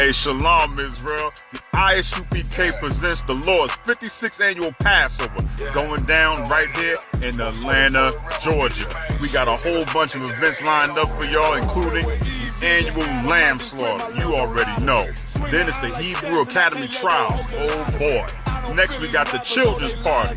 Hey, Shalom, Israel. The I.S.U.P.K presents the Lord's 56th annual Passover going down right here in Atlanta, Georgia. We got a whole bunch of events lined up for y'all, including the annual lamb slaughter. You already know. Then it's the Hebrew Academy trials. Oh boy. Next, we got the children's party.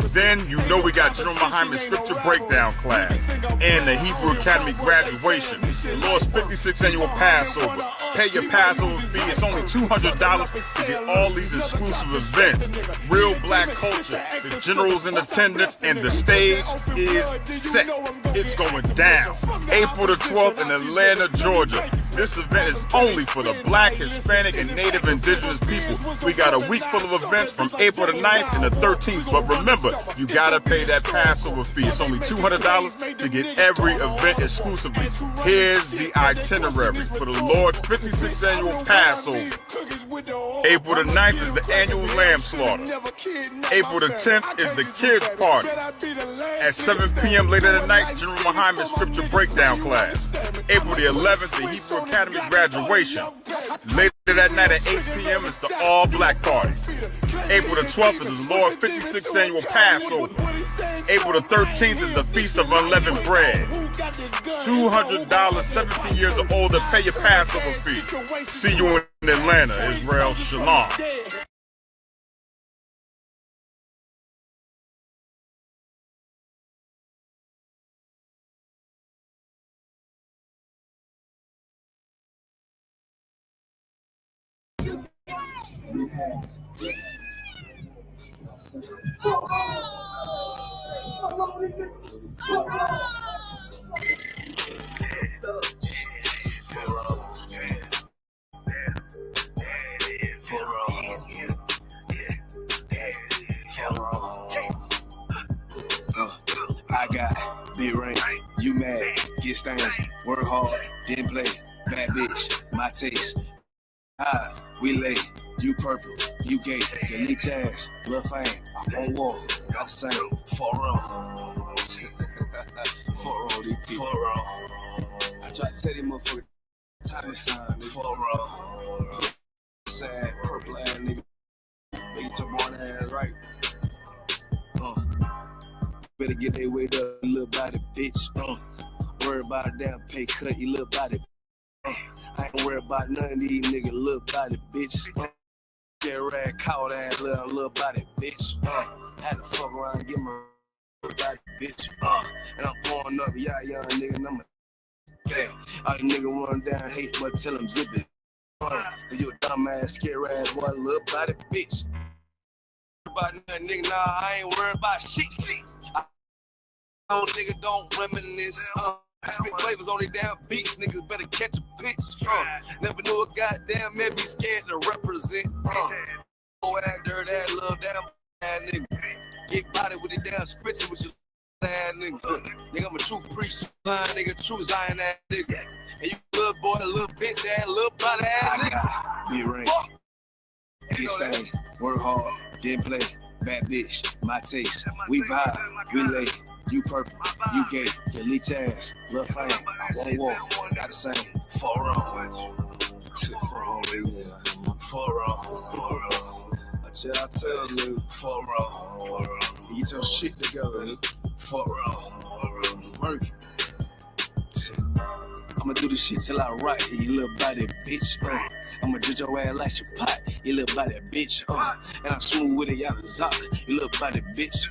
Then, you know we got General Muhammad's scripture breakdown class and the Hebrew Academy graduation. The Lord's 56th annual Passover. Pay your Passover fee. It's only $200 to get all these exclusive events. Real black culture. The general's in attendance and the stage is set. It's going down. April the 12th in Atlanta, Georgia. This event is only for the black, Hispanic, and Native Indigenous people. We got a week full of events from April the 9th and the 13th. But remember, you gotta pay that Passover fee. It's only $200 to get every event exclusively. Here's the itinerary for the Lord's 56th annual Passover. April the 9th is the annual lamb slaughter. April the 10th is the kids party. At 7 p.m. later that night, General Muhammad's scripture breakdown class. April the 11th, the Hebrew Academy graduation. Later that night at 8 p.m. is the all-black party. April the 12th is the Lord's 56th annual Passover. April the 13th is the Feast of Unleavened Bread. $200, 17 years or older, pay your Passover fee. See you in Atlanta, Israel. Shalom. I got big ring, you mad, get stained, work hard, didn't play, bad bitch, my taste. We lay, you purple, you gay, delete ass, lil' fame, I'm on wall, got the same, for real. For real, these people. For real. I try to tell these motherfuckers time to time, for real. Sad, purple ass nigga, make it to born ass right. Better get their weight up, you little body bitch. Worry about a damn pay cut, you little body. I ain't worry about none of these niggas, little body bitch. Get rag, cow ass, little body bitch. Had to fuck around and get my little body bitch. And I'm pouring up, yeah, young nigga, and I'm a yeah. All the niggas run down, hate, but tell them zip it. You a dumb ass, scare ass, boy, little body bitch. About nothing, nigga, nah, I ain't worried about shit. Nigga don't reminisce. I spit flavors on these damn beats. Niggas better catch a pitch. Never knew a goddamn man be scared to represent. Oh, that dirt, that little damn ass nigga. Get body with the damn spritzer with your ass nigga. Nigga, I'm a true priest, nigga, true Zion ass nigga. And you little boy, a little bitch ass, little body ass nigga. Be rain. Get stained, work hard, didn't play, bad bitch, my taste. We vibe, we lay, you purple, you gay, delete ass, lil' fame, I won't walk, got the same, for real. I tell you, for real. Get your shit together, for real. Work. I'ma do this shit till I rock, you little body bitch. I'ma judge your ass like your pot, you little body bitch. And I smooth with it, y'all zop, you little body bitch.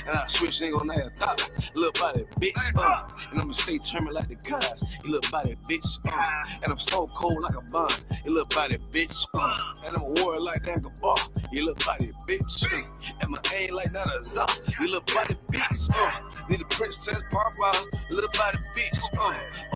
And I switch nigga on that top, little body bitch. And I'ma stay turning like the guys, you little body bitch. And I'm stone cold like a bomb, you little body bitch. And I'm a warrior like that bar, you little body bitch. And my aim like that a zop, you little body bitch. Need a princess pop out, you little body bitch.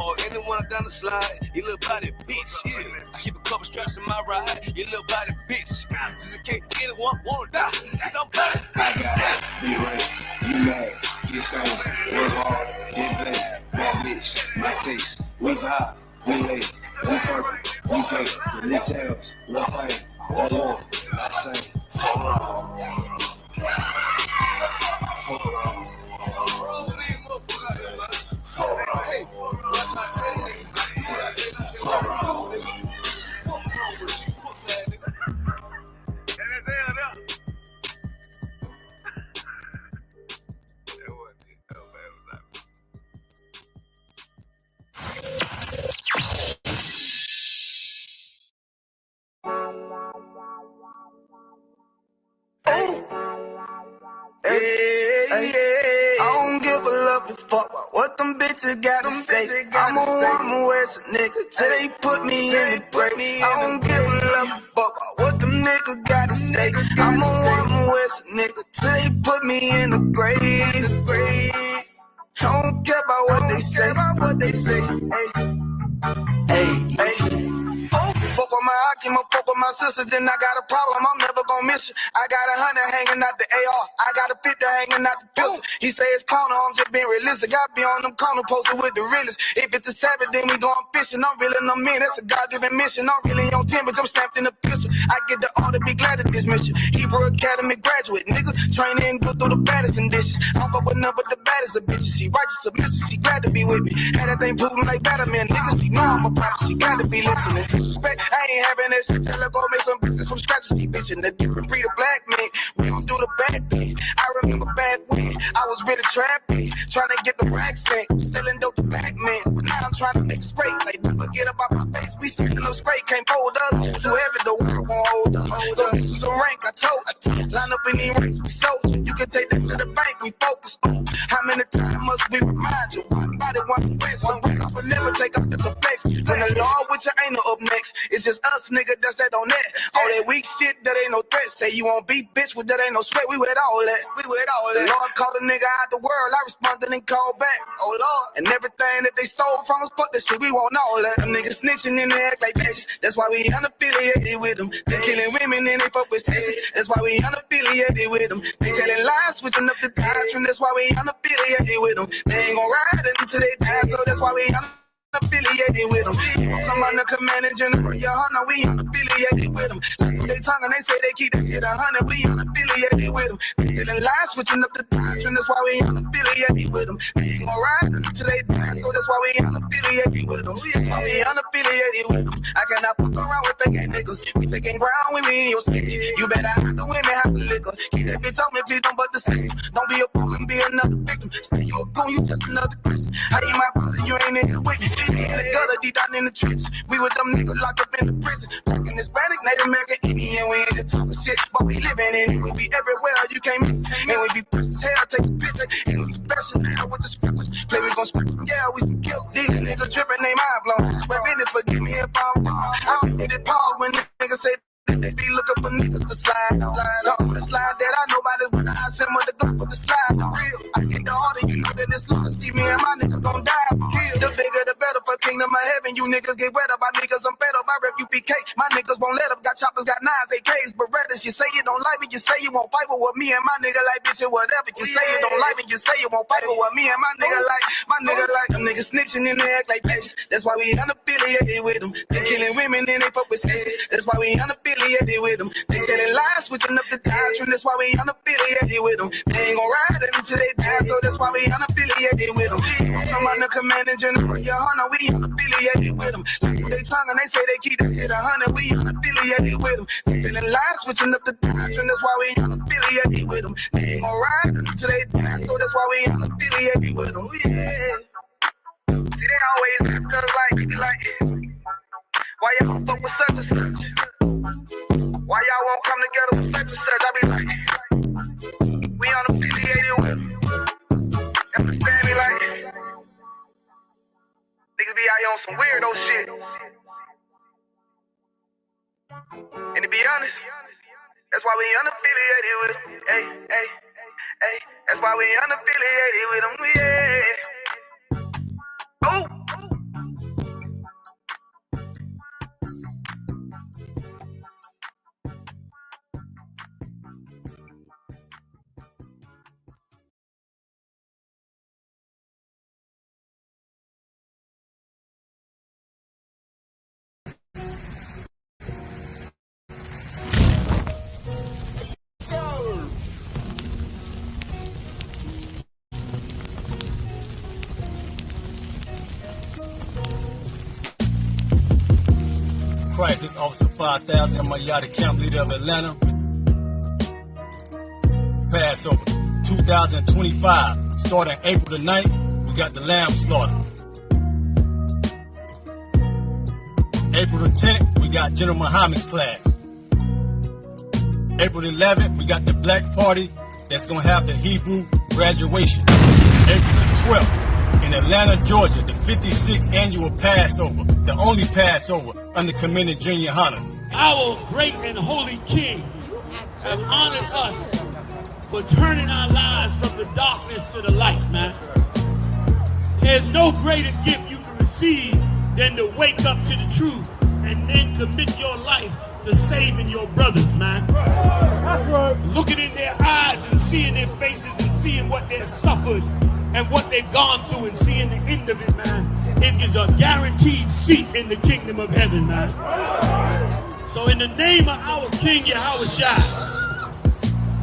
Or anyone down the slide, you little body bitch. Yeah. I keep a couple straps in my ride, you little body bitch. Just in case anyone wanna die, cause I'm body bitch. I got be right, you mad, get stained, work hard, get play, bad bitch, my taste. We vibe, we lay, we purple, we gay, delete ass, lil' fame, all on, I say, for real. I don't give a love a fuck about what them bitches gotta say. I'ma West nigga till they put me in the grave. I don't give a love a fuck about what them niggas gotta say. I'ma West nigga till they put me in the grave. I don't care about what they say. Hey. Fuck with my Akima, fuck with my sister, then I got a problem, I'm never gonna miss you. I got 100 hanging out the AR, I got a 50 hanging out the pistol. He say it's corner, I'm just being realistic. I be on them corner posted with the realest. If it's the Sabbath, then we going fishing. I'm reeling them in, that's a God-given mission. I'm really on 10, but I'm stamped in the pistol. I get the order, be glad of this mission. Hebrew Academy graduate, nigga. Training, go through the baddest conditions. I don't fuck with none but the baddest of bitches. She righteous, submissive, she glad to be with me. Had that thing Putin like Batman, niggas. She know I'm a prophet, she got to be listening. Respect, I ain't having that shit. Tell her go make some business from scratch. She bitchin' the different breed of black men. We don't do the bad thing. I remember back when I was really trapping, trying to get the racks in, selling dope to black men. But now I'm trying to make it straight. Like, don't forget about my face. We standing up straight, can't fold us. Too heavy, the world won't hold us. This was a rank, I told you. Line up in these ranks, we soldier. You can take that to the bank, we focus on. How many times must we remind you? One body, one way, some rank. But never take up as a flex. When the law with you ain't no up next. It's just us, nigga, that's that on that. All that weak shit, that ain't no threat. Say you won't beat, bitch, with that ain't no sweat. We with all that. The Lord called a nigga out the world. I responded and called back. Oh Lord. And everything that they stole from us, fuck that shit. We want all that. Them niggas snitching and they act like bitches. That's why we unaffiliated with them. They killing women and they fuck with sisters. That's why we unaffiliated with them. They telling lies, switching up the doctrine. That's why we unaffiliated with them. They ain't gon' ride until they die, so that's why we unaffiliated with them. Come on the command and general, YAHANNA, we unaffiliated with them. Like they talking, they say they keep that shit 100, we unaffiliated with them. They telling lies, switching up the doctrine, that's why we unaffiliated with them. They ain't gon' ride until they die, so that's why we unaffiliated with them. That's why we unaffiliated with them. I cannot fuck around with fake niggas. We taking ground when we in your city. You better have the women, have the liquor. Keep that bitch on me, please don't but the same. Don't be a fool and be another victim. Say you a goon, you just another Christian. How you my brother, you ain't in here with me. In the gutter, deep down in the trenches. We with them niggas locked up in the prison. Fucking Hispanic, Native American, Indian. We ain't just talking shit, but we living in it. We be everywhere, you can't miss it. And we be precious hell, take a picture. And we special now with the scriptures. Play, we gon' script them, yeah, we some killers. These niggas tripping, they mind blown. Swear really forgive me if I'm wrong. I don't get it pause when niggas say they be looking for niggas to slide on. The slide that I know about is when I send with the gun for the slide for real. I get the order, you know that it's long. See me and my niggas gon' die for real. The bigger the better for kingdom of heaven. You niggas get wet up by niggas, I'm fed up by I.S.U.P.K. My niggas won't let up, got choppers, got 9s, AKs, Berettas. You say you don't like me, you say you won't fight with me and my nigga like bitch or whatever. You say you don't like me, you say you won't fight with me and my nigga like them niggas snitching and they act like bitches. That's why we unaffiliated with them. They killing women and they fuck with sisters. That's why we unaffiliated with them. They telling lies, switching up the doctrine. That's why we unaffiliated with them. They ain't gon' ride until they die, so that's why we unaffiliated with them. Come on the command and general, YAHANNA, we unaffiliated with them. Like they talking, they say they keep that shit 100, we unaffiliated with them. They telling lies, switching up the doctrine. That's why we unaffiliated with them. They ain't gon' ride until they die, so that's why we unaffiliated with them. Yeah. See, they always ask us like, why y'all fuck with such and such? Why y'all won't come together with such and such? I be like, we unaffiliated with them. Understand me like, niggas be out here on some weirdo shit. And to be honest, that's why we unaffiliated with them. Hey, that's why we unaffiliated with them. Yeah. Oh. Crisis Officer 5000, I'm a Yachty Camp leader of Atlanta. Passover 2025, starting April the 9th, we got the lamb slaughter. April the 10th, we got General Muhammad's class. April the 11th, we got the black party that's going to have the Hebrew graduation. April the 12th in Atlanta, Georgia, the 56th annual Passover, the only Passover under Commander Junior YAHANNA. Our great and holy King have honored us for turning our lives from the darkness to the light, man. There's no greater gift you can receive than to wake up to the truth and then commit your life to saving your brothers, man. That's right. Looking in their eyes and seeing their faces and seeing what they've suffered and what they've gone through and seeing the end of it, man. It is a guaranteed seat in the kingdom of heaven, man. So in the name of our King Yahushua,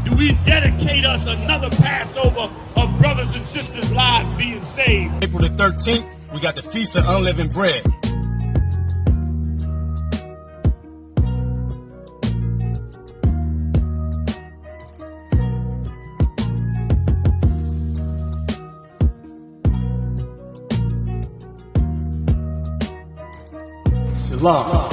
do we dedicate us another Passover of brothers and sisters' lives being saved. April the 13th, we got the Feast of Unleavened Bread. Shalom.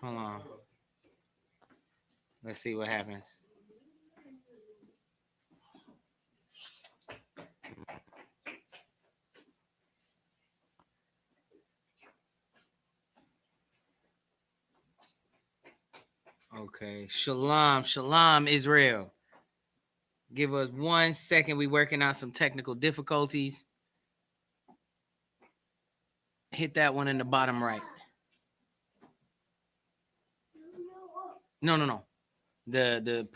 Hold on. Let's see what happens. Okay. Shalom. Shalom, Israel. Give us 1 second. We're working out some technical difficulties. Hit that one in the bottom right. No. The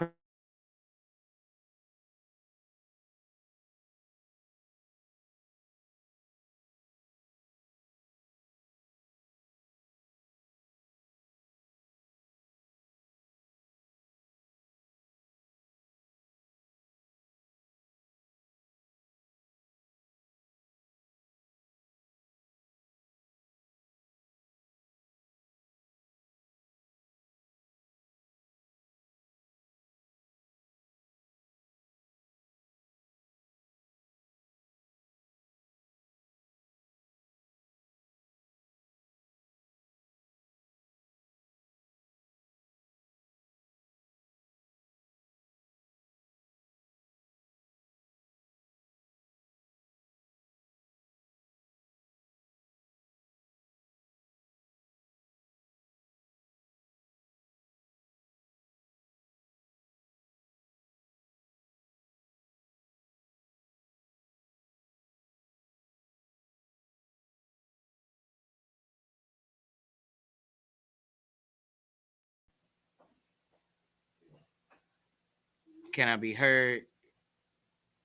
Can I be heard?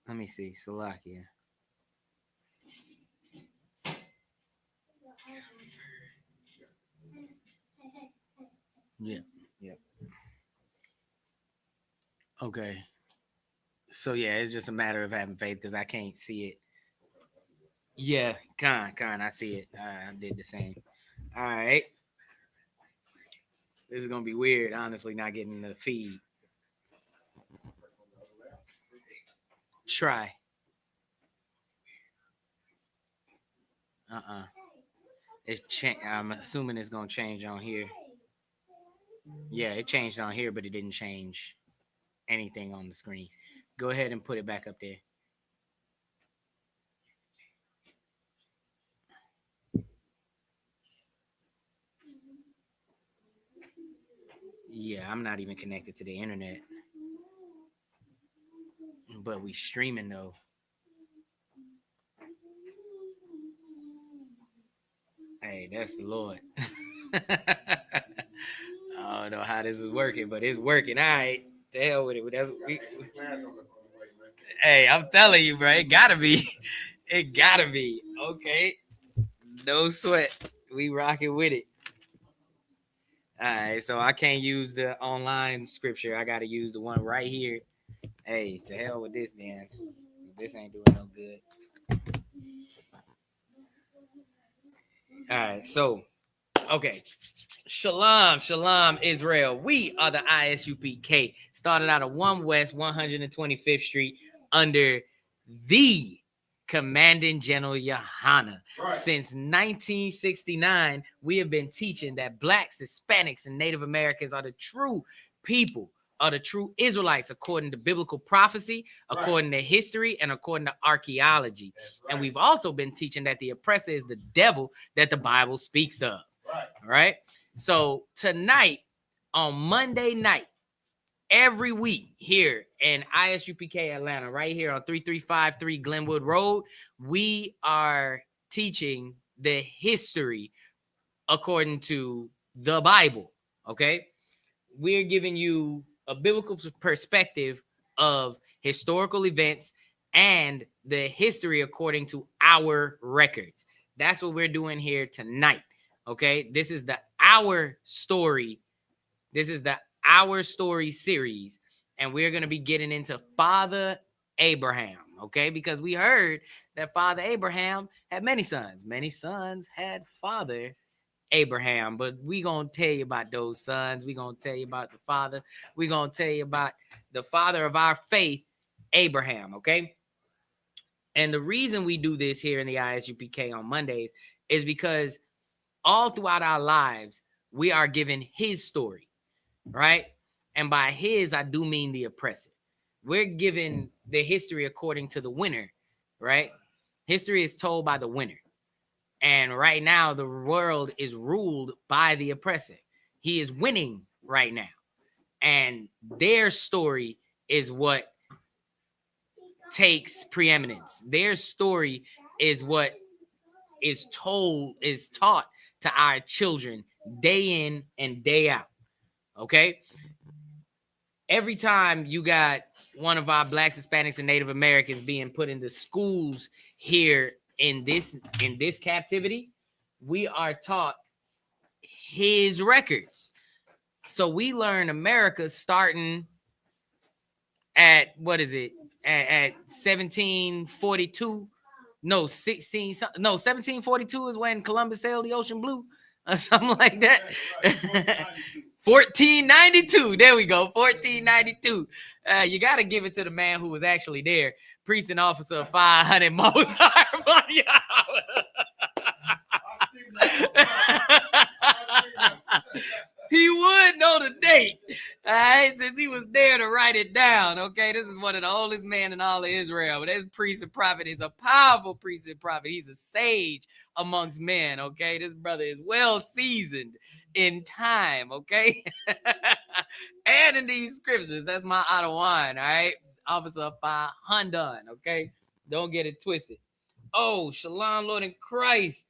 Let me see. Salakia. Yep. Okay. So yeah, it's just a matter of having faith because I can't see it. Yeah, Con, I see it. I did the same. All right. This is gonna be weird, honestly, not getting the feed. Try. It's I'm assuming it's gonna change on here. Yeah, it changed on here, but it didn't change anything on the screen. Go ahead and put it back up there. Yeah, I'm not even connected to the internet. But we streaming though. Hey, that's the Lord. I don't know how this is working, but it's working. All right. To hell with it. Hey, I'm telling you, bro. It gotta be. It gotta be. Okay. No sweat. We rocking with it. All right. So I can't use the online scripture. I gotta use the one right here. Hey, to hell with this then. This ain't doing no good. All right. So, okay. Shalom, shalom, Israel. We are the I.S.U.P.K. Started out of 1 West 125th Street under the Commanding General YAHANNA. Right. Since 1969, we have been teaching that Blacks, Hispanics, and Native Americans are the true people, are the true Israelites according to biblical prophecy, according to history, and according to archaeology. Right. And we've also been teaching that the oppressor is the devil that the Bible speaks of. Right. All right. So tonight, on Monday night, every week here in I.S.U.P.K. Atlanta, right here on 3353 Glenwood Road, we are teaching the history according to the Bible, okay? We're giving you a biblical perspective of historical events and the history according to our records. That's what we're doing here tonight, okay? This is the Our Story. This is the Our Story series, and we're going to be getting into Father Abraham, okay? Because we heard that Father Abraham had many sons. Many sons had Father Abraham, but we going to tell you about those sons. we going to tell you about the father. we going to tell you about the father of our faith, Abraham, okay? And the reason we do this here in the I.S.U.P.K. on Mondays is because all throughout our lives, we are given his story, right? And by his, I do mean the oppressor. We're given the history according to the winner, right? History is told by the winner. And right now, the world is ruled by the oppressor. He is winning right now. And their story is what takes preeminence. Their story is what is told, is taught to our children day in and day out. Okay? Every time you got one of our Blacks, Hispanics, and Native Americans being put into schools here in this captivity, we are taught his records. So we learn America starting at, what is it? At 1742. No, 1742 is when Columbus sailed the ocean blue or something like that. 1492. There we go. 1492. You got to give it to the man who was actually there. Priest and officer of 500 Mozart. He would know the date, all right, since he was there to write it down. Okay, this is one of the oldest men in all of Israel. But this priest and prophet is a powerful priest and prophet. He's a sage amongst men. Okay, this brother is well seasoned in time. Okay, and in these scriptures, that's my out of wine. All right, officer of 500. Okay, don't get it twisted. Oh, shalom, Lord in Christ,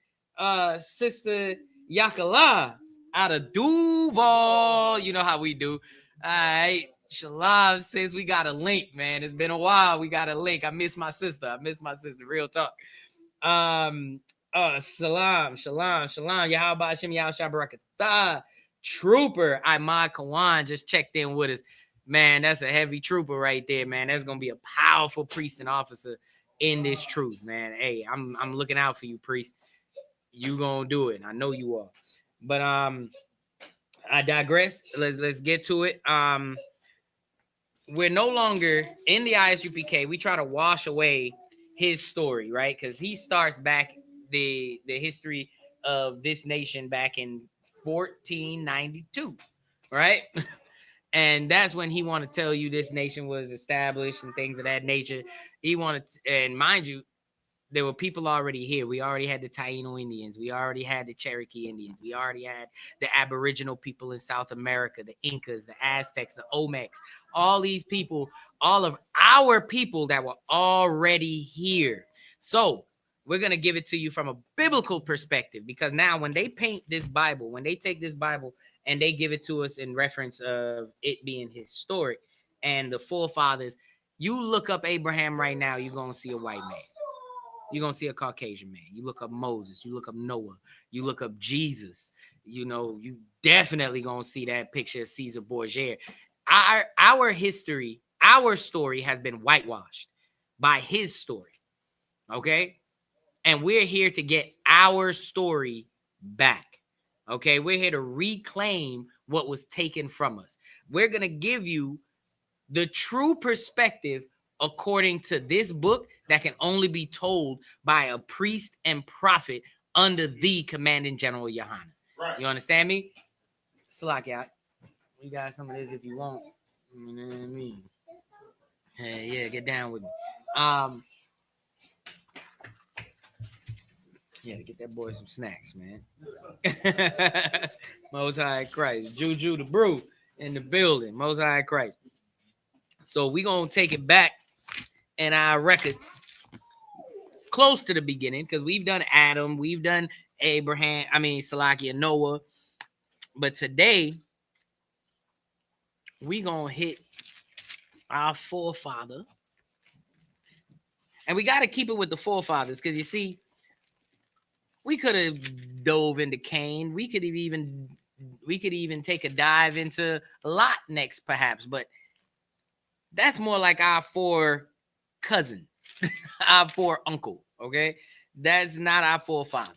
sister Yakala out of Duval. You know how we do. All right. Shalom, sis. We got a link, man. It's been a while. We got a link. I miss my sister. Real talk. Shalom. Shalom. Yahweh Hashem Yahweh Barakatah. Trooper Imad Kawan just checked in with us. Man, that's a heavy trooper right there, man. That's gonna be a powerful priest and officer in this truth, man. Hey, I'm looking out for you, priest. You gonna do it. I know you are. But I digress. Let's get to it. We're no longer in the I.S.U.P.K. We try to wash away his story, right? Because he starts back the history of this nation back in 1492, right? And that's when he wanted to tell you this nation was established and things of that nature. He wanted to, and mind you, there were people already here. We already had the Taino Indians. We already had the Cherokee Indians. We already had the Aboriginal people in South America, the Incas, the Aztecs, the Olmecs, all these people, all of our people that were already here. So we're going to give it to you from a biblical perspective, because now when they paint this Bible, when they take this Bible and they give it to us in reference of it being historic and the forefathers, you look up Abraham right now, you're going to see a white man. You're going to see a Caucasian man. You look up Moses. You look up Noah. You look up Jesus. You know, you definitely going to see that picture of Caesar Borgia. Our history, our story has been whitewashed by his story. Okay? And we're here to get our story back. Okay? We're here to reclaim what was taken from us. We're going to give you the true perspective according to this book that can only be told by a priest and prophet under the commanding general YAHANNA. Right. You understand me? Salakia, you got some of this if you want. You know what I mean? Hey, yeah, get down with me. Yeah, get that boy some snacks, man. Most High Christ. Juju the brew in the building. Most High Christ. So we're going to take it back in our records close to the beginning, because we've done Adam, we've done Abraham, Salakia, Noah. But today, we going to hit our forefather. And we got to keep it with the forefathers, because you see, we could have dove into Cain. We could even take a dive into Lot next, perhaps. But that's more like our fore cousin, our fore uncle, okay? That's not our forefather,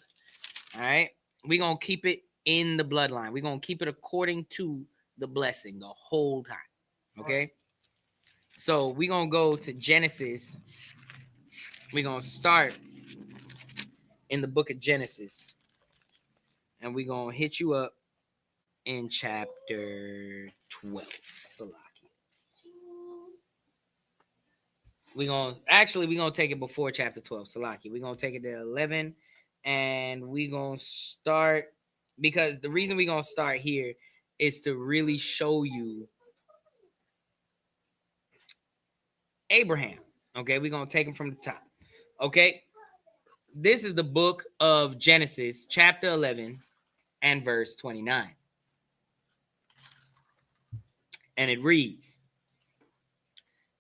all right? We're going to keep it in the bloodline. We're going to keep it according to the blessing the whole time, okay? So we're going to go to Genesis. We're going to start in the book of Genesis, and we're going to hit you up in chapter 12, Salakia. We're gonna take it before chapter 12, Salaki. We're gonna take it to 11, and we're gonna start, because the reason we're gonna start here is to really show you Abraham. Okay, we're gonna take him from the top. Okay, this is the book of Genesis, chapter 11 and verse 29. And it reads,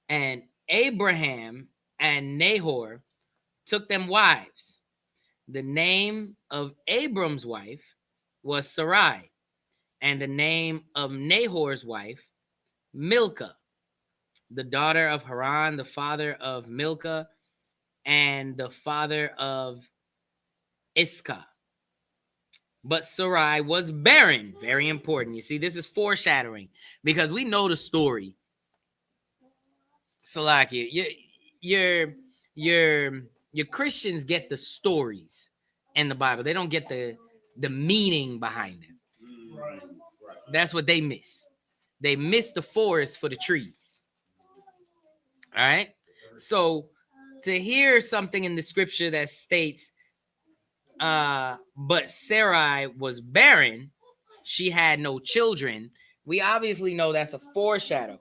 and Abraham and Nahor took them wives. The name of Abram's wife was Sarai, and the name of Nahor's wife, Milcah, the daughter of Haran, the father of Milcah, and the father of I.S.U.P.K. But Sarai was barren. Very important. You see, this is foreshadowing, because we know the story. Salakia, your Christians get the stories in the Bible. They don't get the meaning behind them. Right. That's what they miss. They miss the forest for the trees. All right. So to hear something in the scripture that states, but Sarai was barren, she had no children, we obviously know that's a foreshadow.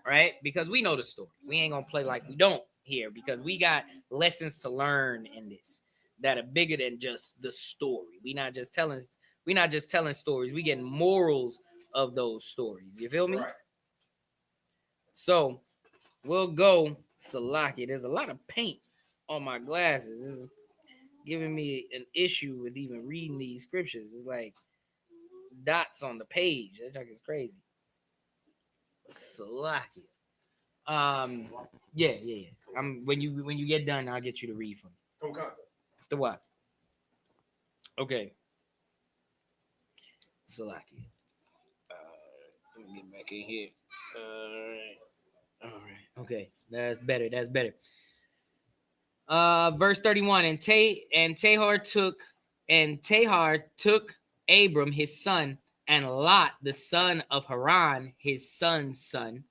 Right? Because we know the story. We ain't gonna play like we don't here, because we got lessons to learn in this that are bigger than just the story. We're not just telling stories. We getting morals of those stories. You feel me? Right. So we'll go Salaki. There's a lot of paint on my glasses. This is giving me an issue with even reading these scriptures. It's like dots on the page. That junk is crazy. Salaki. Yeah. When you get done, I'll get you to read from me. Okay. The what? Okay. Salaki. Let me get back in here. All right. Okay. That's better. Verse 31. And Tahar took Abram his son, and Lot the son of Haran his son's son,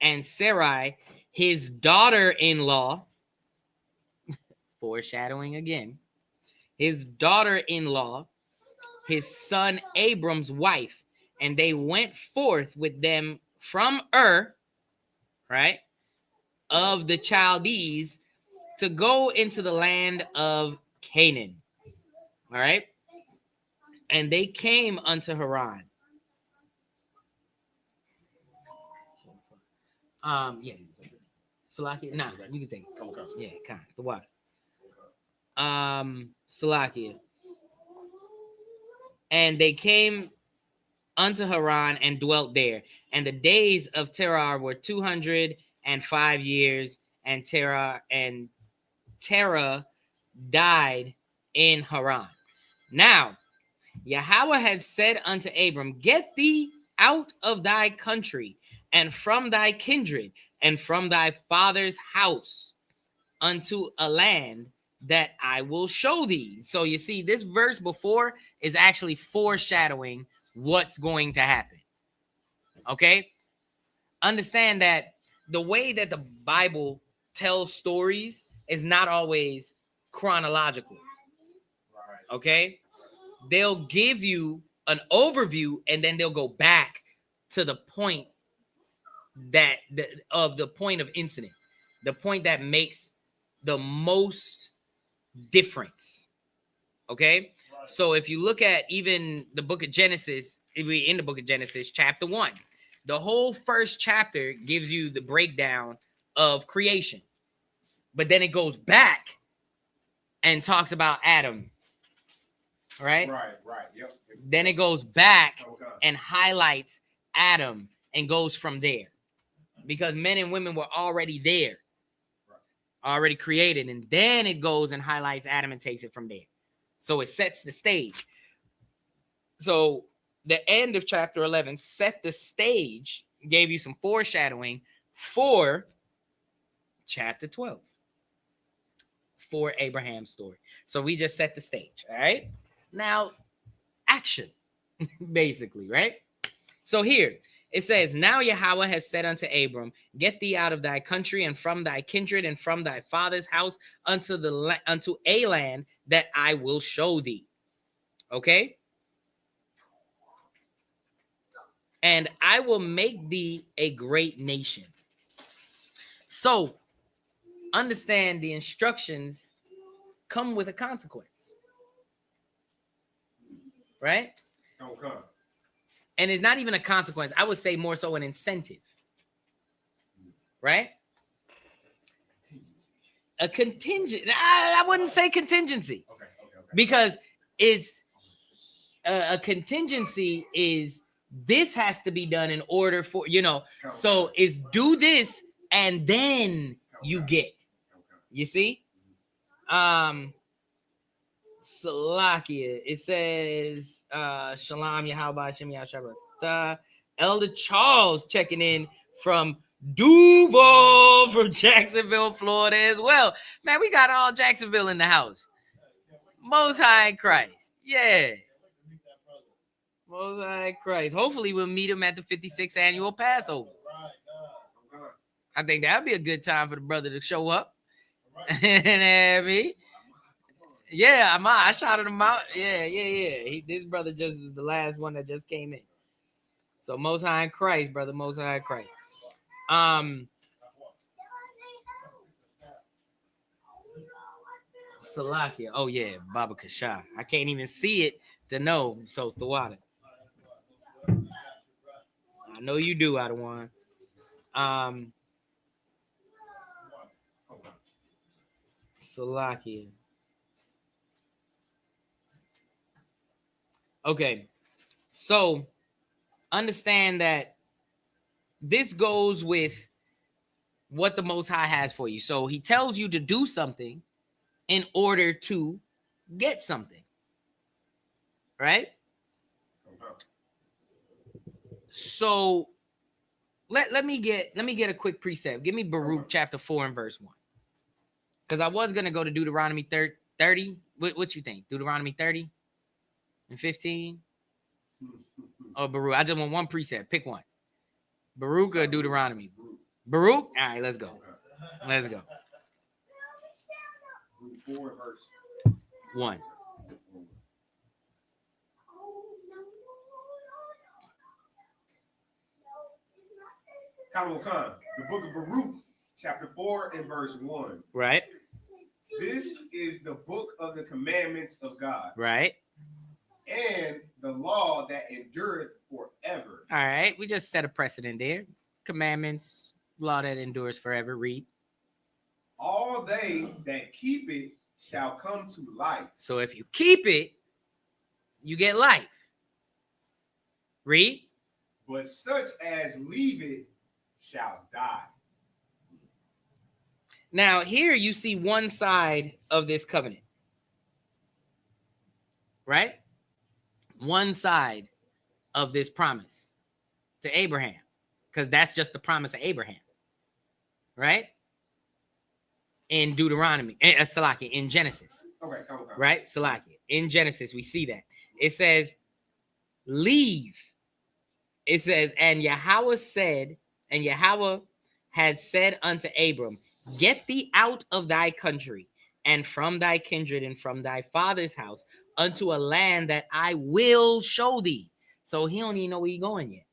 and Sarai his daughter-in-law. foreshadowing again, his daughter-in-law, his son Abram's wife, and they went forth with them from right, of the Chaldees to go into the land of Canaan. All right. And they came unto Haran. Yeah. Salakia. Nah, you can take it. Yeah, kind of the water. Salakia. And they came unto Haran and dwelt there. And the days of Terah were 205 years, and Terah died in Haran. Now, Yahweh had said unto Abram, get thee out of thy country and from thy kindred and from thy father's house unto a land that I will show thee. So you see, this verse before is actually foreshadowing what's going to happen. Okay? Understand that the way that the Bible tells stories is not always chronological. Okay? They'll give you an overview and then they'll go back to the point of the point of incident, the point that makes the most difference. Okay? So if you look at even the book of Genesis, in the book of Genesis, chapter 1, the whole first chapter gives you the breakdown of creation. But then it goes back and talks about Adam. Right. Yep. Then it goes back and highlights Adam and goes from there. Because men and women were already there. Already created. And then it goes and highlights Adam and takes it from there. So it sets the stage. So the end of chapter 11 set the stage, gave you some foreshadowing for chapter 12. For Abraham's story. So we just set the stage. All right. Now, action, basically, right? So here it says, now Yahweh has said unto Abram, get thee out of thy country and from thy kindred and from thy father's house unto a land that I will show thee. Okay? And I will make thee a great nation. So understand the instructions come with a consequence. Right? Okay. And it's not even a consequence. I would say more so an incentive. Right? A contingent. I wouldn't say contingency. Okay. Because it's a contingency is this has to be done in order for, so it's do this and then you get. You see? Salakia. It says, Shalom, Yahweh, Shem Yahshabbat. Elder Charles checking in from Duval, from Jacksonville, Florida as well. Man, we got all Jacksonville in the house. Most High in Christ. Yeah. Most High in Christ. Hopefully we'll meet him at the 56th annual Passover. I think that'd be a good time for the brother to show up. And me. Yeah, I shouted him out. Yeah. This brother just was the last one that just came in. So Most High in Christ, brother. Most High in Christ. Salakia. Oh yeah, Baba Kasha. I can't even see it to know. So Thawada. I know you do, Adawan. Salakia. Okay, so understand that this goes with what the Most High has for you. So he tells you to do something in order to get something, right? So let me get a quick precept. Give me Baruch chapter 4 and verse 1, because I was gonna go to Deuteronomy 30. What you think? Deuteronomy 30 and 15, or Baruch? I just want one precept. Pick one. Baruch or Deuteronomy? Baruch. All right, let's go. 4 verse 1. Khan, the book of Baruch, chapter 4 and verse 1. Right. This is the book of the commandments of God. Right. And the law that endureth forever. All right. We just set a precedent there. Commandments, law that endures forever. Read. All they that keep it shall come to life. So if you keep it, you get life. Read. But such as leave it shall die. Now, here you see one side of this covenant. Right? One side of this promise to Abraham. Because that's just the promise of Abraham. Right? In Deuteronomy, Salakia, in Genesis. Okay, come. Right? Salakia. In Genesis, we see that. It says, leave. It says, and Yahweh had said unto Abram, get thee out of thy country and from thy kindred and from thy father's house unto a land that I will show thee. So he don't even know where he's going yet.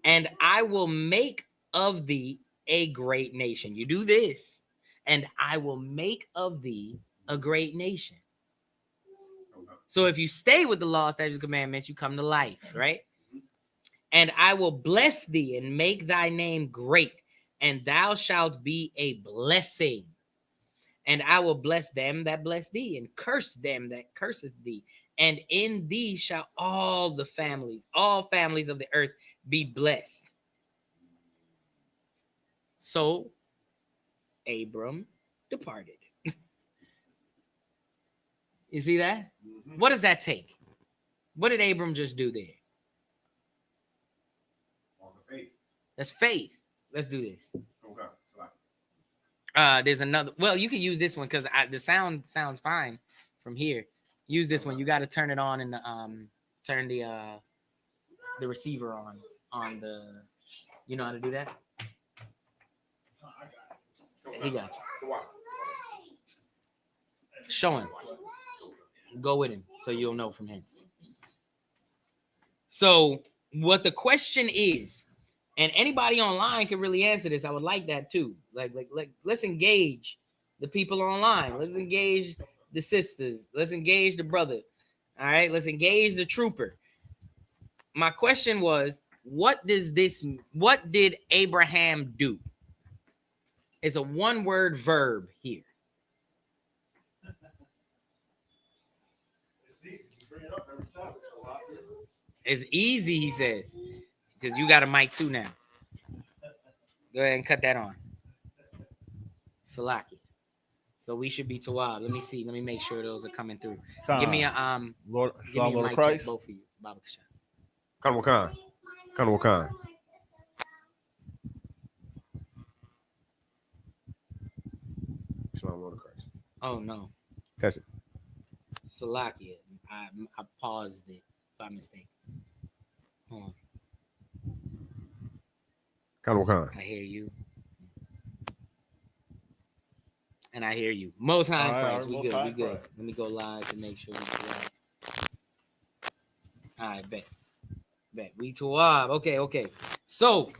And I will make of thee a great nation. You do this, and I will make of thee a great nation. So if you stay with the law, statutes, and commandments, you come to life, right? And I will bless thee and make thy name great, and thou shalt be a blessing. And I will bless them that bless thee, and curse them that curseth thee. And in thee shall all families of the earth be blessed. So Abram departed. You see that? Mm-hmm. What does that take? What did Abram just do there? Faith. That's faith. Let's do this. Okay. There's another. Well, you can use this one because the sound sounds fine from here. Use this one. You got to turn it on and turn the receiver on the. You know how to do that? He got you. Show him. Go with him so you'll know from hence. So what the question is, and anybody online can really answer this. I would like that too. Like let's engage the people online. Let's engage the sisters. Let's engage the brother. All right, let's engage the trooper. My question was, what did Abraham do? It's a one-word verb here. It's easy, he says, because you got a mic too now. Go ahead and cut that on. Salaki. So we should be Tawab. Let me see. Let me make sure those are coming through. Give me a Lord, give me a mic check, both of you. Baba Kashan. Khan Wakan. Shalom, Lord of Christ. Oh no. Test it. Salakia. I paused it by mistake. Hold on. Khan Wakan. I hear you. And I hear you. Most High in Christ. We good. We good. Let me go live to make sure we Tawab. All right, bet. We Tawab. Okay. So,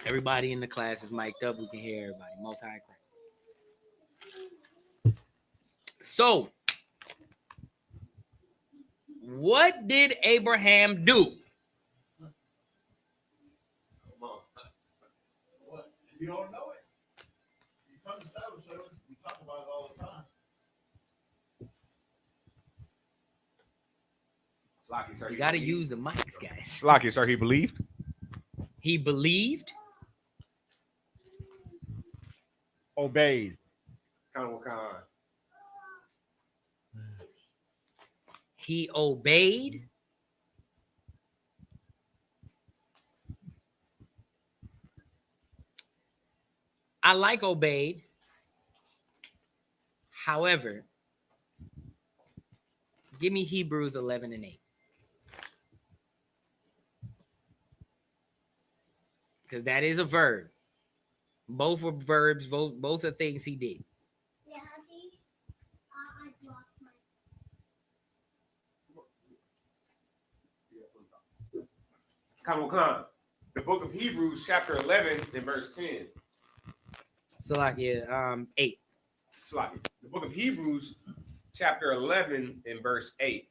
everybody in the class is mic'd up. We can hear everybody. Most High in Christ. So, what did Abraham do? What? If you don't know it, you come to Sabbath service, we talk about it all the time. You got to use the mics, guys. Slaki, sir, he believed. He believed. Obeyed. Khan Wakan. He obeyed. I like obeyed. However, give me Hebrews 11 and 8. Because that is a verb. Both were verbs. Both are things he did. Come on. The book of Hebrews, chapter 11, and verse 10. Salakia, 8. Slack it. The book of Hebrews, chapter 11, and verse 8.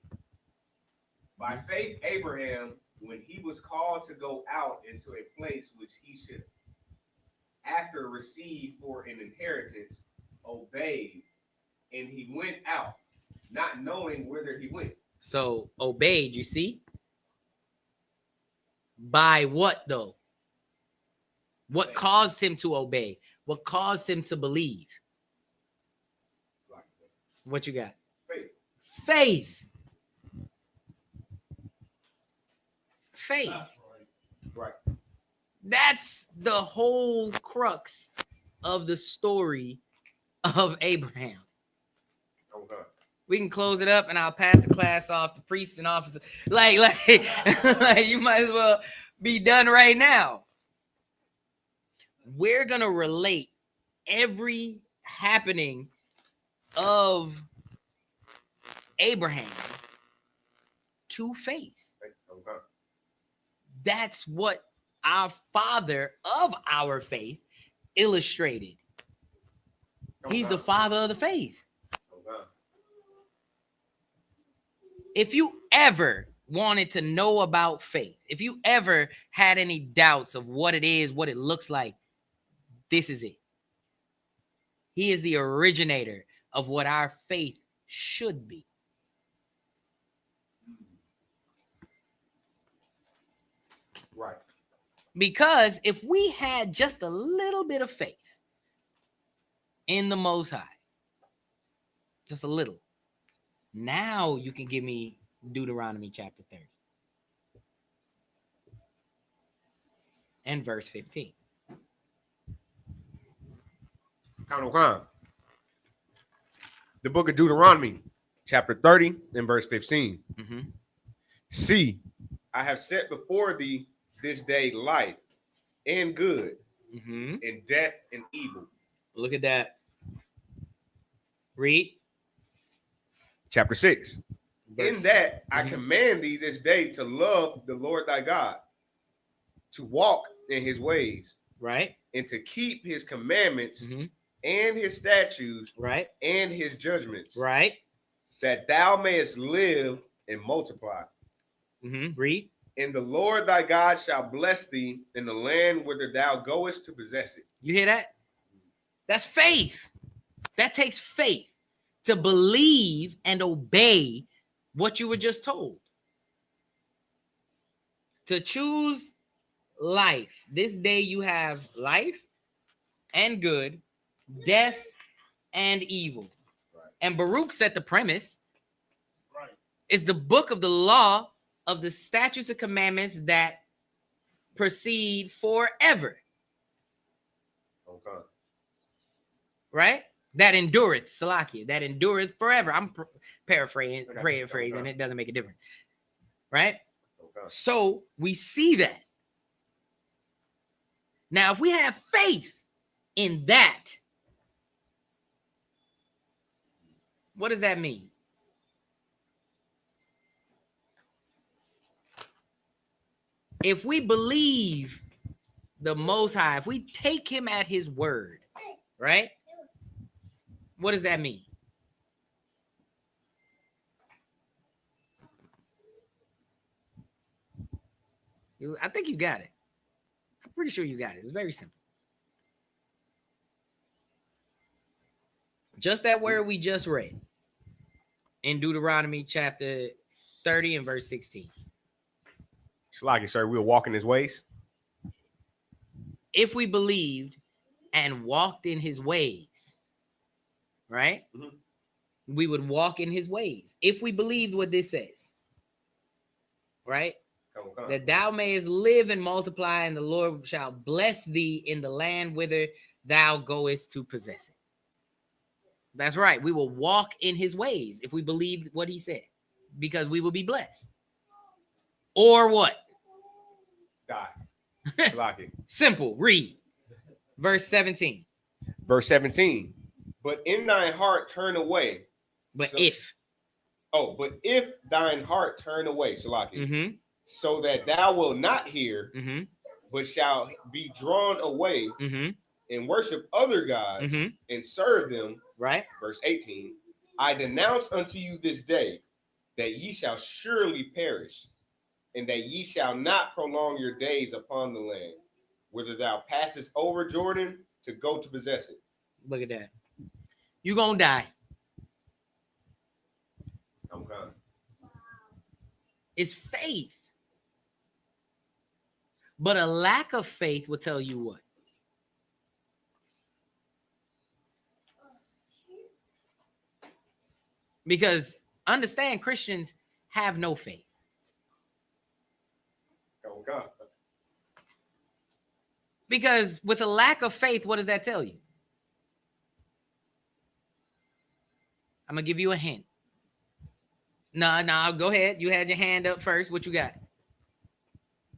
By faith, Abraham, when he was called to go out into a place which he should after receive for an inheritance, obeyed, and he went out, not knowing whither he went. So obeyed, you see? By what though? What caused him to obey? What caused him to believe? What you got? Faith. Faith. Faith. Right. That's the whole crux of the story of Abraham. Okay. We can close it up and I'll pass the class off to priests and officers. Like you might as well be done right now. We're going to relate every happening of Abraham to faith. Okay. That's what our father of our faith illustrated. He's the father of the faith. Okay. If you ever wanted to know about faith, if you ever had any doubts of what it is, what it looks like, this is it. He is the originator of what our faith should be. Right. Because if we had just a little bit of faith in the Most High, just a little, now you can give me Deuteronomy chapter 30 and verse 15. The book of Deuteronomy, chapter 30 and verse 15. Mm-hmm. See, I have set before thee this day life and good, Mm-hmm. and death and evil. Look at that. Read. Chapter 6. Verse. In that I command thee this day to love the Lord thy God, to walk in his ways, Right. and to keep his commandments Mm-hmm. and his statutes Right. and his judgments, Right. that thou mayest live and multiply. Mm-hmm. Read. And the Lord thy God shall bless thee in the land whither thou goest to possess it. You hear that? That's faith. That takes faith to believe and obey what you were just told. To choose life. This day you have life and good, death and evil. Right. And Baruch set the premise. Right. It's the book of the law of the statutes and commandments that proceed forever. Okay. Right? That endureth, Salakia, that endureth forever. I'm paraphrasing, and it doesn't make a difference. Right? Okay. So we see that. Now, if we have faith in that, what does that mean? If we believe the Most High, if we take him at his word, right? What does that mean? I think you got it. I'm pretty sure you got it. It's very simple. Just that word we just read in Deuteronomy chapter 30 and verse 16. It's like it, sir. We'll walk in his ways. If we believed and walked in his ways, right? Mm-hmm. We would walk in his ways. If we believed what this says, right? Come. That thou mayest live and multiply, and the Lord shall bless thee in the land whither thou goest to possess it. That's right. We will walk in his ways if we believe what he said, because we will be blessed. Or what? Die. Like it. Simple. Read. Verse 17. Verse 17. But in thine heart turn away. But So- if. But if thine heart turn away, Salaki, Mm-hmm. so that thou wilt not hear, Mm-hmm. but shall be drawn away Mm-hmm. and worship other gods Mm-hmm. and serve them. Right? Verse 18. I denounce unto you this day that ye shall surely perish, and that ye shall not prolong your days upon the land, whither thou passest over Jordan to go to possess it. Look at that. You're going to die. I'm coming. It's faith. But a lack of faith will tell you what? Because understand, Christians have no faith. I'm coming. Because with a lack of faith, what does that tell you? I'm going to give you a hint. No, go ahead. You had your hand up first. What you got?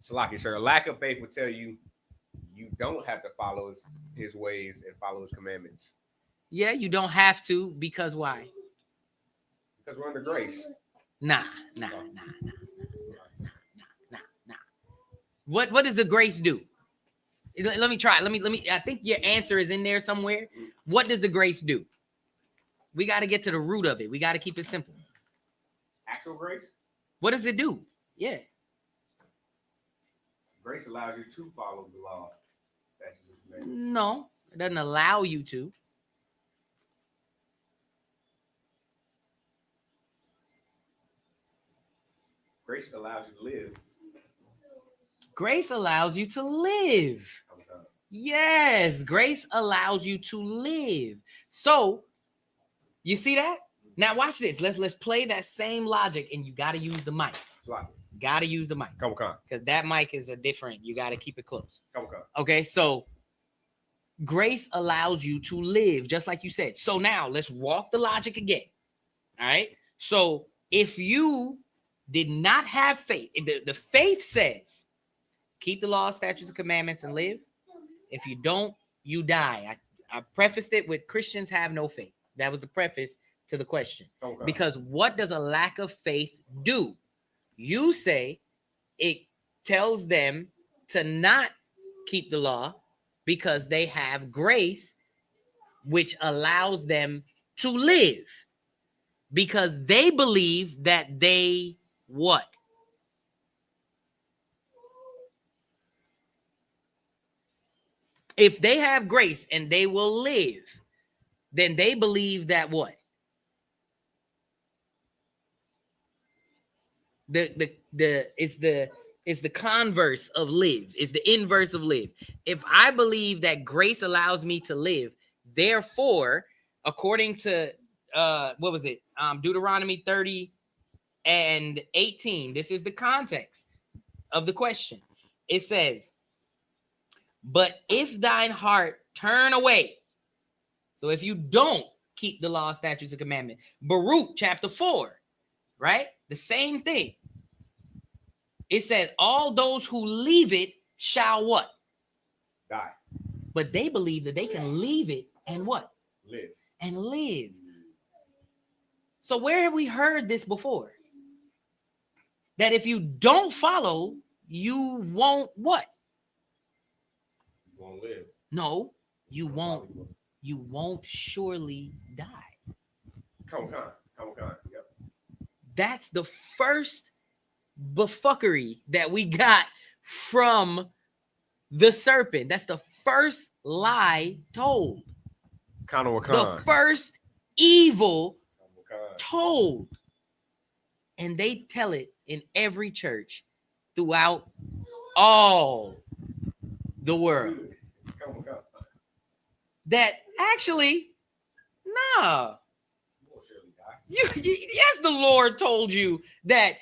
Salaki, sir, a lack of faith would tell you you don't have to follow his ways and follow his commandments. Yeah, you don't have to, because why? Because we're under grace. Nah. What does the grace do? Let me try. Let me. I think your answer is in there somewhere. What does the grace do? We got to get to the root of it. We got to keep it simple. Actual grace? What does it do? Yeah. Grace allows you to follow the law, statutes, and commandments. No, it doesn't allow you to. Grace allows you to live. Grace allows you to live. Yes, grace allows you to live. So, you see that? Now watch this. Let's play that same logic, and you got to use the mic. Got to use the mic. Come on. Because that mic is a different. You got to keep it close. Come on. Okay, so grace allows you to live, just like you said. So now let's walk the logic again. All right. So if you did not have faith, the faith says, keep the law, statutes, and commandments and live. If you don't, you die. I prefaced it with Christians have no faith. That was the preface to the question. Okay. Because what does a lack of faith do? You say it tells them to not keep the law because they have grace, which allows them to live. Because they believe that they what? If they have grace and they will live, then they believe that what? It's the converse of live. It's the inverse of live. If I believe that grace allows me to live, therefore, according to what was it? Deuteronomy 30 and 18. This is the context of the question. It says, but if thine heart turn away, so if you don't keep the law, statutes, and commandments, Baruch chapter 4, right? The same thing. It said, all those who leave it shall what? Die. But they believe that they can leave it and what? Live. And live. So where have we heard this before? That if you don't follow, you won't what? You won't live. No, you won't. You won't surely die. Come on. Yep. That's the first buffookery that we got from the serpent. That's the first lie told. The first evil told. And they tell it in every church throughout all the world. That actually, nah. Yes, the Lord told you that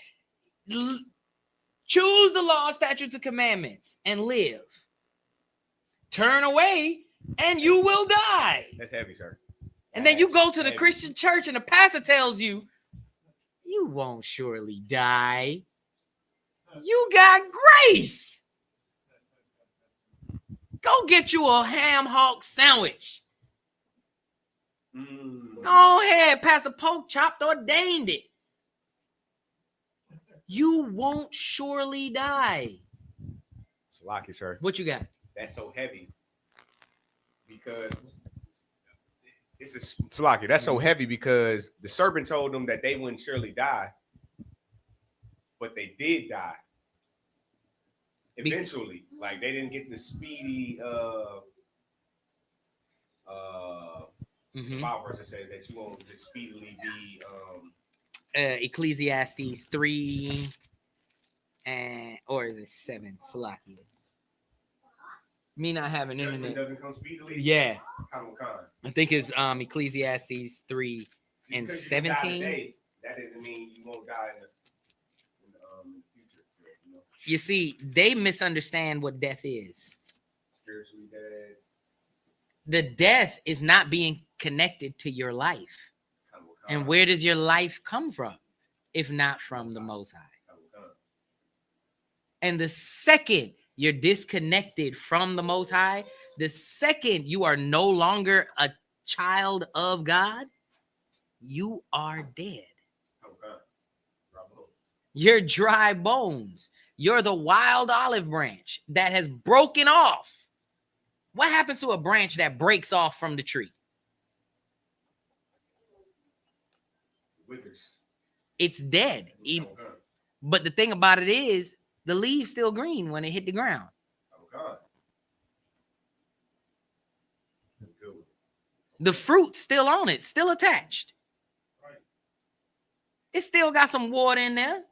choose the law, statutes, and commandments and live. Turn away and you will die. That's heavy, sir. And then you go to the Christian church and the pastor tells you, you won't surely die. You got grace. Go get you a ham hock sandwich. Mm. Go ahead, Pastor Pope chopped ordained it. You won't surely die. Salaki, sir. What you got? That's so heavy because it's a Salaki. That's so heavy because the serpent told them that they wouldn't surely die, but they did die. Eventually, like they didn't get the speedy Bible verse that says that you won't just speedily be Ecclesiastes 3 and or is it 7? Salaki. Me not having judgment internet. doesn't come speedily. Yeah. Khan. I think it's Ecclesiastes 3 and 17. Today, that doesn't mean you won't die in the future. You know? You see, they misunderstand what death is. Spiritually dead. The death is not being connected to your life. And where does your life come from, if not from the Most High? And the second you're disconnected from the Most High, the second you are no longer a child of God, you are dead. You're dry bones. You're the wild olive branch that has broken off. What happens to a branch that breaks off from the tree? Withers. It's dead. But the thing about it is, the leaves still green when it hit the ground. The fruit's still on it, still attached. It still got some water in there.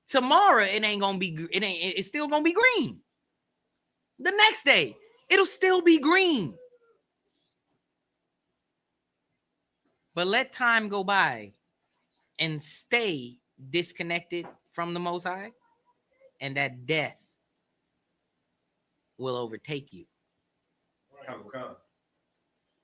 Tomorrow it ain't gonna be. It's still gonna be green. The next day it'll still be green. But let time go by and stay disconnected from the Most High, and that death will overtake you.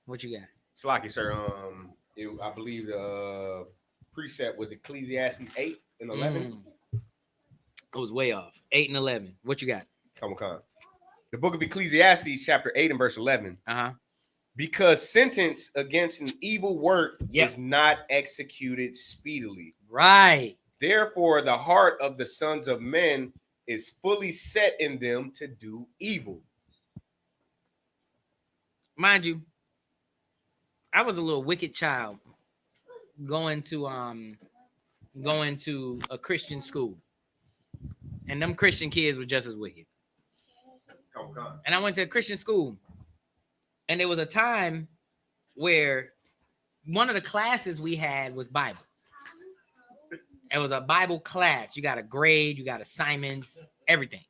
What you got? Salaki, sir. I believe the precept was Ecclesiastes 8 and 11. It was way off. 8 and 11. What you got? Come on. The book of Ecclesiastes, chapter 8 and verse 11. Because sentence against an evil work is not executed speedily. Right. Therefore, the heart of the sons of men is fully set in them to do evil. Mind you, I was a little wicked child going to a Christian school. And them Christian kids were just as wicked. And I went to a Christian school. And there was a time where one of the classes we had was Bible. It was a Bible class. You got a grade, you got assignments, everything.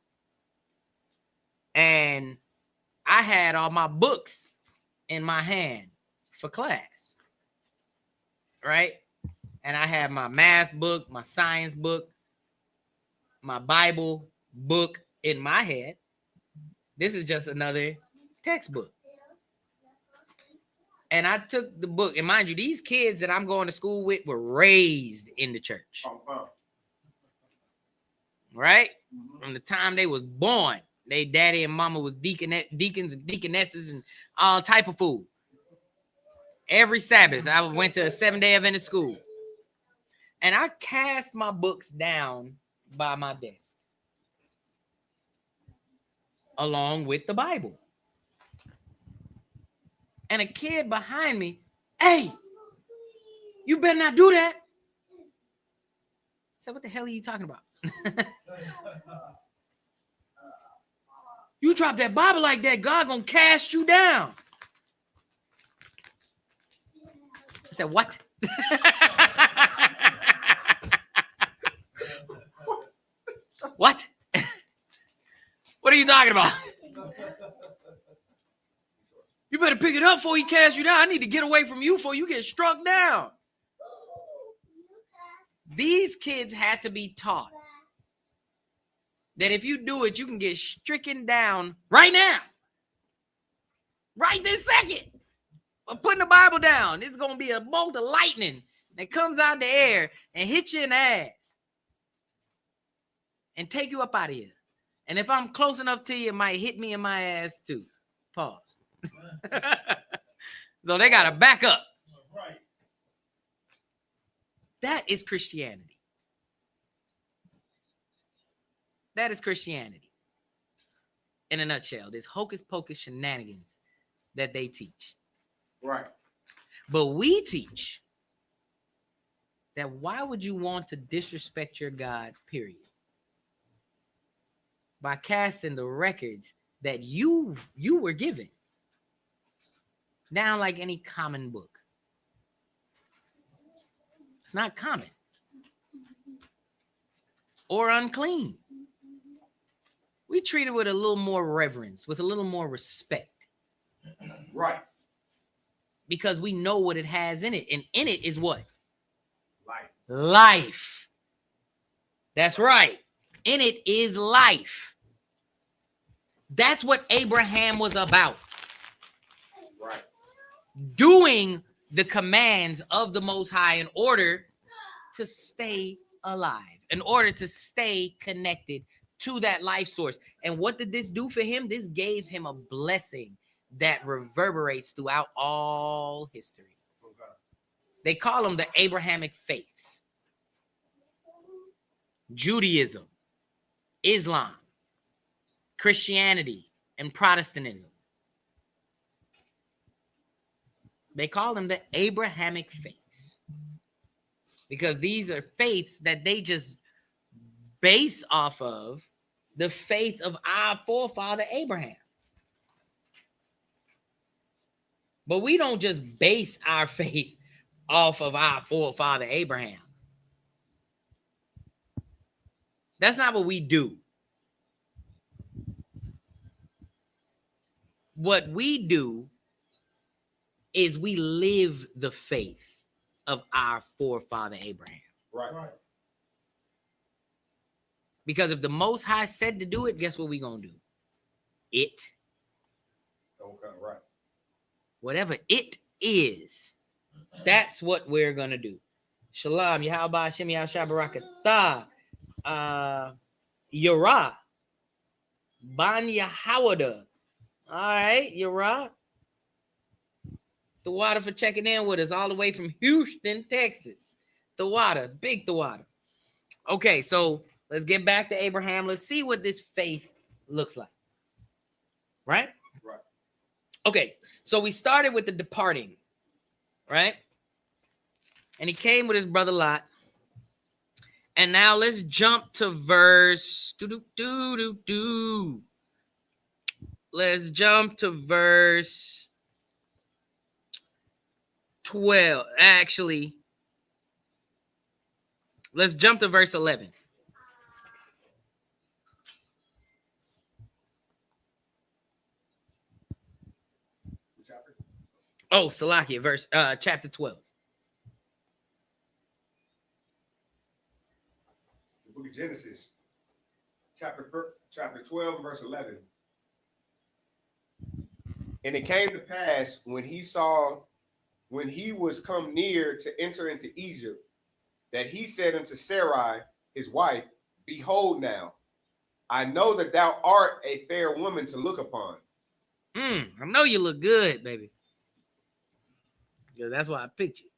And I had all my books in my hand for class. Right? And I had my math book, my science book, my Bible book in my head. This is just another textbook. And I took the book, and mind you, these kids that I'm going to school with were raised in the church. Right? From the time they was born, they daddy and mama was deacons and deaconesses and all type of food. Every Sabbath, I went to a 7-day Adventist school. And I cast my books down by my desk, along with the Bible. And a kid behind me, hey, you better not do that. I said, what the hell are you talking about? You drop that Bible like that, God gonna cast you down. I said, what? What? What are you talking about? You better pick it up before he casts you down. I need to get away from you before you get struck down. These kids had to be taught that if you do it, you can get stricken down right now. Right this second. But putting the Bible down, it's going to be a bolt of lightning that comes out the air and hit you in the ass and take you up out of here. And if I'm close enough to you, it might hit me in my ass too. Pause. So they got to back up. Right. That is Christianity. That is Christianity. In a nutshell, this hocus pocus shenanigans that they teach. Right. But we teach that why would you want to disrespect your God, period? By casting the records that you were given down like any common book. It's not common or unclean. We treat it with a little more reverence, with a little more respect. Right. Because we know what it has in it. And in it is what? Life. Life. That's right. In it is life. That's what Abraham was about. Right. Doing the commands of the Most High in order to stay alive, in order to stay connected to that life source. And what did this do for him? This gave him a blessing that reverberates throughout all history. They call them the Abrahamic faiths. Judaism, Islam, Christianity, and Protestantism. They call them the Abrahamic faiths because these are faiths that they just base off of the faith of our forefather Abraham. But we don't just base our faith off of our forefather Abraham. That's not what we do. What we do is we live the faith of our forefather Abraham. Right. Because if the Most High said to do it, guess what we're going to do? It. Okay, right. Whatever it is, that's what we're going to do. Shalom, Yahweh, Hashem, Yahshabarakatah, Yara, Ban Yahawada. All right, Yara. The water for checking in with us all the way from Houston, Texas. The water, big the water. Okay, so let's get back to Abraham. Let's see what this faith looks like. Right? Right. Okay, so we started with the departing, right? And he came with his brother Lot. And now let's jump to verse Let's jump to verse 12. Actually, let's jump to verse 11. Oh, Salakia, verse chapter 12. The book of Genesis, chapter 12, and verse 11. And it came to pass when he was come near to enter into Egypt, that he said unto Sarai, his wife, Behold now, I know that thou art a fair woman to look upon. I know you look good, baby. Yeah, that's why I picked you.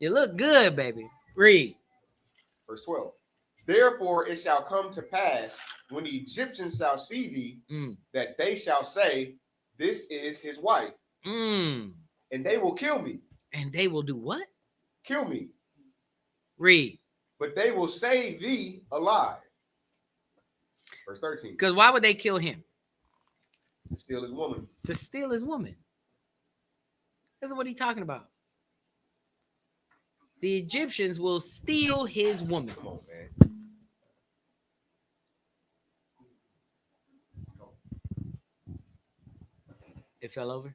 You look good, baby. Read. Verse 12. Therefore it shall come to pass, when the Egyptians shall see thee, that they shall say, This is his wife. And they will kill me. And they will do what? Kill me. Read. But they will save thee alive. Verse 13. Because why would they kill him? To steal his woman. To steal his woman. This is what he's talking about. The Egyptians will steal his woman. Come on, man. It fell over?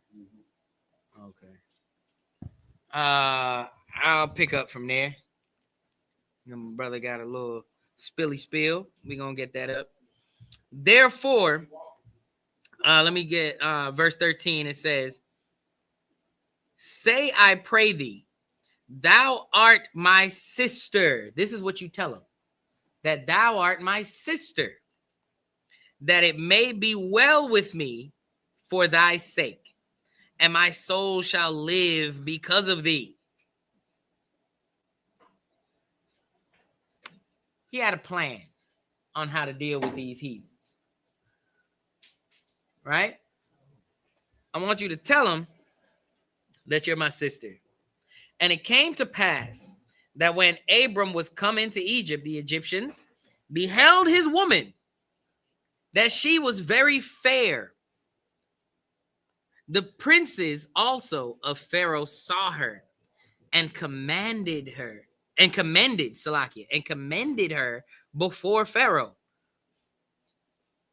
Okay. I'll pick up from there. You know, my brother got a little spilly spill. We're going to get that up. Therefore, let me get verse 13. It says, Say, I pray thee, thou art my sister. This is what you tell him. That thou art my sister. that it may be well with me for thy sake, and my soul shall live because of thee. He had a plan on how to deal with these heathens, right? I want you to tell them that you're my sister. And it came to pass that when Abram was come into Egypt, the Egyptians beheld his woman, that she was very fair. The princes also of Pharaoh saw her and commended her, and commended Salakia, and commended her before Pharaoh.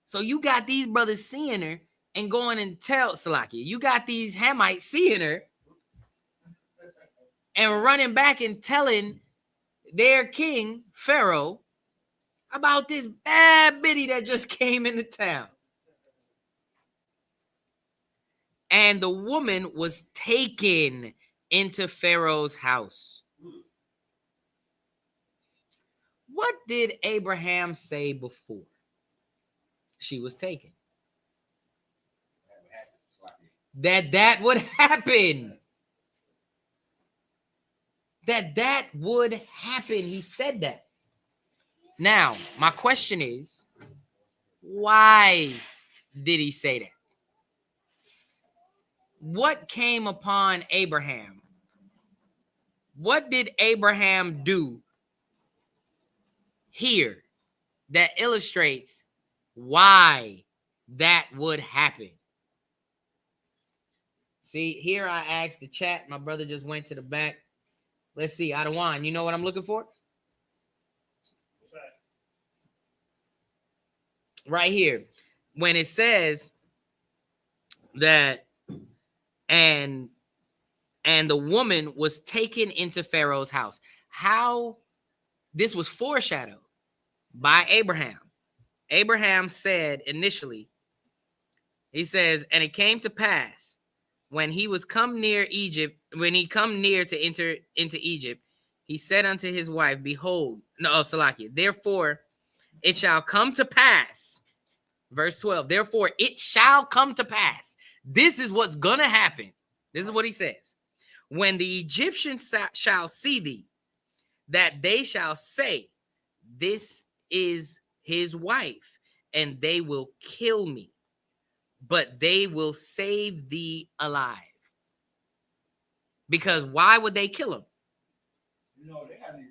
So you got these brothers seeing her and going and tell Salakia. You got these Hamites seeing her and running back and telling their king, Pharaoh, about this bad bitty that just came into town. And the woman was taken into Pharaoh's house. What did Abraham say before she was taken? That would happen. That would happen. He said that. Now, my question is, why did he say that? What came upon Abraham? What did Abraham do here that illustrates why that would happen? See, here I asked the chat. My brother just went to the back. Let's see, Adawan, you know what I'm looking for? Right here. When it says that and the woman was taken into Pharaoh's house. How this was foreshadowed by Abraham. Abraham said initially, he says, and it came to pass when he was come near Egypt, when he come near to enter into Egypt, he said unto his wife, behold, Salakia, therefore it shall come to pass. Verse 12, therefore it shall come to pass. This is what's going to happen. This is what he says. When the Egyptians shall see thee, that they shall say, this is his wife, and they will kill me, but they will save thee alive. Because why would they kill him? You know, they had a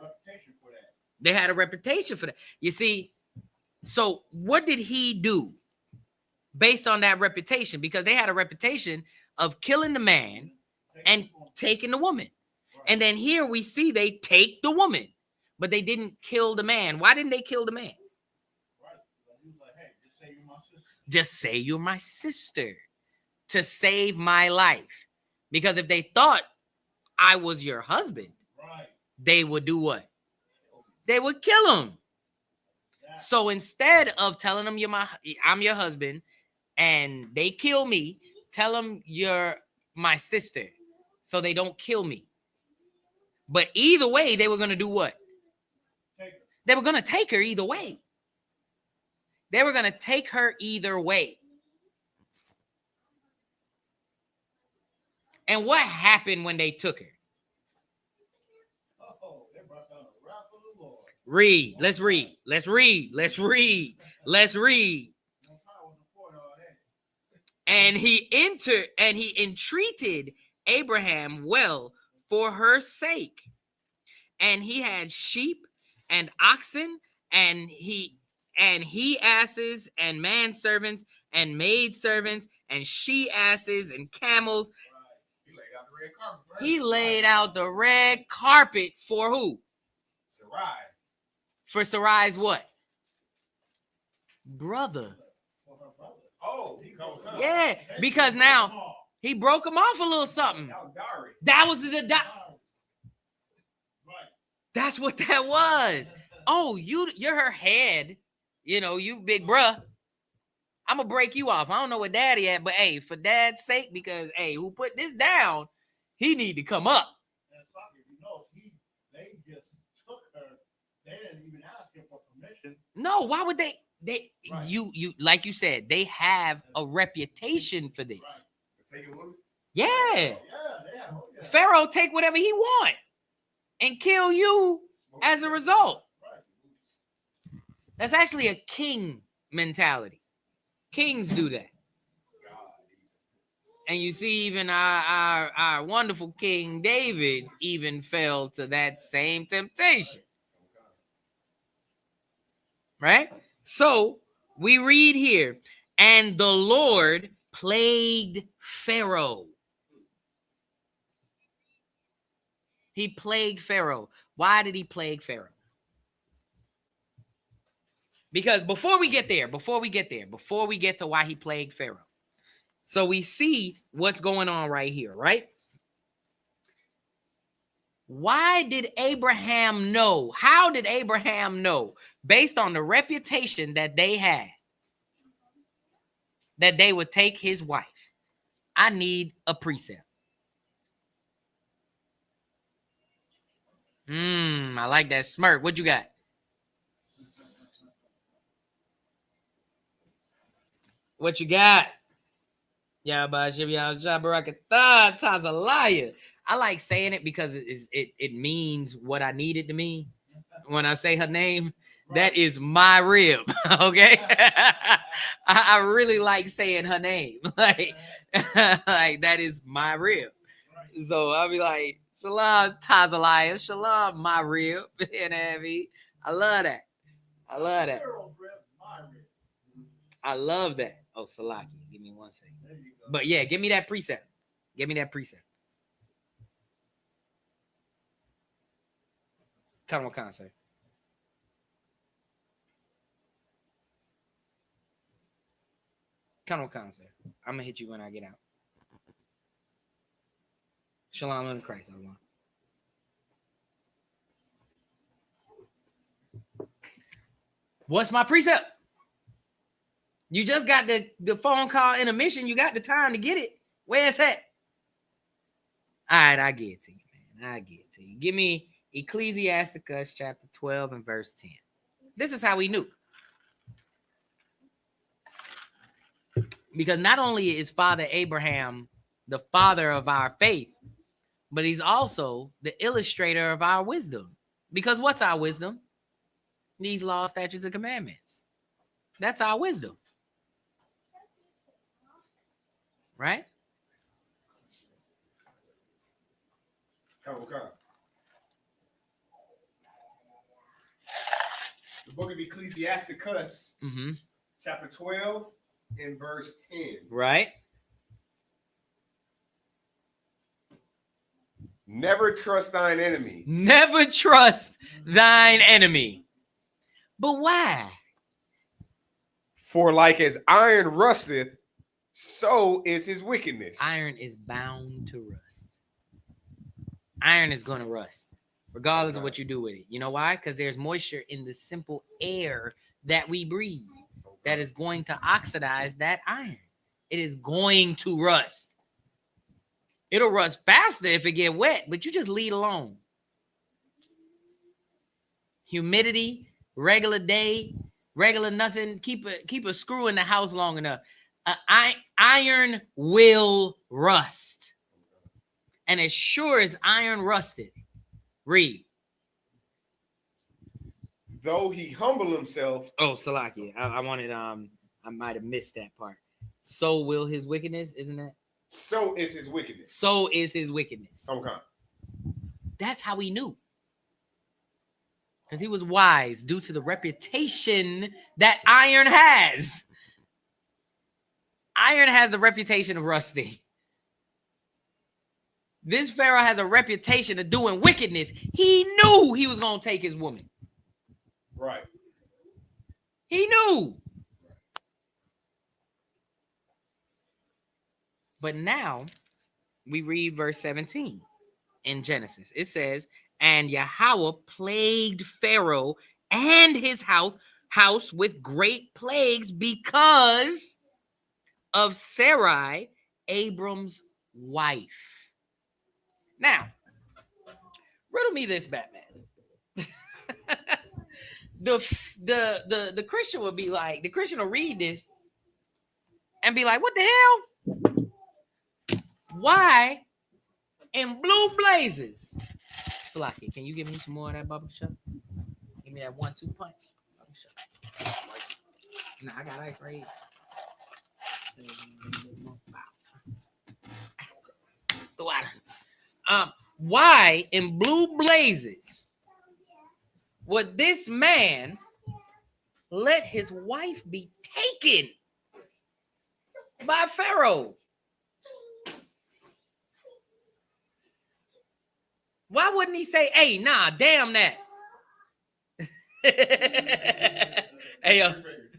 reputation for that. They had a reputation for that. You see, so what did he do based on that reputation? Because they had a reputation of killing the man and taking the woman. And then here we see they take the woman, but they didn't kill the man. Why didn't they kill the man? Like, hey, just say you're my sister. Just say you're my sister to save my life. Because if they thought I was your husband, they would do what? They would kill him. So instead of telling them I'm your husband and they kill me, tell them you're my sister so they don't kill me. But either way, they were going to do what? They were going to take her either way. They were going to take her either way. And what happened when they took her? Oh, they brought down the wrath of the Lord. Read. Let's read. Let's read. Let's read. Let's read. And he entered and he entreated Abraham well for her sake. And he had sheep and oxen and he asses and manservants and maidservants and she asses and camels. He laid out the red carpet for who? Sarai. For Sarai's what? Brother. Oh, yeah, because now he broke him off a little something. That was dowry. That was the That's what that was. Oh, you're her head. You know, you big bruh. I'm gonna break you off. I don't know where daddy at, but hey, for dad's sake, because hey, who put this down, he need to come up. They just took her. They didn't even ask him for permission. No, why would they? They Right. you like you said, they have a reputation for this. Taking women? Yeah. Yeah. Oh, yeah. Pharaoh take whatever he want and kill you as a result. Right. That's actually a king mentality. Kings do that. And you see, even our wonderful King David even fell to that same temptation. Right? So we read here, and the Lord plagued Pharaoh. He plagued Pharaoh. Why did he plague Pharaoh? Because before we get to why he plagued Pharaoh. So we see what's going on right here, right? Why did Abraham know? How did Abraham know? Based on the reputation that they had, that they would take his wife. I need a precept. I like that smirk. What you got? What you got? Ta's a liar. I like saying it because it means what I need it to mean. When I say her name, that is my rib. Okay. I really like saying her name. Like that is my rib. So I'll be like, Shalom, Ta's a liar. Shalom, my rib. You know what I mean? I love that. I love that. I love that. Oh, Salaki. Give me 1 second. But yeah, give me that precept. Give me that precept. Come on, concert. Come on, concert. I'm gonna hit you when I get out. Shalom in Christ, everyone. What's my precept? You just got the phone call intermission. You got the time to get it. Where's that? All right, I get it to you, man. I get it to you. Give me Ecclesiasticus chapter 12 and verse 10. This is how we knew. Because not only is Father Abraham the father of our faith, but he's also the illustrator of our wisdom. Because what's our wisdom? These laws, statutes, and commandments. That's our wisdom. Right? Come. The book of Ecclesiasticus, chapter 12 and verse 10. Right? Never trust thine enemy. Never trust thine enemy. But why? For like as iron rusteth, so is his wickedness. Iron is bound to rust. Iron is going to rust, regardless of what you do with it. You know why? Because there's moisture in the simple air that we breathe that is going to oxidize that iron. It is going to rust. It'll rust faster if it get wet, but you just leave it alone. Humidity, regular day, regular nothing. Keep a screw in the house long enough. Iron will rust. And as sure as iron rusted, read. Though he humble himself. Oh, Salaki. I wanted I might have missed that part. So will his wickedness, isn't that? So is his wickedness. So is his wickedness. Okay. That's how he knew. Because he was wise due to the reputation that iron has. Iron has the reputation of rusting. This Pharaoh has a reputation of doing wickedness. He knew he was going to take his woman. Right. He knew. But now we read verse 17 in Genesis. It says, and Yahweh plagued Pharaoh and his house with great plagues because of Sarai, Abram's wife. Now, riddle me this, Batman. the Christian will be like, the Christian will read this and be like, what the hell? Why in blue blazes? Salaki, can you give me some more of that bubble shot? Give me that 1-2 punch. Bubble shot. Nah, I got ice right here. The water. Why in blue blazes would this man let his wife be taken by Pharaoh? Why wouldn't he say, hey, nah, damn that? Hey, yo.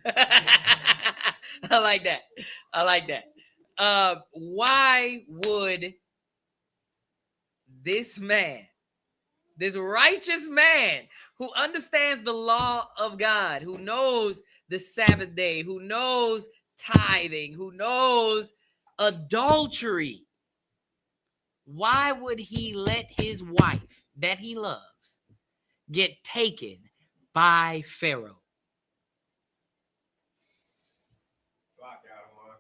I like that. I like that. Why would this man, this righteous man who understands the law of God, who knows the Sabbath day, who knows tithing, who knows adultery, why would he let his wife that he loves get taken by Pharaoh?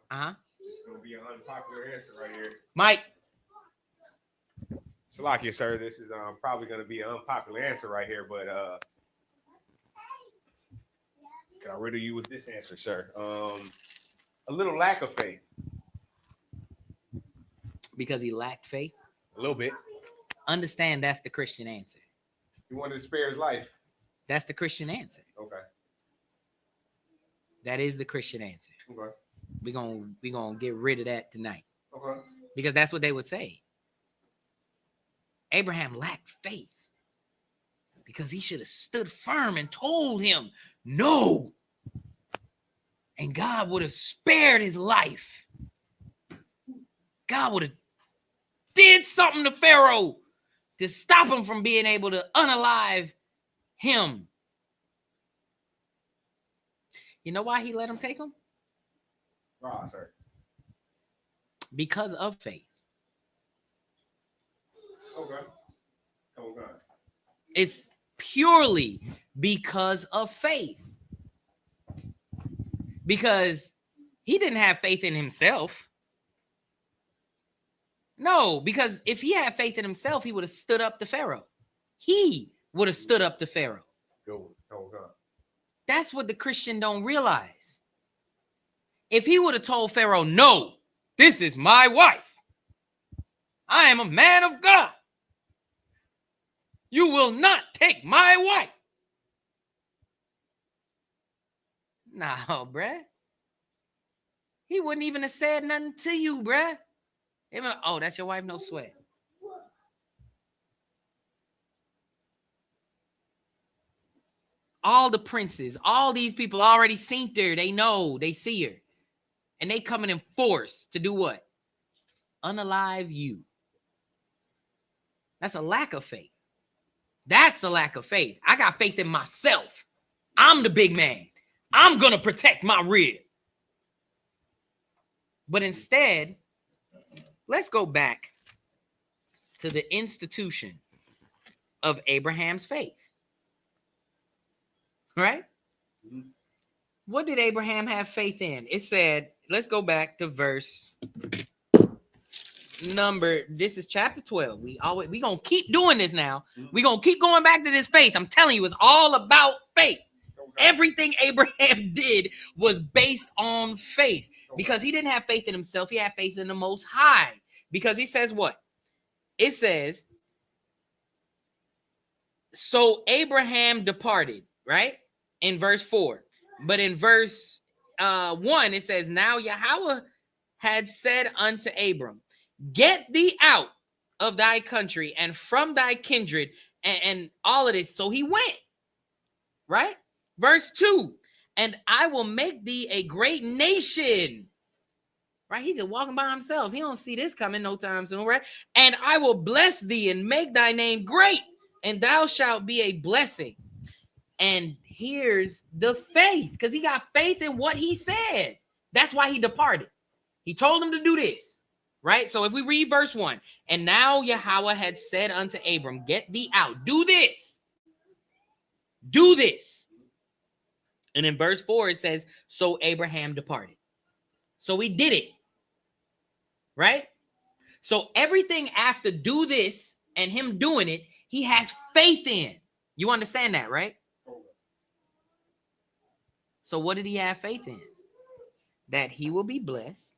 Uh-huh. It's gonna be an unpopular answer right here. Mike. Salakia, sir, this is probably going to be an unpopular answer right here, but can I riddle you with this answer, sir? A little lack of faith. Because he lacked faith? A little bit. Understand that's the Christian answer. He wanted to spare his life. That's the Christian answer. Okay. That is the Christian answer. Okay. We're gonna get rid of that tonight. Okay. Because that's what they would say. Abraham lacked faith because he should have stood firm and told him no. And God would have spared his life. God would have did something to Pharaoh to stop him from being able to unalive him. You know why he let him take him? Right, sir. Because of faith. Okay. Oh, God. It's purely because of faith. Because he didn't have faith in himself. No, because if he had faith in himself, he would have stood up to Pharaoh. He would have stood up to Pharaoh. Oh, God. That's what the Christian don't realize. If he would have told Pharaoh, no, this is my wife. I am a man of God. You will not take my wife. No, bruh. He wouldn't even have said nothing to you, bruh. Even, oh, that's your wife? No sweat. All the princes, all these people already seen her. They know, they see her. And they coming in force to do what? Unalive you. That's a lack of faith. That's a lack of faith. I got faith in myself. I'm the big man. I'm going to protect my rib. But instead, let's go back to the institution of Abraham's faith. Right? Mm-hmm. What did Abraham have faith in? It said, let's go back to verse number, this is chapter 12. We gonna keep doing this now. We're gonna keep going back to this faith. I'm telling you, it's all about faith. Okay. Everything Abraham did was based on faith. Because he didn't have faith in himself, he had faith in the Most High. Because he says what? It says, so Abraham departed, right? In verse 4. But in verse 1, it says, now Yahweh had said unto Abram, get thee out of thy country and from thy kindred and all of this. So he went, right? Verse 2, and I will make thee a great nation. Right? He's just walking by himself. He don't see this coming no time soon, right? And I will bless thee and make thy name great, and thou shalt be a blessing. And here's the faith, because he got faith in what he said. That's why he departed. He told him to do this, right? So if we read verse 1, and now Yahweh had said unto Abram, get thee out. Do this. Do this. And in verse 4, it says, so Abraham departed. So he did it. Right? So everything after do this and him doing it, he has faith in. You understand that, right? So what did he have faith in? That he will be blessed,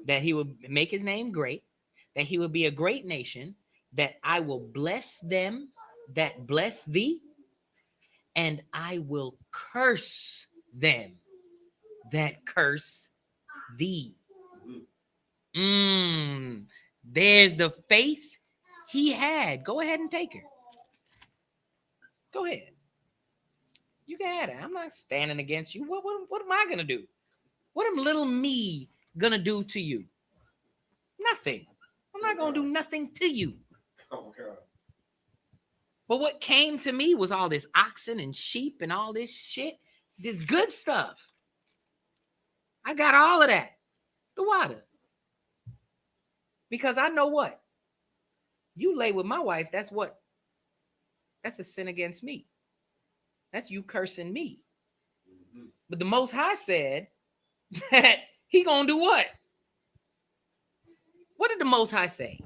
that he will make his name great, that he will be a great nation, that I will bless them that bless thee, and I will curse them that curse thee. There's the faith he had. Go ahead and take her. Go ahead. You can have it. I'm not standing against you. What am I going to do? What am little me going to do to you? Nothing. I'm not going to do nothing to you. But what came to me was all this oxen and sheep and all this shit. This good stuff. I got all of that. The water. Because I know what? You lay with my wife, that's what? That's a sin against me. That's you cursing me. But the Most High said that he gonna do what? What did the Most High say?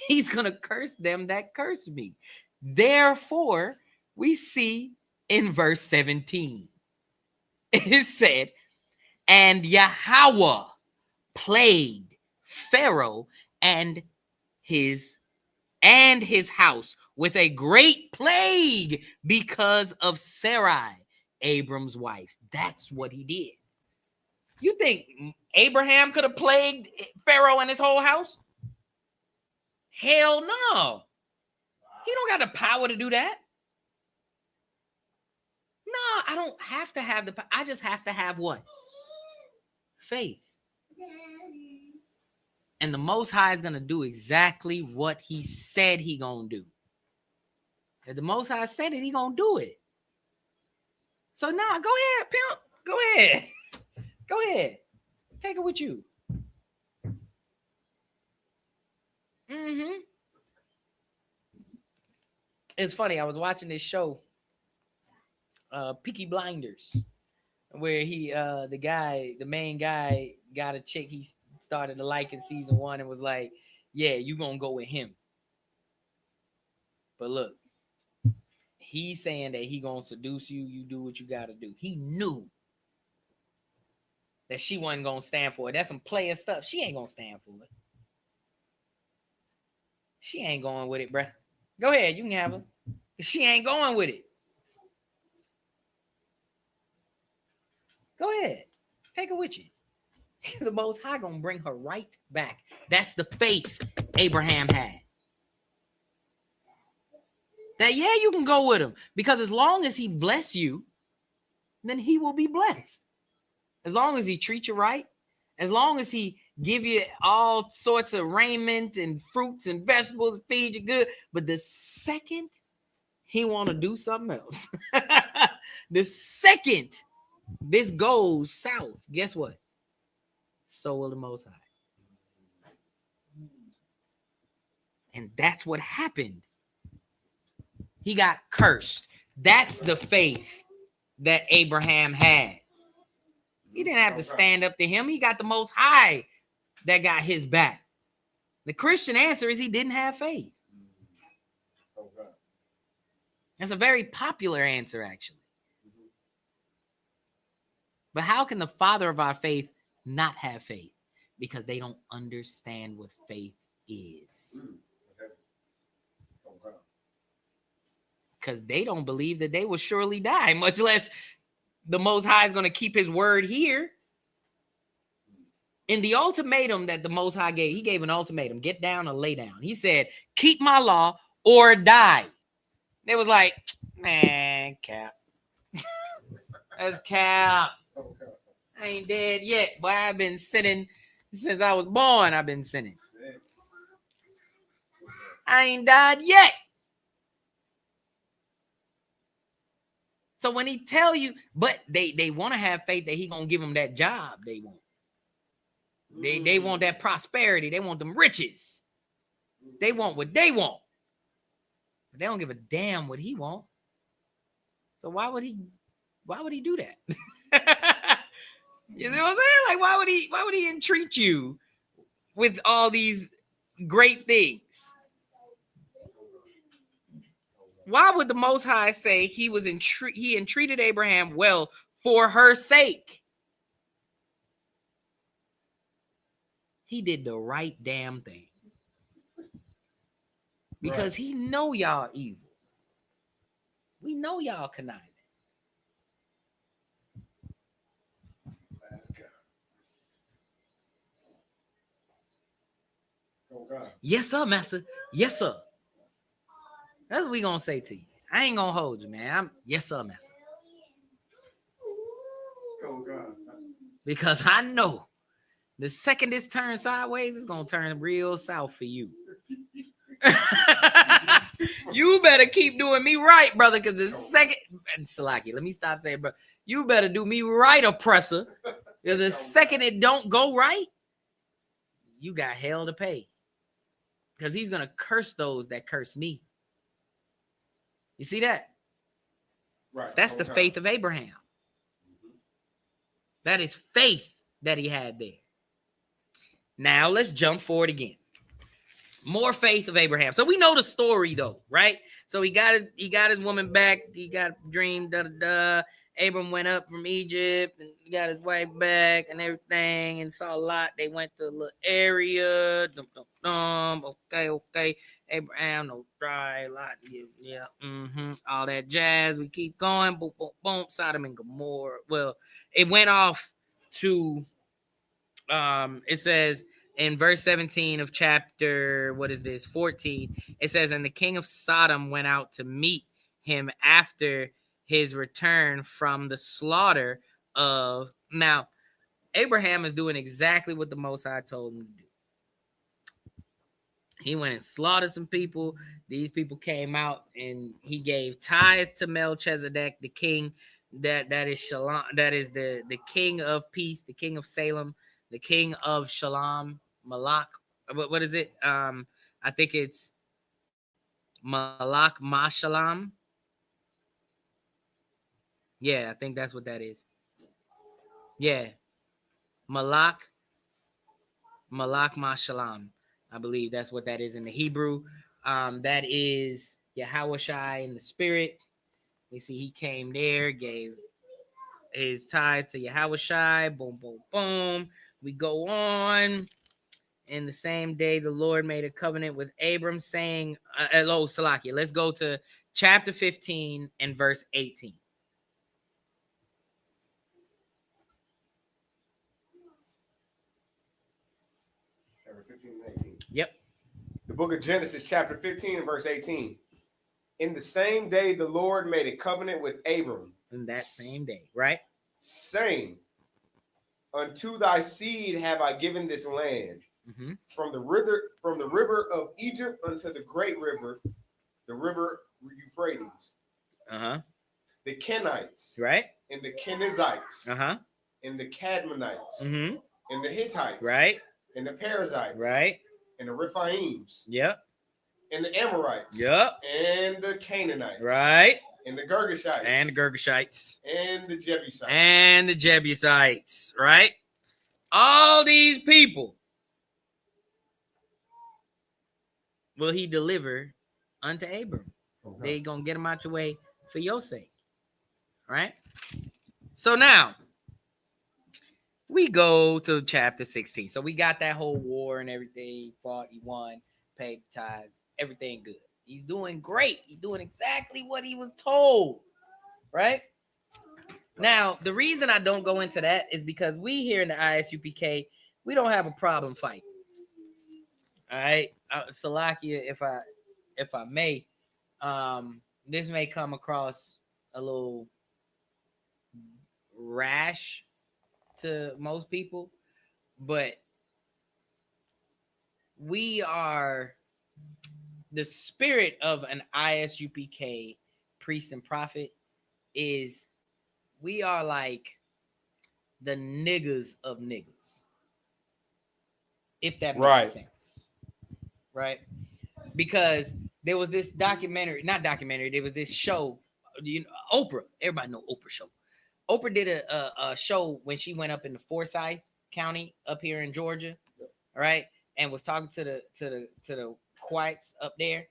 He's gonna curse them that curse me. Therefore, we see in verse 17, it said, and Yahweh plagued Pharaoh and his house with a great plague because of Sarai, Abram's wife. That's what he did. You think Abraham could have plagued Pharaoh and his whole house? Hell no. He don't got the power to do that. No, I don't have to have the power. I just have to have what? Faith. And the Most High is going to do exactly what he said he going to do. If the Most High said it, he going to do it. So now, go ahead, pimp. Go ahead. Go ahead. Take it with you. It's funny. I was watching this show, Peaky Blinders, where the main guy got a chick he started to like in season 1 and was like, yeah, you gonna go with him. But look, he's saying that he gonna seduce you. You do what you gotta do. He knew that she wasn't gonna stand for it. That's some player stuff. She ain't gonna stand for it. She ain't going with it, bruh. Go ahead, you can have her. She ain't going with it. Go ahead. Take her with you. The Most High gonna bring her right back. That's the faith Abraham had. That, yeah, you can go with him. Because as long as he bless you, then he will be blessed. As long as he treats you right, as long as he give you all sorts of raiment and fruits and vegetables, feed you good. But the second he want to do something else, the second this goes south, guess what? So will the Most High. And that's what happened. He got cursed. That's the faith that Abraham had. He didn't have to stand up to him. He got the Most High that got his back. The Christian answer is he didn't have faith. That's a very popular answer, actually. But how can the father of our faith not have faith? Because they don't understand what faith is. Because they don't believe that they will surely die, much less the Most High is going to keep his word here. In the ultimatum that the Most High gave, he gave an ultimatum: get down or lay down. He said, keep my law or die. They was like, man, cap. That's cap. I ain't dead yet, but I've been sinning since I was born. I've been sinning. I ain't died yet. So when he tell you, but they want to have faith that he gonna give them that job they want. They want that prosperity. They want them riches. They want what they want. But they don't give a damn what he want. So why would he do that? You see what I'm saying? Like, why would he entreat you with all these great things? Why would the Most High say he entreated Abraham well for her sake? He did the right damn thing. Because he know y'all evil. We know y'all conniving. Yes, sir, master. Yes, sir. That's what we gonna say to you. I ain't gonna hold you, man. Yes, sir, master. Because I know the second this turns sideways, it's gonna turn real south for you. You better keep doing me right, brother. Because the second, Salaki, let me stop saying, bro. You better do me right, oppressor. Because the second it don't go right, you got hell to pay. Because he's gonna curse those that curse me. You see that? Right. That's the faith of Abraham. That is faith that he had there. Now let's jump forward again. More faith of Abraham. So we know the story though, right? So he got his woman back. He got a dream. Abram went up from Egypt and he got his wife back and everything and saw Lot. They went to a little area. Okay. Abraham, no dry Lot. Yeah. All that jazz. We keep going. Boom, boom, boom. Sodom and Gomorrah. Well, it went off to it says in verse 17 of chapter 14, it says, and the king of Sodom went out to meet him after his return from the slaughter of. Now, Abraham is doing exactly what the Most High told him to do. He went and slaughtered some people. These people came out and he gave tithe to Melchizedek, the king that is Shalom, that is the king of peace, the king of Salem, the king of Shalom, Malak. What is it? I think it's Malak Mashalam. Yeah, I think that's what that is. Yeah. Malak Mashalam. I believe that's what that is in the Hebrew. That is Yahawashi in the spirit. You see, he came there, gave his tithe to Yahawashi. Boom, boom, boom. We go on. In the same day, the Lord made a covenant with Abram, saying, Salakia, let's go to chapter 15 and verse 18. Chapter 15 and 18. Yep. The book of Genesis, chapter 15 and verse 18. In the same day, the Lord made a covenant with Abram. In that same day, right? Saying, unto thy seed have I given this land. From the river of Egypt unto the great river, the river Euphrates. The Kenites, right? And the Kenizzites, and the Cadmonites, and the Hittites, right? And the Perizzites, right? And the Rephaims, yep. And the Amorites, yep. And the Canaanites, right? And the Girgashites, and the Girgashites, and the Jebusites, and the Jebusites, right? All these people will he deliver unto Abram. They gonna get them out your way for your sake, right? So now we go to chapter 16. So we got that whole war and everything. He fought, he won, paid the tithes, everything good. He's doing great. He's doing exactly what he was told, right? Now, the reason I don't go into that is because we here in the I.S.U.P.K, we don't have a problem fighting. All right, Salakia, if I may, this may come across a little rash to most people, but we are the spirit of an I.S.U.P.K priest and prophet is we are like the niggas of niggas, if that makes sense, right? Because there was this there was this show you know, Oprah. Everybody know Oprah show. Oprah did a show when she went up in the Forsyth County up here in Georgia, right? And was talking to the whites up there,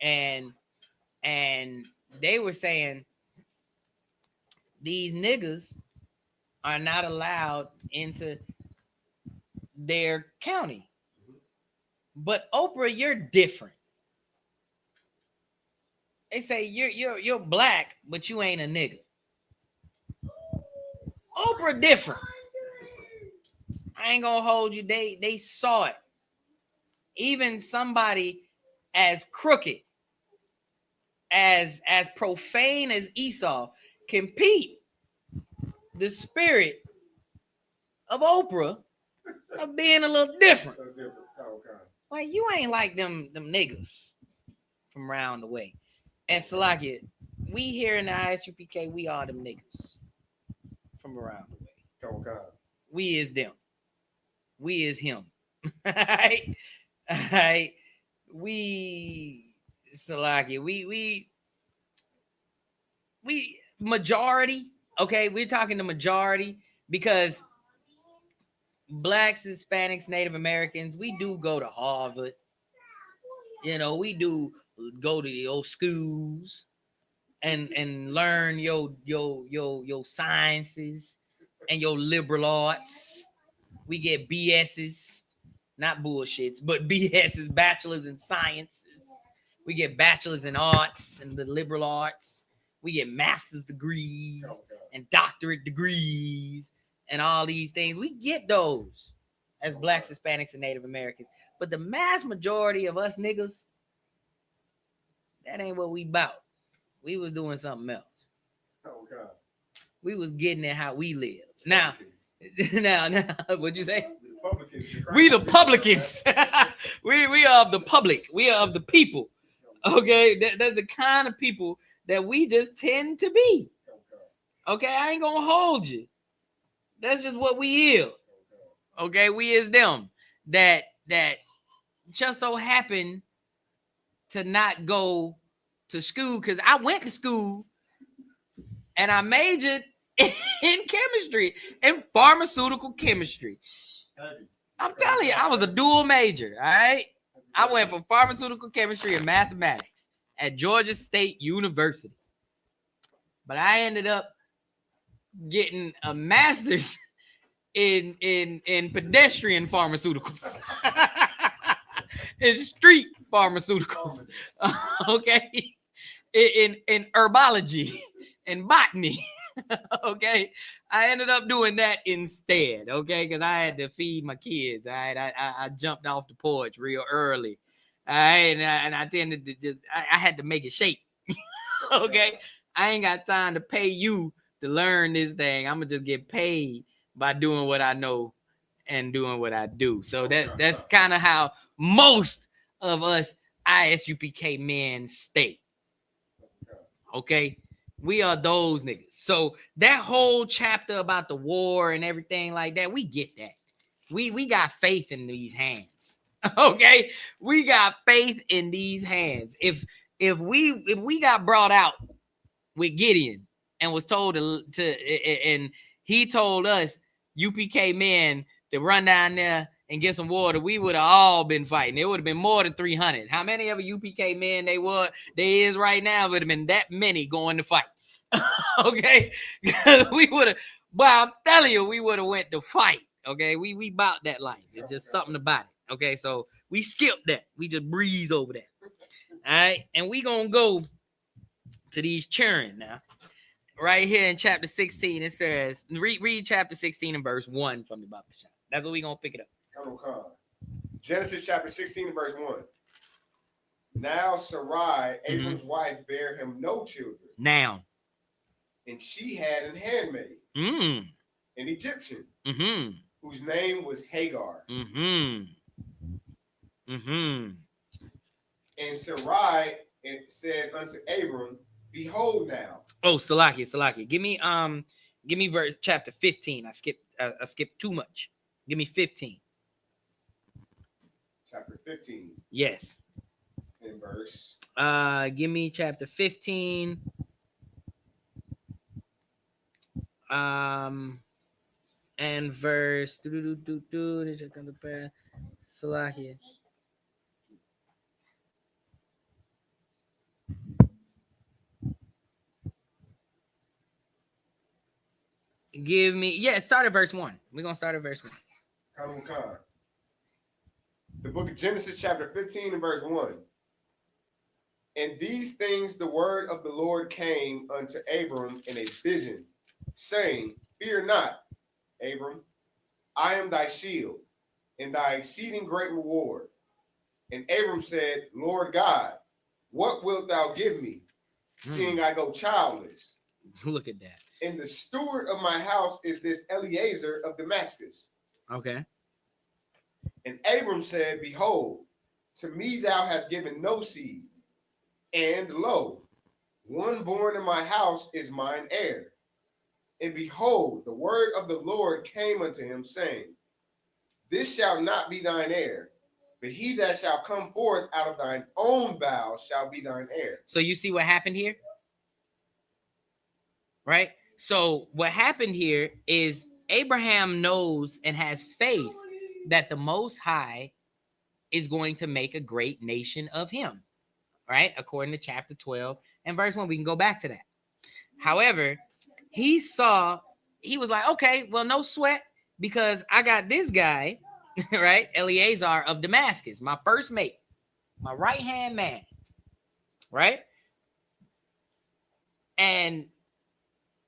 and they were saying these niggas are not allowed into their county. But Oprah, you're different. They say you're black, but you ain't a nigga. Oprah different. I ain't gonna hold you. They saw it. Even somebody as crooked, as profane as Esau can peep the spirit of Oprah of being a little different. Like, you ain't like them niggas from around the way. And Salakia, we here in the I.S.U.P.K, we are them niggas from around the way. We is them. We is him. Alright? Alright? We Salakia, we majority, okay? We're talking the majority because Blacks, Hispanics, Native Americans, we do go to Harvard. You know, we do go to the old schools and learn your sciences and your liberal arts. We get BS's, not bullshits, but BS's, bachelors in sciences. We get bachelors in arts and the liberal arts. We get master's degrees and doctorate degrees and all these things. We get those as Blacks, Hispanics, and Native Americans. But the mass majority of us niggas, that ain't what we about. We was doing something else. We was getting it how we live. Now, what'd you say? We the publicans. we are of the public. We are of the people. Okay, that's the kind of people that we just tend to be. Okay, I ain't gonna hold you. That's just what we is. Okay, we is them that just so happen to not go to school, because I went to school and I majored in chemistry, in pharmaceutical chemistry. I'm telling you, I was a dual major. All right, I went for pharmaceutical chemistry and mathematics at Georgia State University, but I ended up getting a master's in pedestrian pharmaceuticals. In street pharmaceuticals. Okay, in herbology and botany. Okay, I ended up doing that instead. Okay, because I had to feed my kids. All right, I jumped off the porch real early. All right, and I tended to just I had to make it shake. Okay, I ain't got time to pay you to learn this thing. I'm gonna just get paid by doing what I know and doing what I do. So that's kind of how most of us I.S.U.P.K men stay. Okay, we are those niggas. So that whole chapter about the war and everything like that, we get that. We got faith in these hands. Okay, we got faith in these hands. If we got brought out with Gideon and was told and he told us UPK men to run down there and get some water, we would have all been fighting. It would have been more than 300. How many of UPK men there is right now would have been that many going to fight. Okay, we would have. But I'm telling you, we would have went to fight. Okay, we about that life. It's just something about it. Okay, so we skip that. We just breeze over that. All right, and we gonna go to these children now. Right here in chapter 16, it says, read chapter 16 and verse 1 from the Bible. That's what we gonna pick it up. Genesis chapter 16 and verse 1. Now Sarai, Abram's wife, bare him no children. Now. And she had an handmaid, an Egyptian, whose name was Hagar. And Sarai said unto Abram, behold now. Oh, Salakia. Give me verse chapter 15. I skipped too much. Give me 15. Chapter 15. Yes. In verse. Give me chapter 15 And verse Salakia. Give me, start at verse 1. We're gonna start at verse 1. The book of Genesis, chapter 15 and verse 1. And these things the word of the Lord came unto Abram in a vision, saying, Fear not, Abram, I am thy shield, and thy exceeding great reward. And Abram said, Lord God, what wilt thou give me, seeing I go childless? Look at that. And the steward of my house is this Eliezer of Damascus. Okay. And Abram said, Behold, to me thou hast given no seed, and lo, one born in my house is mine heir. And behold, the word of the Lord came unto him, saying, This shall not be thine heir, but he that shall come forth out of thine own bowels shall be thine heir. So you see what happened here? Right? So what happened here is Abraham knows and has faith that the Most High is going to make a great nation of him, right? According to chapter 12 and verse 1. We can go back to that. However, he was like, okay, well, no sweat, because I got this guy, right? Eleazar of Damascus, my first mate, my right-hand man, right? And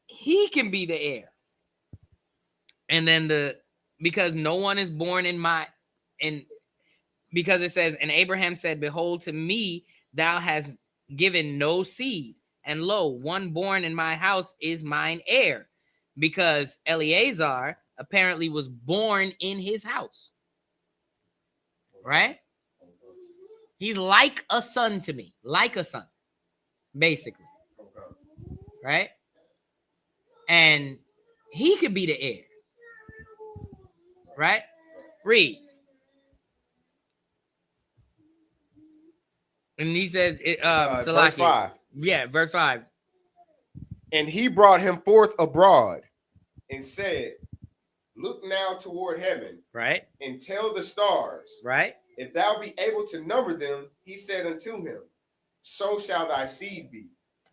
he can be the heir. And then because no one is born because it says, and Abraham said, Behold, to me thou hast given no seed, and lo, one born in my house is mine heir, because Eleazar apparently was born in his house, right? He's like a son to me, like a son, basically, right? And he could be the heir, right? Read. And he said, verse 5. Yeah, verse 5. And he brought him forth abroad and said, Look now toward heaven, right? And tell the stars, right? If thou be able to number them, he said unto him, So shall thy seed be.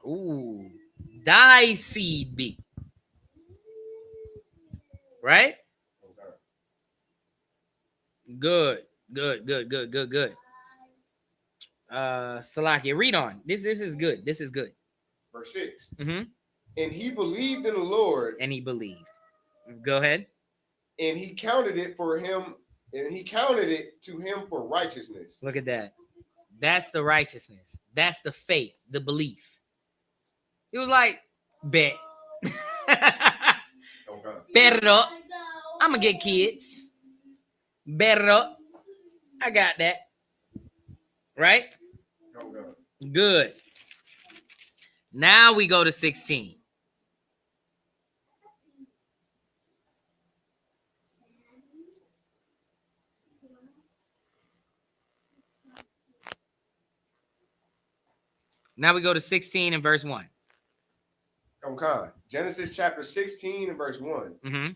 Ooh, thy seed be. Right? Good. Salakia, read on. This is good. This is good. Verse 6. Mm-hmm. And he believed in the Lord. And he believed. Go ahead. And he counted it for him, and he counted it to him for righteousness. Look at that. That's the righteousness. That's the faith, the belief. He was like, bet. Pero, I'm going to get kids. Pero, I got that. Right? Good. Now we go to 16. Now we go to 16 and verse 1. Okay. Genesis chapter 16 and verse 1. Mm-hmm.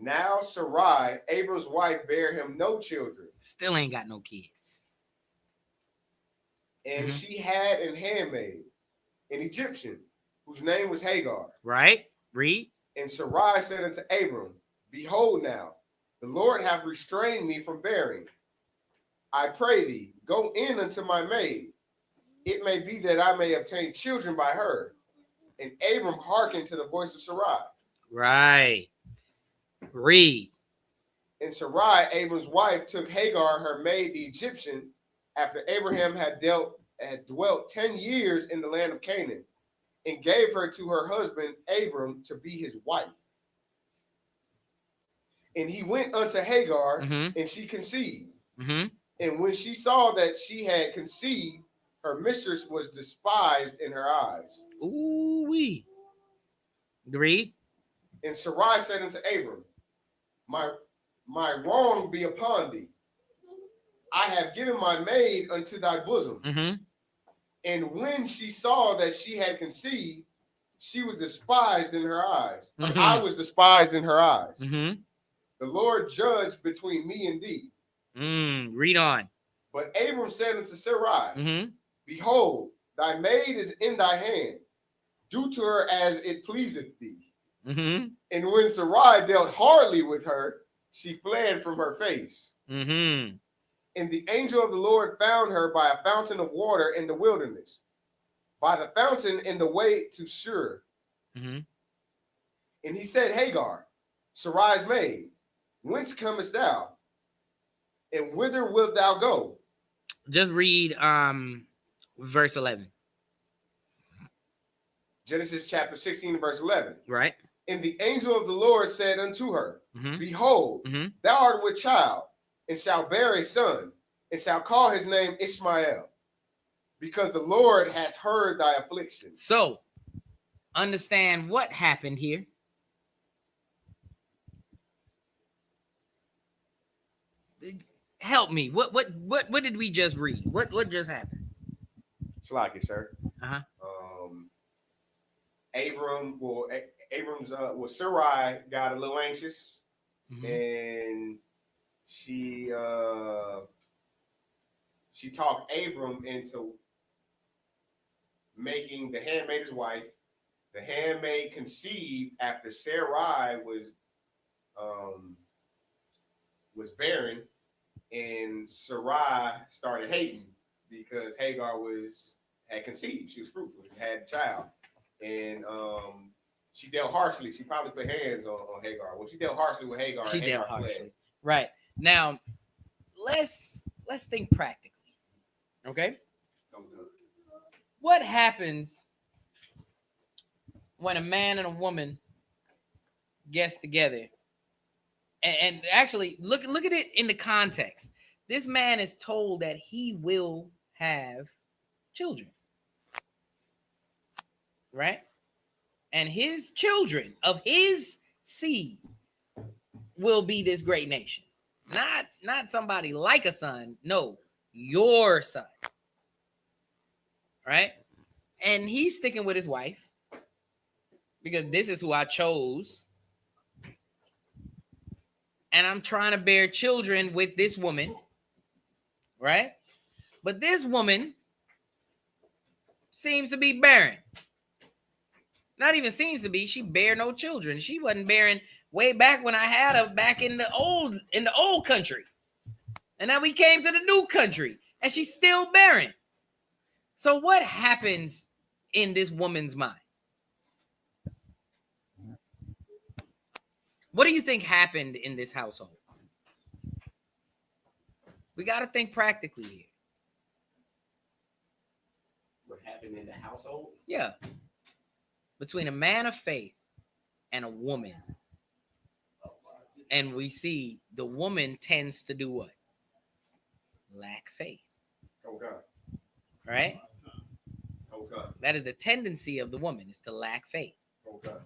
Now Sarai, Abram's wife, bare him no children. Still ain't got no kids. And she had an handmaid, an Egyptian, whose name was Hagar. Right? Read. And Sarai said unto Abram, Behold now, the Lord hath restrained me from bearing. I pray thee, go in unto my maid. It may be that I may obtain children by her. And Abram hearkened to the voice of Sarai. Right. Read. And Sarai, Abram's wife, took Hagar, her maid, the Egyptian, after Abraham had dwelt 10 years in the land of Canaan, and gave her to her husband Abram to be his wife. And he went unto Hagar, and she conceived. And when she saw that she had conceived, her mistress was despised in her eyes. Ooh-wee. Read. And Sarai said unto Abram, My wrong be upon thee. I have given my maid unto thy bosom. And when she saw that she had conceived, she was despised in her eyes. I was despised in her eyes. Mm-hmm. The Lord judged between me and thee. Read on. But Abram said unto Sarai, Mm-hmm. Behold, thy maid is in thy hand. Do to her as it pleaseth thee. Mm-hmm. And when Sarai dealt hardly with her, she fled from her face. Mm-hmm. And the angel of the Lord found her by a fountain of water in the wilderness, by the fountain in the way to Shur. Mm-hmm. And he said, Hagar, Sarai's maid, whence comest thou? And whither wilt thou go? Just read verse 11. Genesis chapter 16, verse 11. Right. And the angel of the Lord said unto her, Mm-hmm. Behold, Mm-hmm. thou art with child, and shalt bear a son, and shalt call his name Ishmael, because the Lord hath heard thy affliction. So, understand what happened here. Help me. What did we just read? What just happened? Shalaki, sir. Uh-huh. Sarai got a little anxious, Mm-hmm. and she talked Abram into making the handmaid his wife. The handmaid conceived after Sarai was barren, and Sarai started hating because Hagar had conceived. She was fruitful, she had a child, and she dealt harshly. She probably put hands on Hagar. Well, she dealt harshly with Hagar. She Hagar dealt harshly. fled. Right. Now, let's think practically. Okay? What happens when a man and a woman gets together? And actually, look at it in the context. This man is told that he will have children. Right? And his children of his seed will be this great nation. Not somebody like a son. No, your son. Right? And he's sticking with his wife because this is who I chose. And I'm trying to bear children with this woman. Right? But this woman seems to be barren. Not even seems to be. She bare no children. She wasn't bearing way back when I had her back in the old country. And now we came to the new country and she's still barren. So what happens in this woman's mind? What do you think happened in this household? We got to think practically here. What happened in the household? Yeah. Between a man of faith and a woman. And we see the woman tends to do what? Lack faith. Okay. Right? Okay. That is the tendency of the woman, is to lack faith. Okay.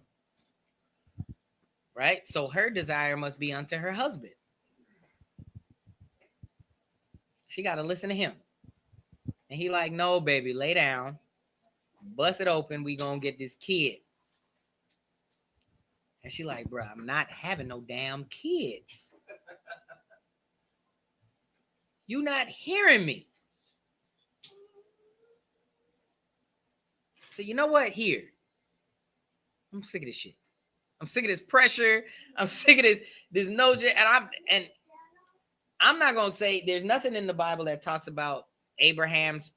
Right? So her desire must be unto her husband. She got to listen to him. And he like, no, baby, lay down. Bust it open. We gonna get this kid. And she like, bro, I'm not having no damn kids. You not hearing me. So you know what? Here. I'm sick of this shit. I'm sick of this pressure. I'm sick of this no and I'm not gonna say there's nothing in the Bible that talks about Abraham's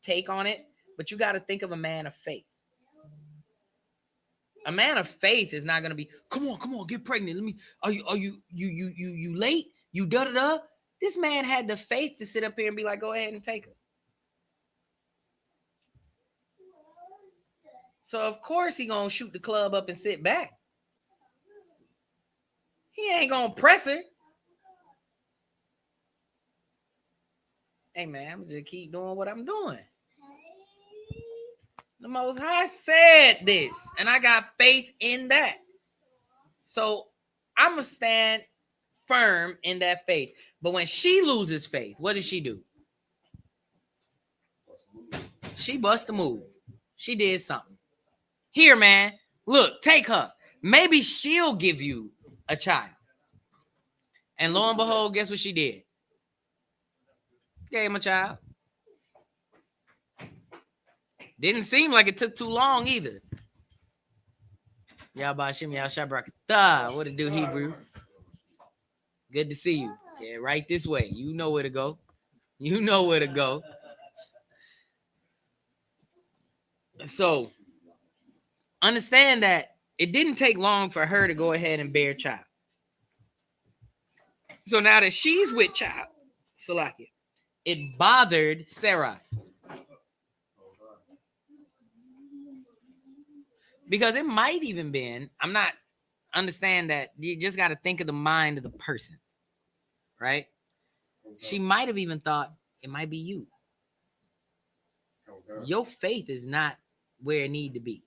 take on it, but you got to think of a man of faith. A man of faith is not gonna be, come on, get pregnant. Let me. Are you late? You da. This man had the faith to sit up here and be like, go ahead and take her. So of course he gonna shoot the club up and sit back. He ain't gonna press her. Hey man, I'm just keep doing what I'm doing. The Most High said this, and I got faith in that. So I'm gonna stand firm in that faith. But when she loses faith, what does she do? She bust a move. She did something. Here, man, look, take her. Maybe she'll give you a child. And lo and behold, guess what she did? Gave him a child. Didn't seem like it took too long either. Yahbashim Yahshabrakatah. What it do, Hebrew? Good to see you. Yeah, right this way. You know where to go. You know where to go. So understand that it didn't take long for her to go ahead and bear a child. So now that she's with child, Salakia, it bothered Sarah. Because it might even been, understand that you just got to think of the mind of the person, right? She might have even thought it might be you. Your faith is not where it need to be.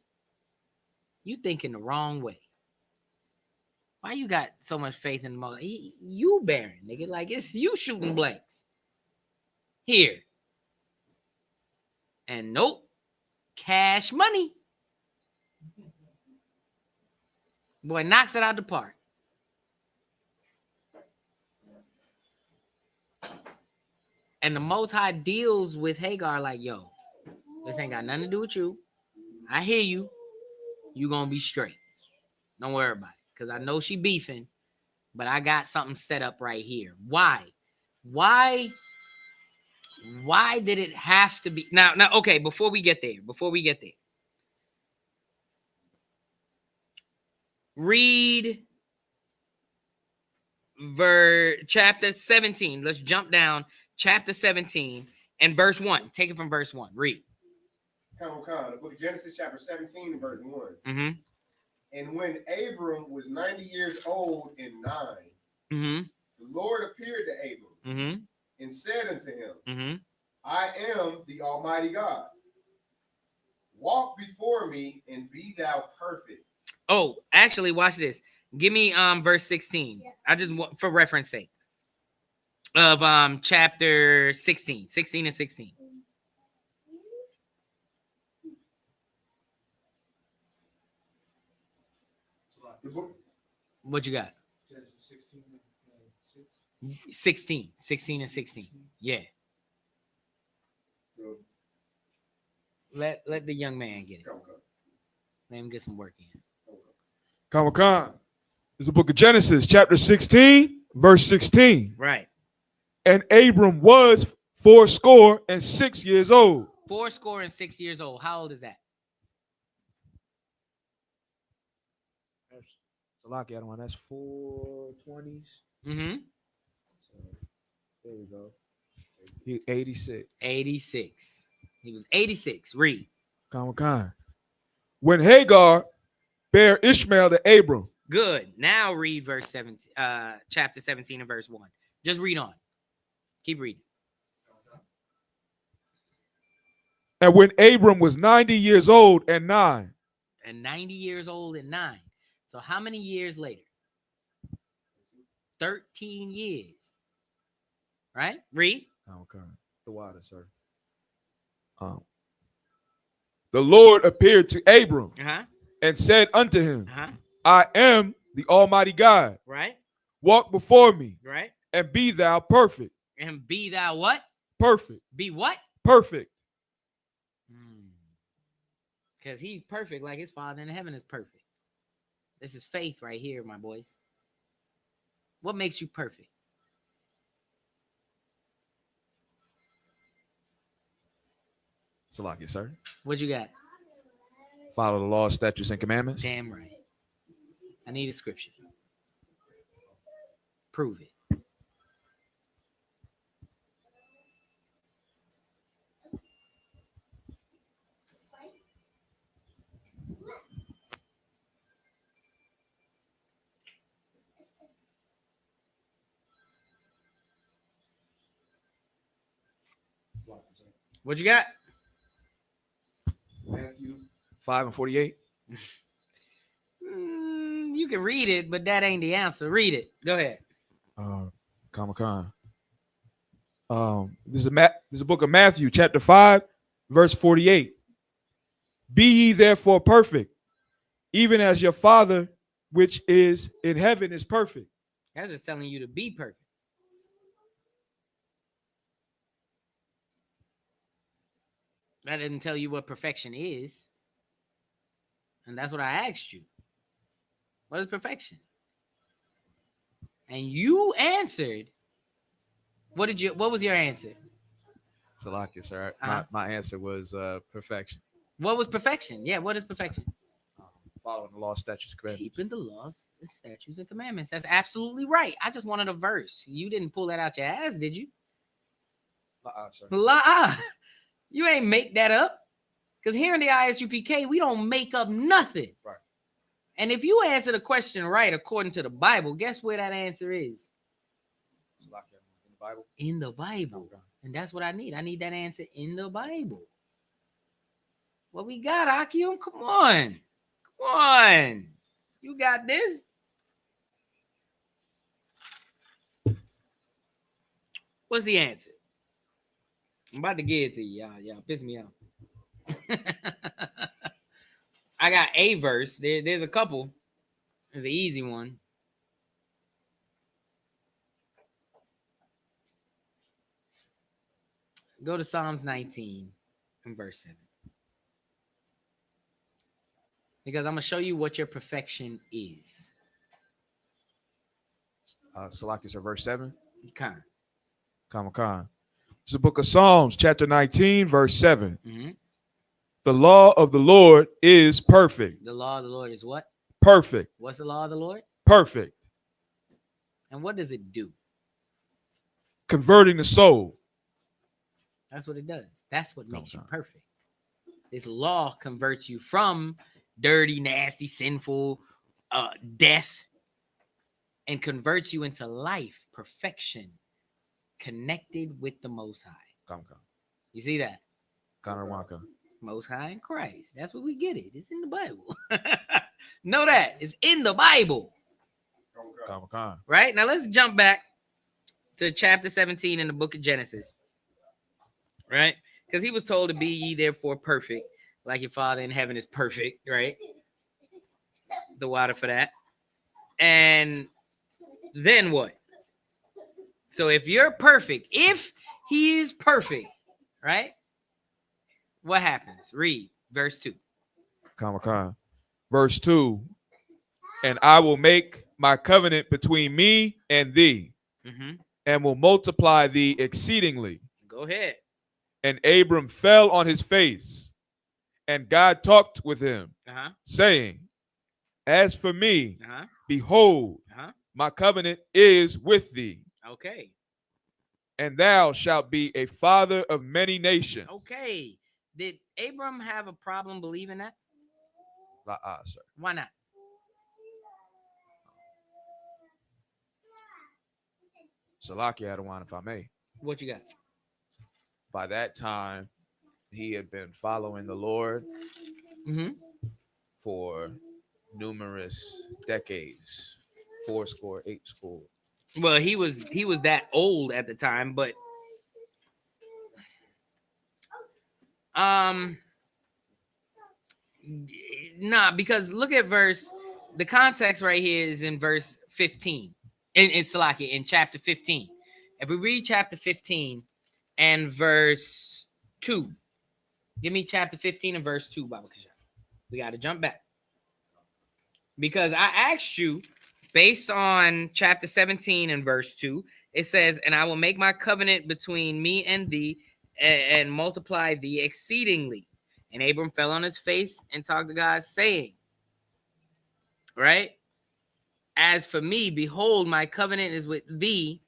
You thinking the wrong way. Why you got so much faith in the most? You barren, nigga. Like it's you shooting blanks. Here. And nope. Cash money. Boy, knocks it out the park. And the Most High deals with Hagar like, yo, this ain't got nothing to do with you. I hear you. You gonna be straight. Don't worry about it. Because I know she beefing, but I got something set up right here. Why? Why did it have to be? Now, okay, before we get there. Read chapter 17. Let's jump down. Chapter 17 and verse 1. Take it from verse 1. Read. The book of Genesis, chapter 17, and verse 1. Mm-hmm. And when Abram was 90 years old and 9, Mm-hmm. the Lord appeared to Abram Mm-hmm. and said unto him, Mm-hmm. I am the Almighty God. Walk before me and be thou perfect. Oh, actually, watch this. Give me verse 16. I just want for reference sake of chapter 16 and 16. What you got? 16 and 16. Yeah. Let the young man get it. Let him get some work in. Khan. It's the book of Genesis, chapter 16, verse 16. Right. And Abram was 86 years old. 86 years old. How old is that? Salaki, one. That's 420s. Mm-hmm. So, there we go. He 86. 86. He was 86. Read. Khan. When Hagar bare Ishmael to Abram. Good. Now read verse 17, chapter 17 and verse 1. Just read on. Keep reading. And when Abram was 90 years old and 9. And 90 years old and 9. So how many years later? 13 years. Right? Read. Okay. The water, sir. The Lord appeared to Abram and said unto him, I am the Almighty God. Right. Walk before me. Right. And be thou perfect. And be thou what? Perfect. Be what? Perfect. Because he's perfect like his Father in heaven is perfect. This is faith right here, my boys. What makes you perfect? Salaki, sir. What you got? Follow the laws, statutes, and commandments. Damn right. I need a scripture. Prove it. What you got? Matthew 5:48. You can read it, but that ain't the answer. Read it. Go ahead. Khan. This is a book of Matthew, chapter 5, verse 48. Be ye therefore perfect, even as your Father which is in heaven is perfect. That's just telling you to be perfect. That didn't tell you what perfection is. And that's what I asked you. What is perfection? And you answered. What was your answer? Salakia, sir. Uh-huh. My answer was perfection. What was perfection? Yeah, what is perfection? Following the law, statutes, commandments. Keeping the laws, the statutes, and commandments. That's absolutely right. I just wanted a verse. You didn't pull that out your ass, did you? Sir. La, you ain't make that up. Because here in the I.S.U.P.K, we don't make up nothing. Right. And if you answer the question right according to the Bible, guess where that answer is? In the Bible. In the Bible. And that's what I need. I need that answer in the Bible. What we got, Akim? Come on. Come on. You got this? What's the answer? I'm about to get it to you. Y'all piss me off. I got a verse. There's a couple. There's an easy one. Go to Psalms 19 and verse 7. Because I'm going to show you what your perfection is. Salakis are verse 7. Khan. It's the book of Psalms, chapter 19, verse 7. Mm-hmm. The law of the Lord is perfect. The law of the Lord is what? Perfect. What's the law of the Lord? Perfect. And what does it do? Converting the soul. That's what it does. That's what makes you perfect. This law converts you from dirty, nasty, sinful, death, and converts you into life, perfection, connected with the Most High. You see that? Most High in Christ. That's what we get it. It's in the Bible. Know that. It's in the Bible. Right? Now let's jump back to chapter 17 in the book of Genesis. Right? Because he was told to be ye therefore perfect, like your Father in heaven is perfect, right? The water for that. And then what? So if you're perfect, if he is perfect, right? What happens? Read verse 2. Verse 2. And I will make my covenant between me and thee, and will multiply thee exceedingly. Go ahead. And Abram fell on his face, and God talked with him, saying, as for me, behold, my covenant is with thee. Okay. And thou shalt be a father of many nations. Okay. Did Abram have a problem believing that? Sir. Why not? Salakia Adawan, if I may. What you got? By that time, he had been following the Lord for numerous decades, 80. Well, he was that old at the time, but nah, because look at the context right here is in verse 15. In Salakia, in chapter 15. If we read chapter 15 and verse 2. Give me chapter 15 and verse 2, Baba Kasha. We got to jump back. Because I asked you, based on chapter 17 and verse 2, it says, and I will make my covenant between me and thee and multiply thee exceedingly. And Abram fell on his face and talked to God, saying, right? As for me, behold, my covenant is with thee,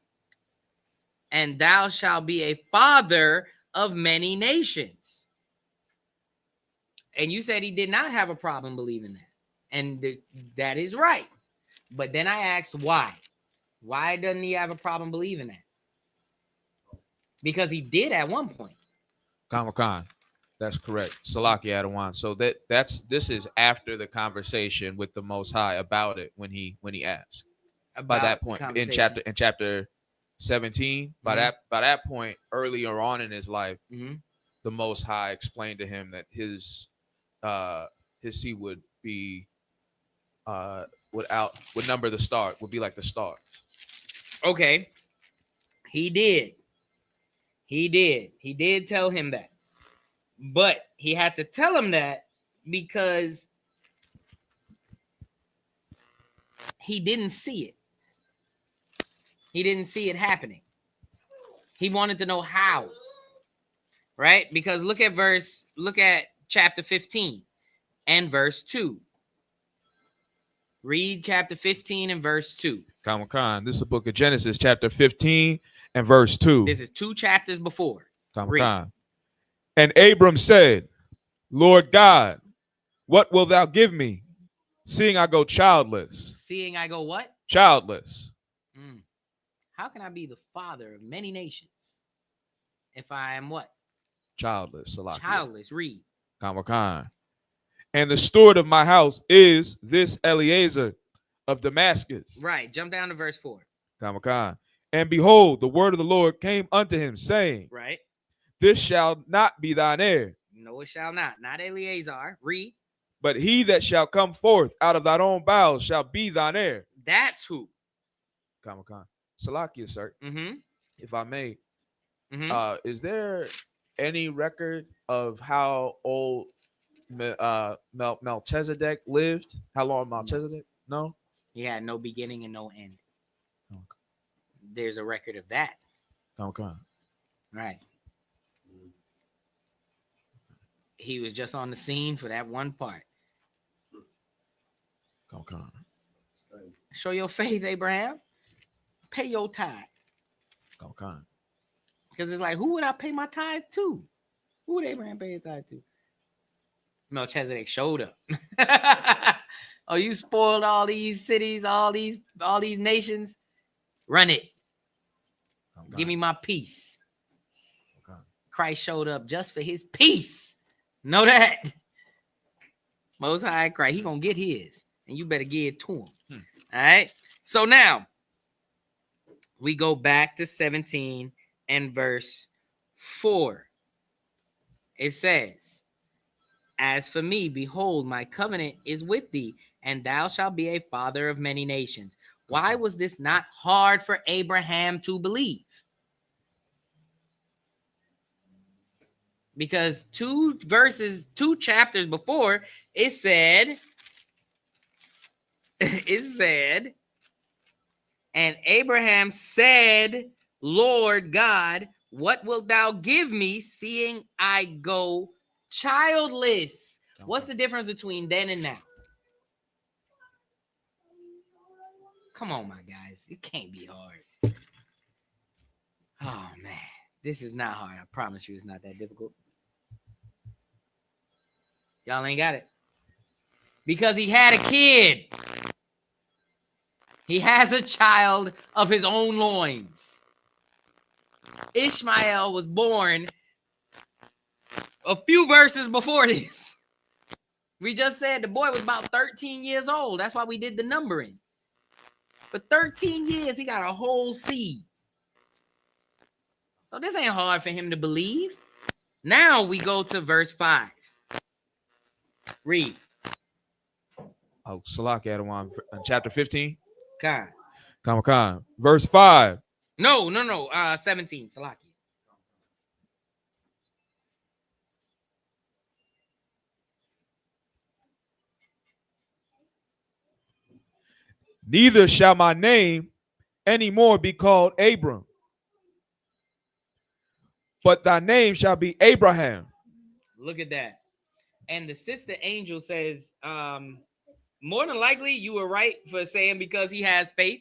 and thou shalt be a father of many nations. And you said he did not have a problem believing that. And that is right. But then I asked why. Why doesn't he have a problem believing that? Because he did at one point. Khan. That's correct. Salaki Adawan. So this is after the conversation with the Most High about it when he asked. By that point in chapter 17, by that point earlier on in his life, the Most High explained to him that his seed would be would number the star, would be like the stars. Okay. He did tell him that. But he had to tell him that because he didn't see it. He didn't see it happening. He wanted to know how. Right? Because look at chapter 15 and verse 2. Read chapter 15 and verse 2. Khan. This is the book of Genesis, chapter 15 and verse 2. This is 2 chapters before. Khan. And Abram said, Lord God, what wilt thou give me, seeing I go childless? Seeing I go what? Childless. How can I be the father of many nations if I am what? Childless. Childless. Read. Khan. And the steward of my house is this Eliezer of Damascus. Right. Jump down to verse 4. Khan. And behold, the word of the Lord came unto him, saying, Right. This shall not be thine heir. No, it shall not. Not Eleazar. Read. But he that shall come forth out of thine own bowels shall be thine heir. That's who. Khan. Salakia, sir. If I may, is there any record of how old Melchizedek lived? How long Melchizedek? No? He had no beginning and no end. Okay. There's a record of that. Okay. Right. He was just on the scene for that one part. Okay. Show your faith, Abraham. Pay your tithe. Okay. Because it's like, who would I pay my tithe to? Who would Abraham pay his tithe to? Melchizedek showed up. Oh, you spoiled all these cities, all these nations. Run it. Okay. Give me my peace. Okay. Christ showed up just for his peace. Know that. Most High Christ, he gonna get his, and you better give it to him. All right. So now we go back to 17 and verse 4. It says, As for me, behold, my covenant is with thee, and thou shalt be a father of many nations. Why was this not hard for Abraham to believe? Because 2 chapters before, it said, and Abraham said, Lord God, what wilt thou give me, seeing I go childless? What's the difference between then and now? Come on, my guys. It can't be hard. Oh, man. This is not hard. I promise you it's not that difficult. Y'all ain't got it. Because he had a kid. He has a child of his own loins. Ishmael was born a few verses before this. We just said the boy was about 13 years old. That's why we did the numbering. For 13 years, he got a whole seed. So this ain't hard for him to believe. Now we go to verse 5. Read. Oh, Salak Adawan, chapter 15. Khan. Verse 5. No. 17. Salaki. Neither shall my name anymore be called Abram, but thy name shall be Abraham. Look at that. And the sister angel says, more than likely you were right for saying because he has faith.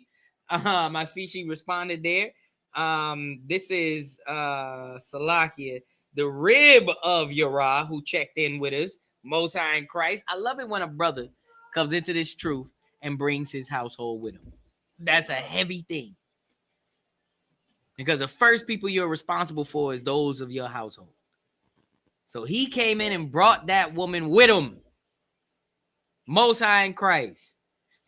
I see she responded there. This is Salakia, the rib of Yara, who checked in with us, Most High in Christ. I love it when a brother comes into this truth and brings his household with him. That's a heavy thing. Because the first people you're responsible for is those of your household. So he came in and brought that woman with him. Most High in Christ.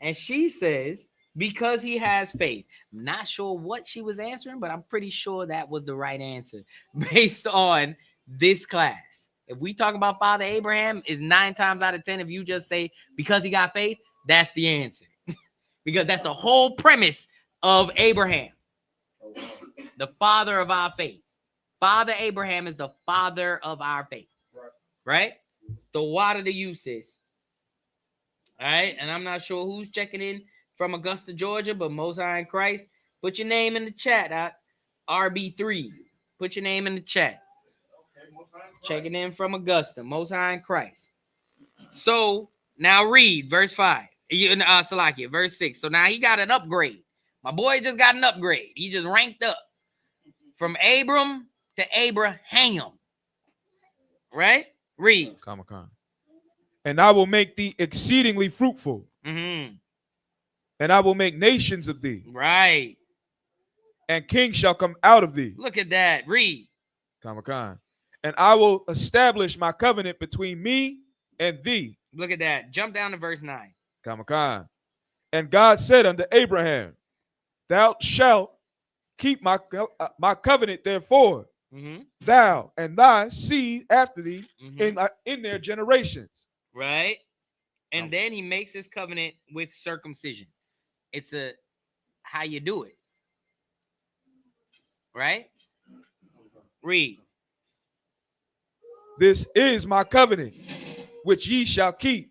And she says, because he has faith. I'm not sure what she was answering, but I'm pretty sure that was the right answer based on this class. If we talk about Father Abraham, is 9 times out of 10, if you just say because he got faith, That's the answer. Because that's the whole premise of Abraham, the father of our faith. Father Abraham is the father of our faith. Right? So what are the uses? All right. And I'm not sure who's checking in from Augusta, Georgia, but Most High in Christ. Put your name in the chat. RB3. Put your name in the chat. Checking in from Augusta. Most High in Christ. So now read verse 5. Salakia, verse 6. So now he got an upgrade. My boy just got an upgrade. He just ranked up from Abram to Abraham. Right? Read. And I will make thee exceedingly fruitful. Mm-hmm. And I will make nations of thee. Right. And kings shall come out of thee. Look at that. Read. And I will establish my covenant between me and thee. Look at that. Jump down to verse 9. And God said unto Abraham, thou shalt keep my covenant, therefore, thou and thy seed after thee in their generations. Right. And then he makes his covenant with circumcision. It's how you do it. Right? Read. This is my covenant, which ye shall keep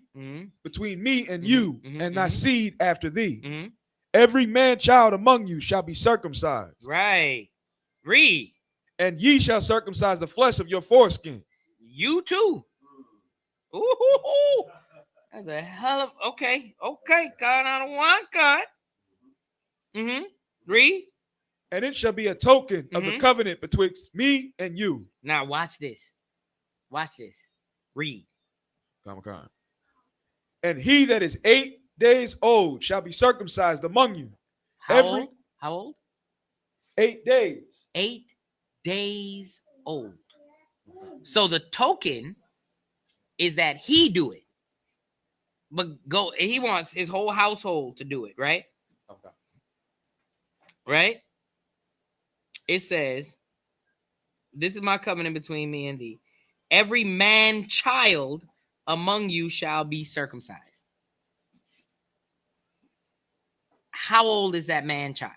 between me and you and thy seed after thee. Every man child among you shall be circumcised. Right. Read. And ye shall circumcise the flesh of your foreskin. You too. Ooh. That's a hell of okay. God, I don't want God. Read. And it shall be a token of the covenant betwixt me and you. Now watch this. Read. And he that is 8 days old shall be circumcised among you. How old? 8 days. 8 days old. So the token is that he do it. But he wants his whole household to do it, right? Okay. Right? It says, this is my covenant between me and thee. Every man child among you shall be circumcised. How old is that man child?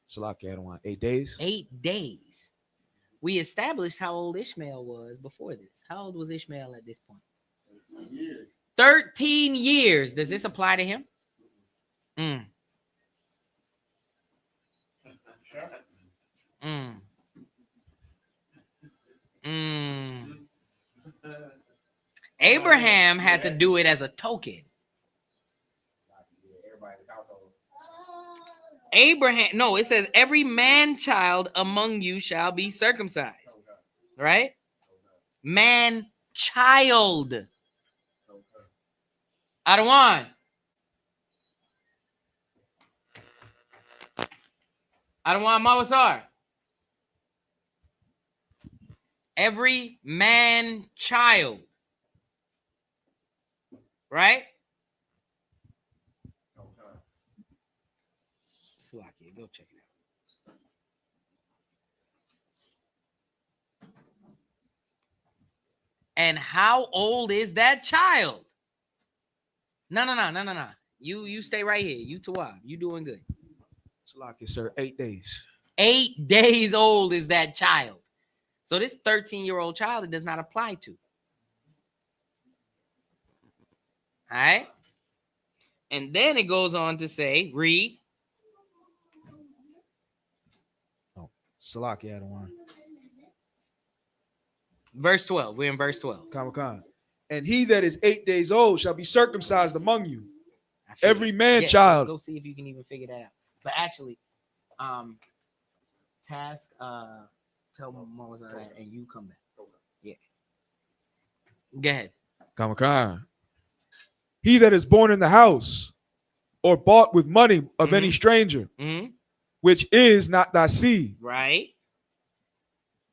Salakia, I don't want 8 days. 8 days. We established how old Ishmael was before this. How old was Ishmael at this point? 13 years. Does this apply to him? Abraham had to do it as a token. It says every man child among you shall be circumcised. Right? Man child. Adawan. Mawasar. Every man child. Right? Salakia, go check it out. And how old is that child? No. You stay right here. You Tawab. You doing good. Salakia, sir, 8 days. 8 days old is that child. So this 13-year-old child, it does not apply to. All right. And then it goes on to say, read. Salakia, I don't want. Verse 12. We're in verse 12. And he that is 8 days old shall be circumcised among you. Every man child. Go see if you can even figure that out. But actually, task, tell Moses that and you come back. Yeah. Go ahead. He that is born in the house or bought with money of any stranger, which is not thy seed. Right.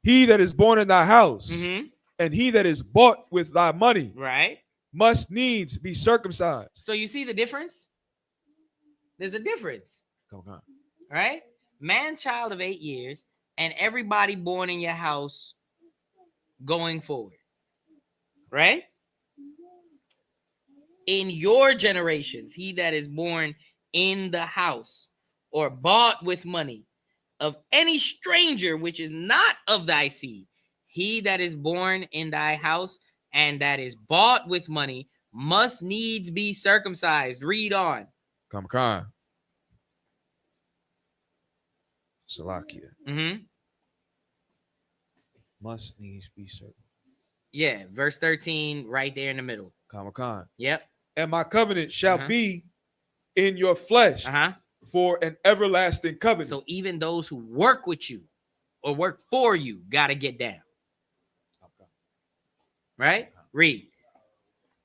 He that is born in thy house and he that is bought with thy money, right, must needs be circumcised. So you see the difference? There's a difference. Right? Man child of 8 years and everybody born in your house going forward. Right? in your generations, he that is born in the house or bought with money of any stranger which is not of thy seed, he that is born in thy house and that is bought with money must needs be circumcised. Read on. Come on. Salakia. Mm-hmm. Must needs be certain. Yeah, verse 13, right there in the middle. Come. Yep. And my covenant shall be in your flesh for an everlasting covenant. So even those who work with you or work for you got to get down. Right? Read.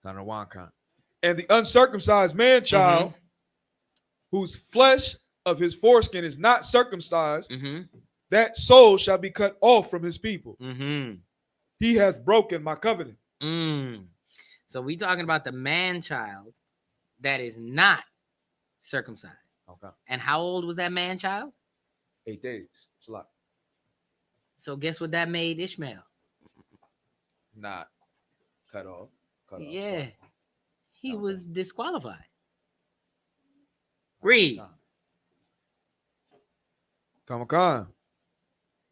And the uncircumcised man-child, whose flesh of his foreskin is not circumcised, that soul shall be cut off from his people. He has broken my covenant. So we talking about the man-child that is not circumcised. Okay. And how old was that man-child? 8 days. It's a lot. So guess what that made Ishmael? Not cut off. Yeah. He was disqualified. Read. Come on.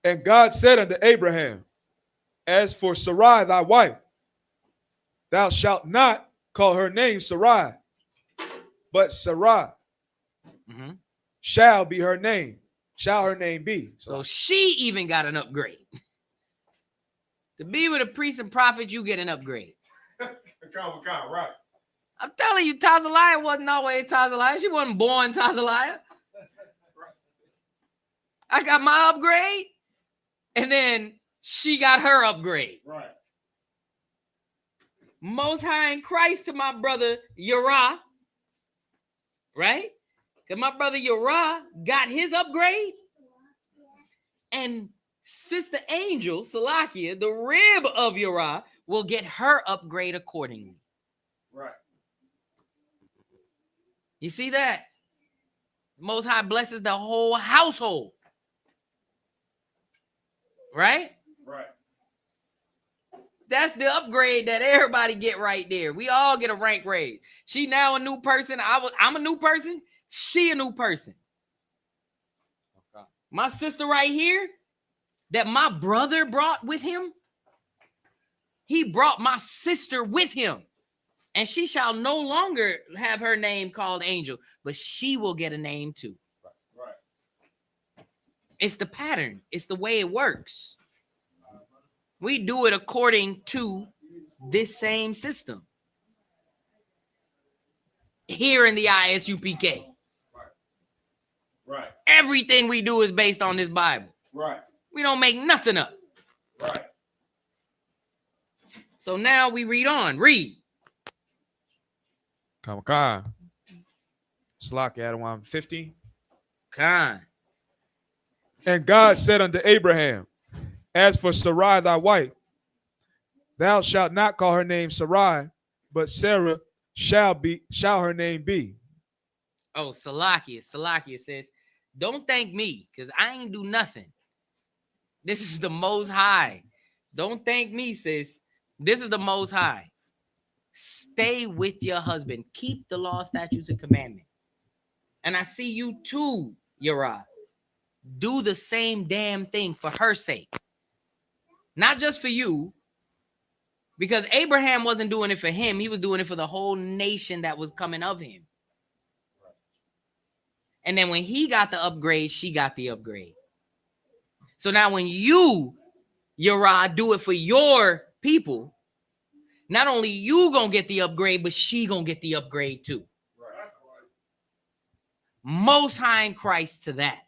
And God said unto Abraham, as for Sarai thy wife, thou shalt not call her name Sarai, but Sarai shall be her name. Shall her name be. So she even got an upgrade. To be with a priest and prophet, you get an upgrade. Right. I'm telling you, Tazaliah wasn't always Tazaliah. She wasn't born Tazaliah. I got my upgrade, and then she got her upgrade. Right. Most High in Christ to my brother Uriah, right? Because my brother Uriah got his upgrade, and Sister Angel, Salakia, the rib of Uriah, will get her upgrade accordingly. Right. You see that? Most High blesses the whole household. Right? Right. That's the upgrade that everybody get right there. We all get a rank raise. She now a new person. I'm a new person. She a new person. Okay. My sister right here that my brother brought with him, he brought my sister with him. And she shall no longer have her name called Angel, but she will get a name too. Right. It's the pattern. It's the way it works. We do it according to this same system. Here in the I.S.U.P.K. Right. Everything we do is based on this Bible. Right. We don't make nothing up. Right. So now we read on. Read. Come on. Slack at 150. Khan. And God said unto Abraham, as for Sarai thy wife, thou shalt not call her name Sarai, but Sarah shall her name be. Oh, Salakia says, don't thank me, because I ain't do nothing. This is the Most High. Don't thank me, sis. This is the Most High. Stay with your husband. Keep the law, statutes, and commandments. And I see you too, Uriah. Do the same damn thing for her sake. Not just for you, because Abraham wasn't doing it for him. He was doing it for the whole nation that was coming of him. And then when he got the upgrade, she got the upgrade. So now when you, Uriah, do it for your people, not only you gonna get the upgrade, but she gonna get the upgrade too. Right. Most High in Christ to that.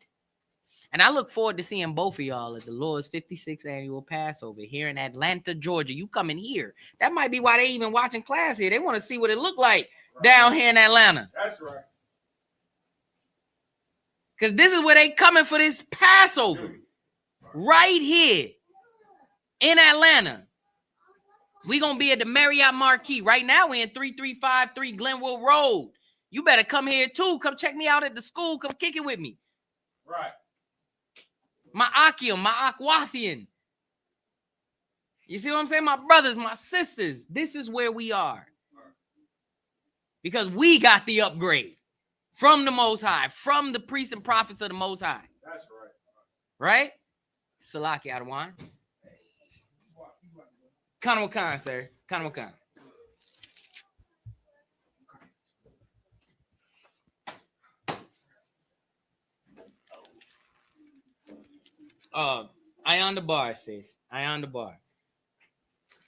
And I look forward to seeing both of y'all at the Lord's 56th annual Passover here in Atlanta, Georgia. You coming here. That might be why they even watching class here. They want to see what it looked like down here in Atlanta. That's right. Because this is where they coming for this Passover. Right here in Atlanta. We're going to be at the Marriott Marquis. Right now, we're in 3353 Glenwood Road. You better come here, too. Come check me out at the school. Come kick it with me. Right. My Akim, my Akwathian. You see what I'm saying? My brothers, my sisters. This is where we are. because we got the upgrade from the Most High, from the priests and prophets of the Most High. That's right. Right? Salaki Adawan. Khan Wakan, sir. Khan Wakan. I on the bar, sis. I on the bar.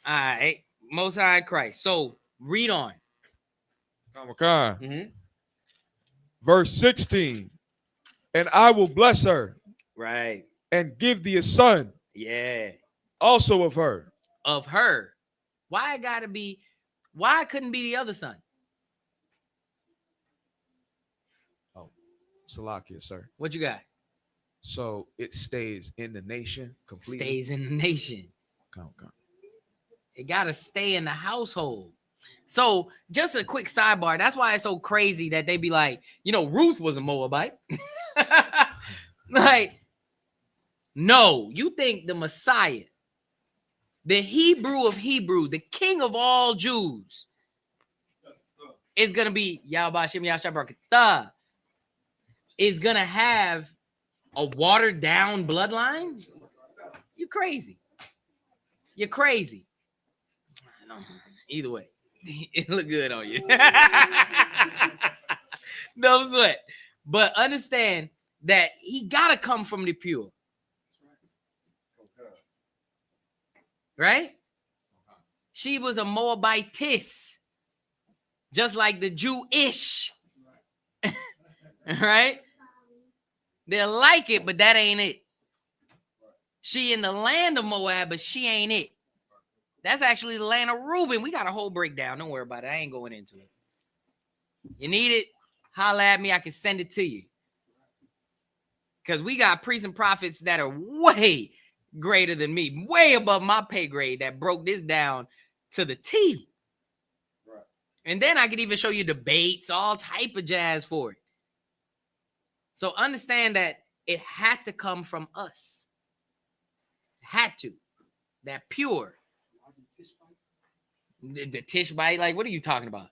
All right. Most High Christ. So read on. Mm-hmm. Verse 16. And I will bless her. Right. And give thee a son. Yeah. Also of her. Of her. Why it gotta be? Why it couldn't be the other son? Oh, Salakia, sir. What you got? So it stays in the nation completely. Stays in the nation. Come. It gotta stay in the household. So just a quick sidebar. That's why it's so crazy that they be like, Ruth was a Moabite. Like, no, you think the Messiah, the Hebrew of Hebrews, the King of all Jews, is gonna be Yahbashim Yashabrakatha, is gonna have a watered down bloodline? You're crazy. You're crazy. Either way, it look good on you. No sweat. But understand that he gotta come from the pure. Right? She was a Moabitess, just like the Jewish. Right? They'll like it, but that ain't it. She in the land of Moab, but she ain't it. That's actually the land of Reuben. We got a whole breakdown. Don't worry about it. I ain't going into it. You need it? Holla at me. I can send it to you. Because we got priests and prophets that are way greater than me, way above my pay grade, that broke this down to the T. Right. And then I could even show you debates, all type of jazz for it. So understand that it had to come from us. Had to. That pure. The Tishbite, like, what are you talking about?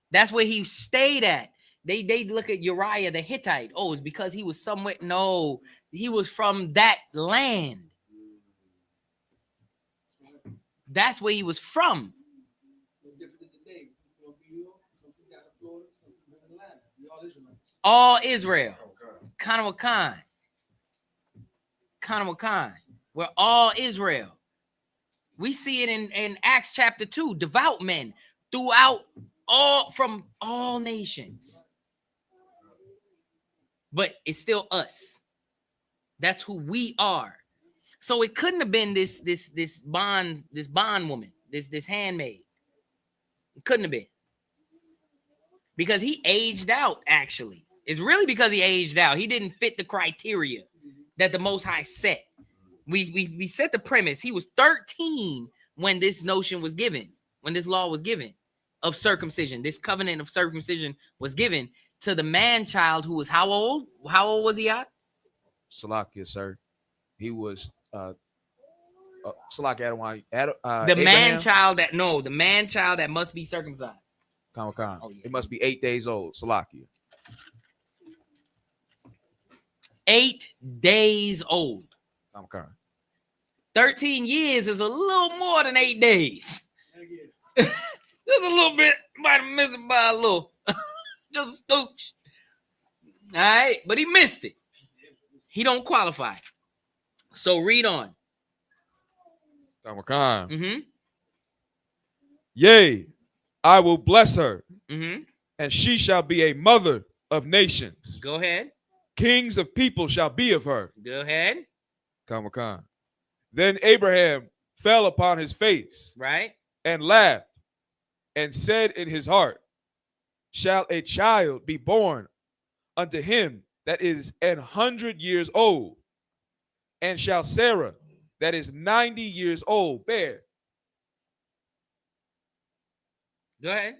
That's where he stayed at. They look at Uriah the Hittite. Oh, it's because he was somewhere. No, he was from that land. That's where he was from. All Israel. Khan. We're all Israel. We see it in Acts chapter 2. Devout men throughout from all nations. But it's still us. That's who we are. So it couldn't have been this bond woman, this handmaid. It couldn't have been. Because he aged out, actually. It's really because he aged out. He didn't fit the criteria that the Most High set. We set the premise. He was 13 when this notion was given, when this law was given of circumcision. This covenant of circumcision was given to the man-child who was how old? How old was he at? Salakia, sir. He was Salakia the man-child the man-child that must be circumcised. Khan. Oh, yeah. It must be 8 days old. Salakia. 8 days old. Khan. 13 years is a little more than 8 days. Just a little bit. Might have missed it by a little. Just a stooch. All right. But he missed it. He don't qualify. So read on. Khan. Mm-hmm. Yea, I will bless her, mm-hmm. and she shall be a mother of nations. Go ahead. Kings of people shall be of her. Go ahead. Khan. Then Abraham fell upon his face, right, and laughed, and said in his heart, shall a child be born unto him that is 100 years old? And shall Sarah, that is 90 years old, bear? Go ahead.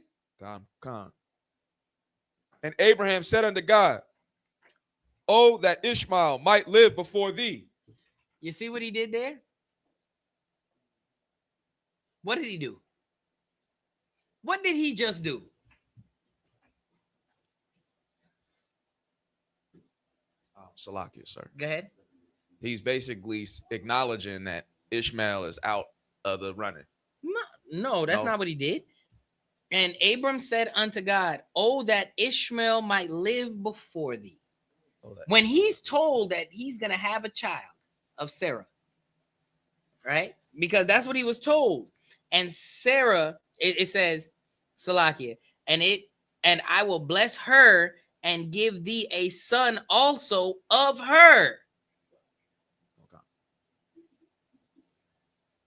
Khan. And Abraham said unto God, oh, that Ishmael might live before thee. You see what he did there? What did he do? What did he just do? Salakia, sir. Go ahead. He's basically acknowledging that Ishmael is out of the running. No, that's not what he did. And Abram said unto God, "Oh, that Ishmael might live before thee." When he's told that he's going to have a child of Sarah, right? Because that's what he was told. And Sarah, it says, Salakia, and I will bless her and give thee a son also of her.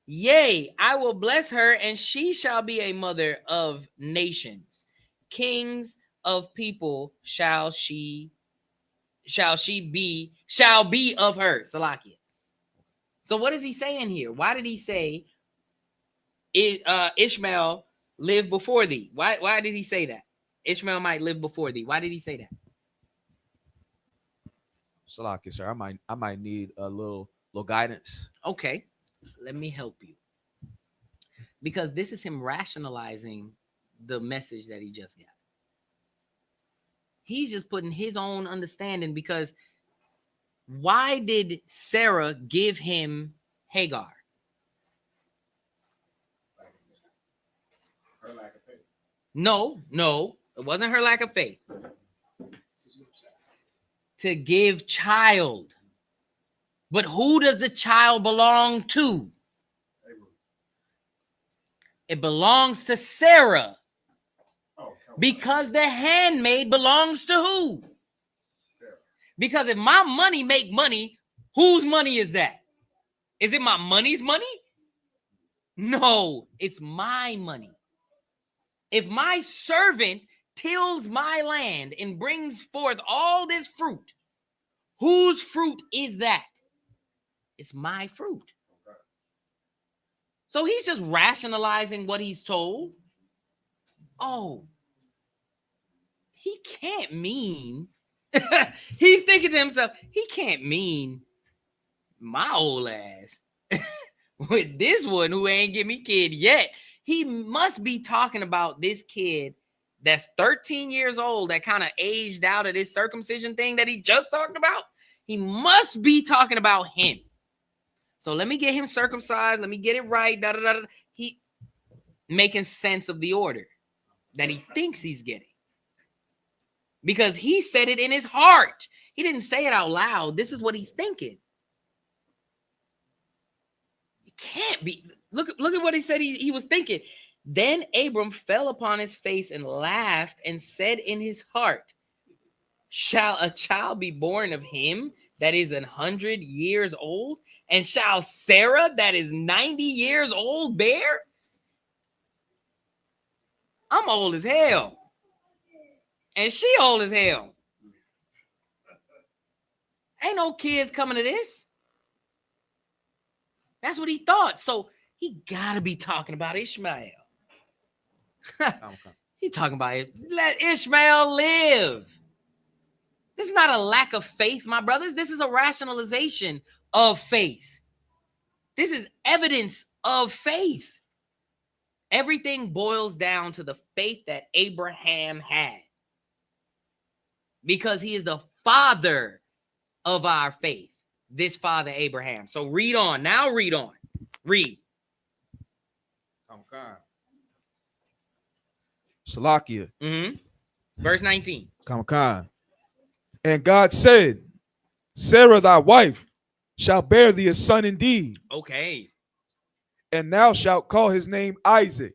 Yea, I will bless her, and she shall be a mother of nations. Kings of people shall be of her. Salakia. So what is he saying here? Why did he say Ishmael live before thee? Why did he say that? Ishmael might live before thee. Why did he say that? Salakia, sir. I might need a little guidance. Okay, let me help you. Because this is him rationalizing the message that he just got. He's just putting his own understanding, because why did Sarah give him Hagar? Her lack of faith. No, it wasn't her lack of faith. To give child. But who does the child belong to? It belongs to Sarah. Because the handmaid belongs to who? Because if my money make money, whose money is that? Is it my money's money? No, it's my money. If my servant tills my land and brings forth all this fruit, whose fruit is that? It's my fruit. So he's just rationalizing what he's told. Oh, he can't mean, he's thinking to himself, he can't mean my old ass with this one who ain't give me kid yet. He must be talking about this kid that's 13 years old that kind of aged out of this circumcision thing that he just talked about. He must be talking about him. So let me get him circumcised. Let me get it right. He making sense of the order that he thinks he's getting. Because he said it in his heart. He didn't say it out loud. This is what he's thinking. It can't be. Look at what he said he was thinking. Then Abram fell upon his face and laughed and said in his heart, shall a child be born of him that is 100 years old? And shall Sarah that is 90 years old bear? I'm old as hell. And she old as hell. Ain't no kids coming to this. That's what he thought. So he gotta be talking about Ishmael. He talking about it. Let Ishmael live. This is not a lack of faith, my brothers. This is a rationalization of faith. This is evidence of faith. Everything boils down to the faith that Abraham had. Because he is the father of our faith. This father Abraham. So read on. Now read on. Read. Salakia. Verse 19. Kamakan. And God said, Sarah thy wife shall bear thee a son indeed. Okay. And thou shalt call his name Isaac.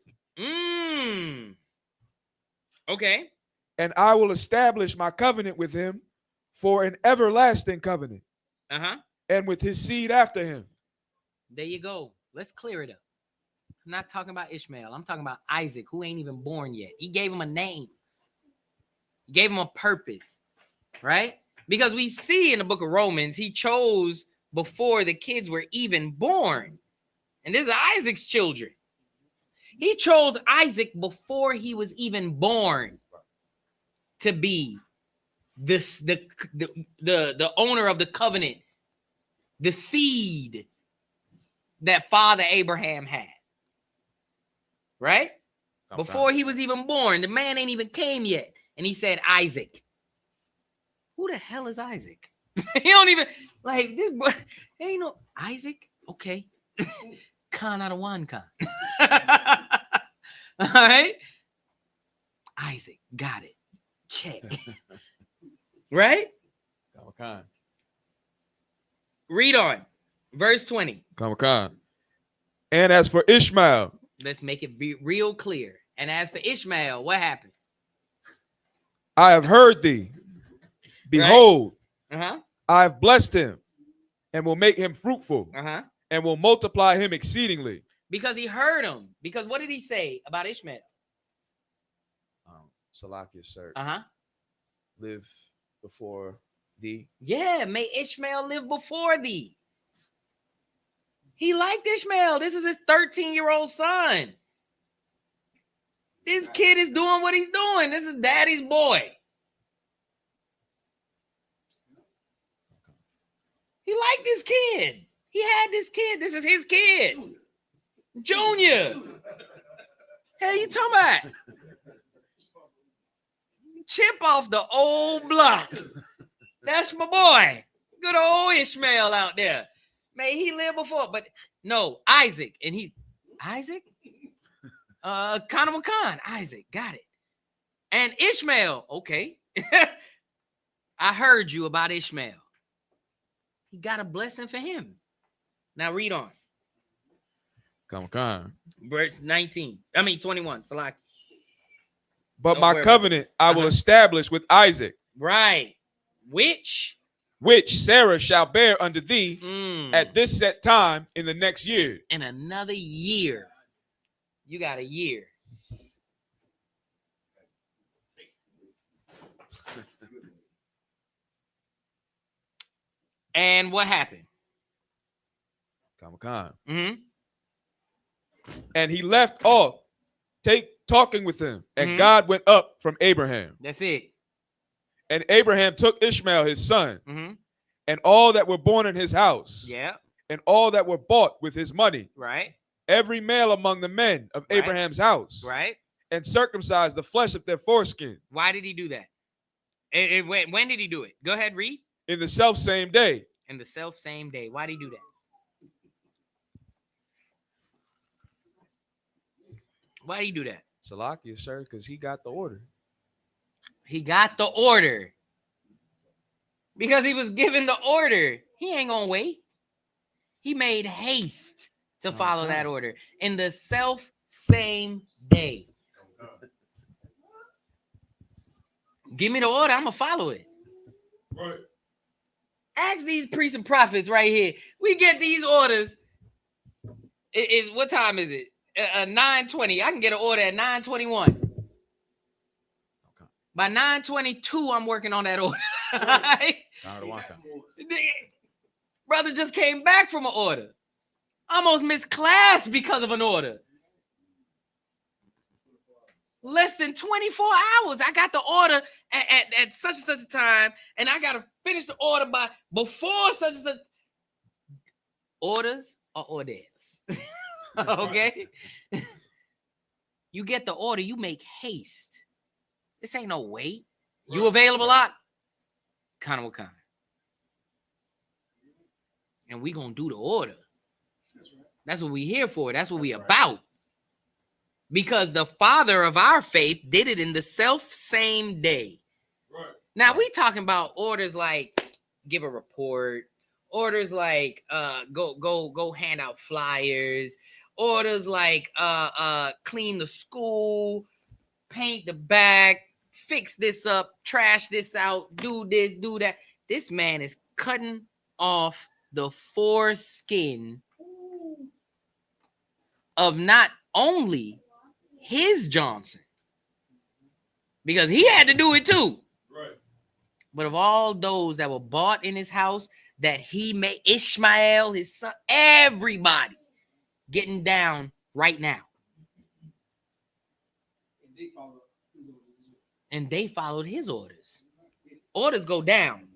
Okay. And I will establish my covenant with him for an everlasting covenant. And with his seed after him. There you go. Let's clear it up. I'm not talking about Ishmael. I'm talking about Isaac, who ain't even born yet. He gave him a name. He gave him a purpose, right? Because we see in the book of Romans, he chose before the kids were even born. And this is Isaac's children. He chose Isaac before he was even born to be the owner of the covenant, the seed that Father Abraham had. Right? Before he was even born, the man ain't even came yet. And he said, Isaac. Who the hell is Isaac? He don't even like this boy. Ain't no Isaac. Okay. Khan out of one Khan. All right. Isaac, got it. Check. Right? Khan. Read on. Verse 20. Khan. And as for Ishmael. Let's make it be real clear. And as for Ishmael, what happened? I have heard thee. Behold, right? I have blessed him and will make him fruitful and will multiply him exceedingly. Because he heard him. Because what did he say about Ishmael? Salakia, sir. Live before thee. Yeah, may Ishmael live before thee. He liked Ishmael. This is his 13-year-old son. This kid is doing what he's doing. This is daddy's boy. He liked this kid. He had this kid. This is his kid. Junior. Hey, you talking about? Chip off the old block. That's my boy. Good old Ishmael out there. May he live before. But no, Isaac. And he, Isaac? Khan. Isaac. Got it. And Ishmael. Okay. I heard you about Ishmael. He got a blessing for him. Now read on. Khan. Verse 21. Salaki. But my covenant I will establish with Isaac. Right. Which Sarah shall bear unto thee at this set time in the next year. In another year. You got a year. And what happened? Khan. And he left off talking with him, and God went up from Abraham. That's it. And Abraham took Ishmael his son, and all that were born in his house, and all that were bought with his money, right? Every male among the men of Abraham's house, right? And circumcised the flesh of their foreskin. Why did he do that? And when did he do it? Go ahead, read. In the self same day. In the self same day. Why did he do that? Why did he do that? Salakia, sir, because he got the order. He got the order. Because he was given the order. He ain't gonna wait. He made haste to follow that order. In the self same day. Give me the order. I'm gonna follow it. Right. Ask these priests and prophets right here. We get these orders. What time is it? 9:20. I can get an order at 9:21. Okay. By 9:22, I'm working on that order. Brother just came back from an order. Almost missed class because of an order. Less than 24 hours. I got the order at such and such a time, and I got to finish the order before such and such. Orders are orders. Okay? You get the order, you make haste. This ain't no wait. You available, Lot? Kind of. And we gonna do the order. That's what we here for. That's what we about. Because the father of our faith did it in the self same day. Right. Now we talking about orders like give a report, orders like go hand out flyers, orders like clean the school, paint the back, fix this up, trash this out, do this, do that. This man is cutting off the foreskin of not only his Johnson, because he had to do it too, right? But of all those that were bought in his house, that he made, Ishmael, his son, everybody getting down right now. And they followed his orders. Orders go down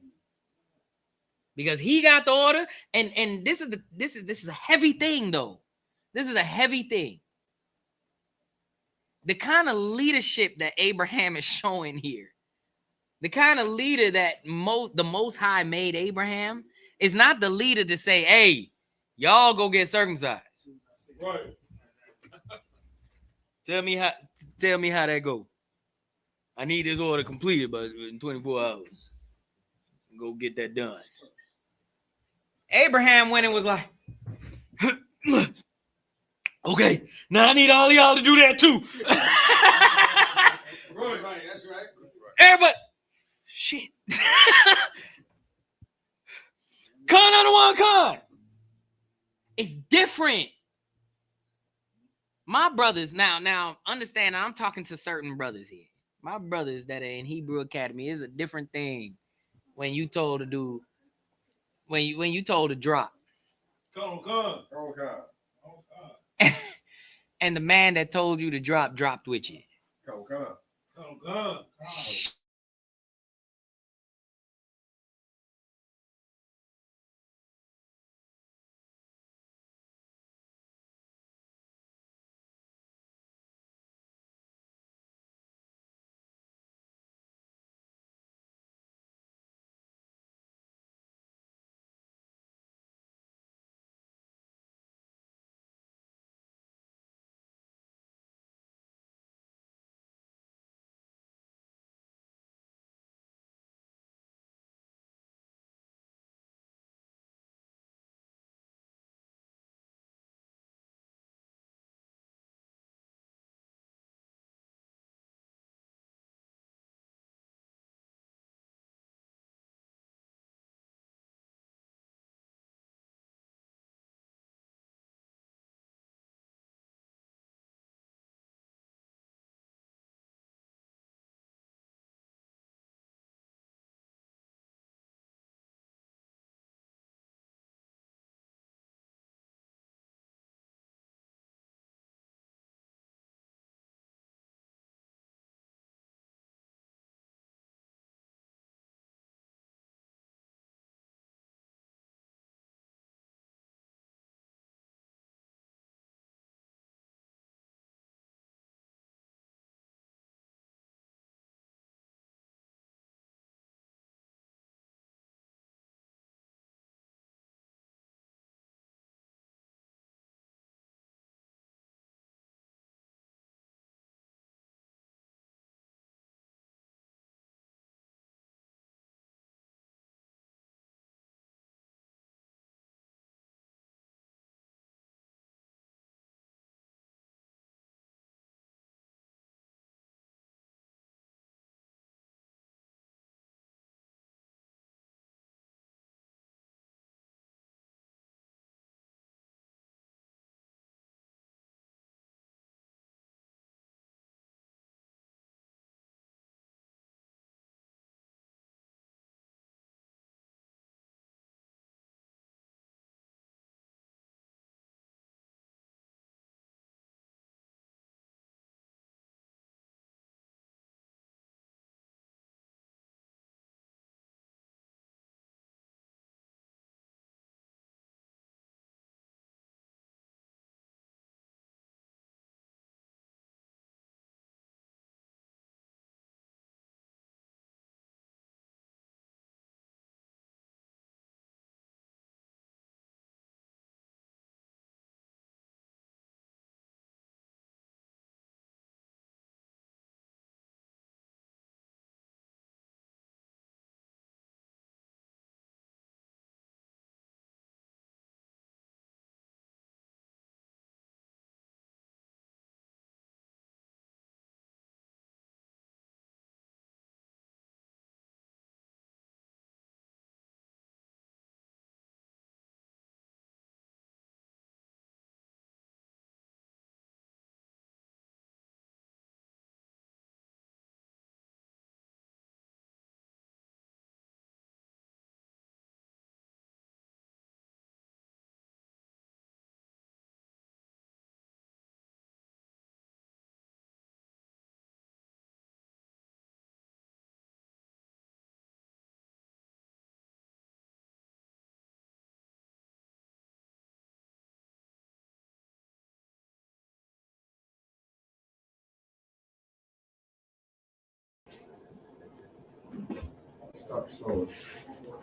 because he got the order, and this is a heavy thing though. This is a heavy thing. The kind of leadership that Abraham is showing here, The kind of leader that the Most High made Abraham is not the leader to say, hey, y'all go get circumcised. Right. Tell me how that go. I need this order completed, but in 24 hours. Go get that done. Abraham went and was like, okay, now I need all y'all to do that too. Right, that's right. Everybody, shit. Con on the one con. It's different. My brothers, now understand, I'm talking to certain brothers here. My brothers that are in Hebrew Academy is a different thing when you told to do, when you told to drop. Come. And the man that told you to drop dropped with you. Come.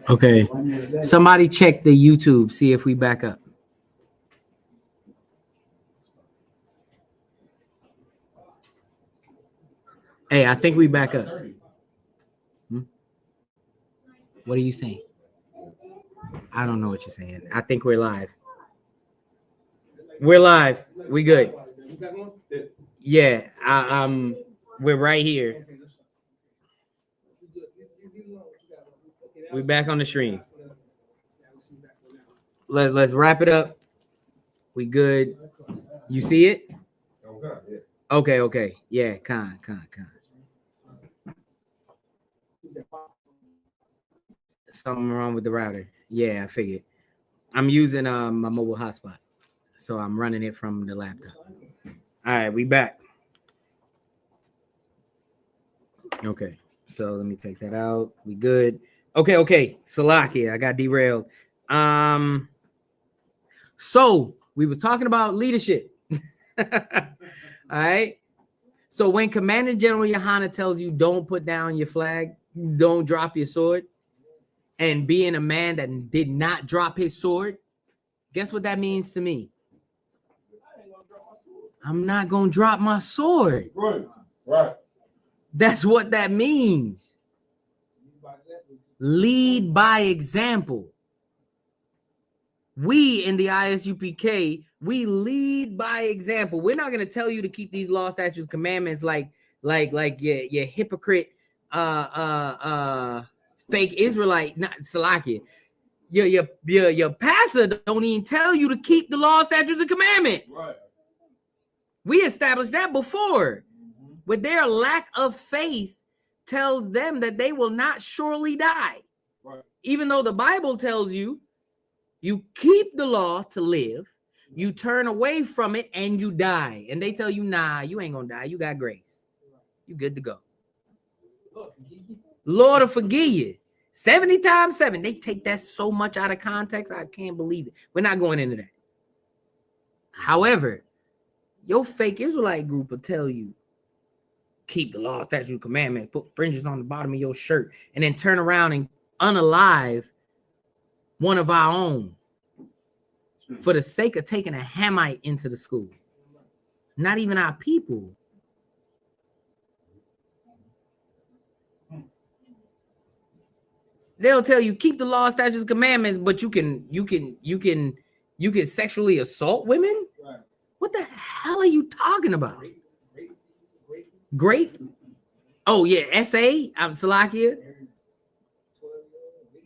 Okay. Somebody check the YouTube, see if we back up. Hey, I think we back up. What are you saying? I don't know what you're saying. I think we're live. We're live. We good. Yeah, we're right here. We're back on the stream. Let's wrap it up. We good. You see it? Okay. Yeah, con. Something wrong with the router. Yeah, I figured. I'm using my mobile hotspot, so I'm running it from the laptop. All right, we back. Okay, so let me take that out. We good. Okay. Salakia, I got derailed. So we were talking about leadership. All right. So when Commander General YAHANNA tells you don't put down your flag, don't drop your sword, and being a man that did not drop his sword, guess what that means to me? I'm not going to drop my sword. Right. That's what that means. Lead by example. We in the I.S.U.P.K, we lead by example. We're not going to tell you to keep these law, statutes, commandments like your hypocrite fake Israelite, not Salakia. Your pastor don't even tell you to keep the law, statutes, and commandments. Right. We established that before. With their lack of faith tells them that they will not surely die. Right. Even though the Bible tells you, you keep the law to live, you turn away from it and you die. And they tell you, nah, you ain't gonna die. You got grace. You good to go. Lord will forgive you. 70 times 7. They take that so much out of context. I can't believe it. We're not going into that. However, your fake Israelite group will tell you, keep the law, statute, commandments, put fringes on the bottom of your shirt, and then turn around and unalive one of our own for the sake of taking a Hamite into the school. Not even our people. They'll tell you keep the law, statutes, commandments, but you can sexually assault women. Right. What the hell are you talking about? Grape? Oh yeah, S.A. I'm Salakia.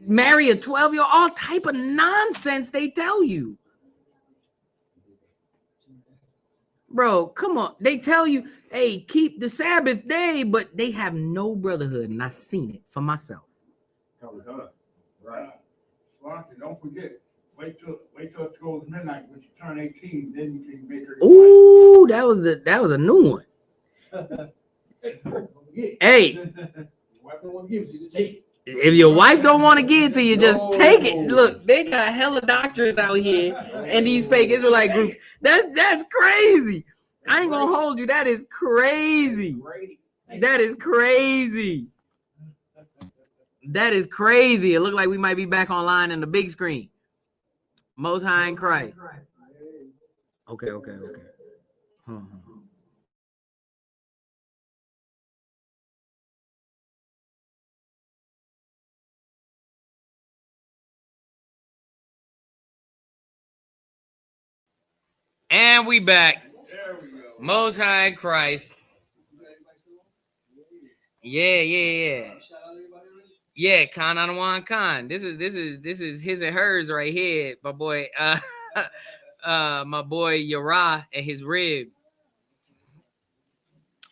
Marry a 12-year-old, all type of nonsense they tell you. Bro, come on. They tell you, hey, keep the Sabbath day, but they have no brotherhood, and I've seen it for myself. Right. Don't forget, wait till it goes midnight. When you turn 18, then you can make her. Ooh, that was a new one. Hey, if your wife don't want to give it to you, just take it. Look, they got hella doctrines out here and these fake Israelite groups. That's crazy. I ain't gonna hold you. That is crazy. That is crazy. That is crazy. It looked like we might be back online in the big screen. Most High in Christ. Okay. And we back. Most High in Christ. Yeah. Yeah, Khan Anawan Khan. This is his and hers right here. My boy, my boy Yara and his rib.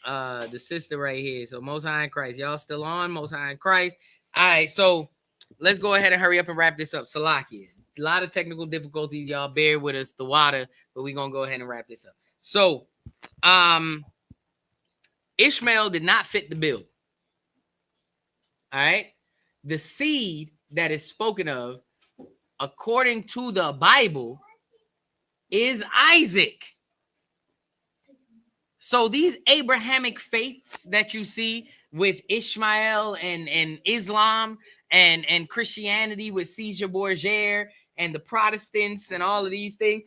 The sister right here. So Most High in Christ. Y'all still on? Most High in Christ. All right, so let's go ahead and hurry up and wrap this up. Salakia. A lot of technical difficulties. Y'all bear with us, the water, but we're gonna go ahead and wrap this up. So Ishmael did not fit the bill. All right. The seed that is spoken of, according to the Bible, is Isaac. So these Abrahamic faiths that you see with Ishmael and Islam and Christianity with Caesar Borgia and the Protestants and all of these things.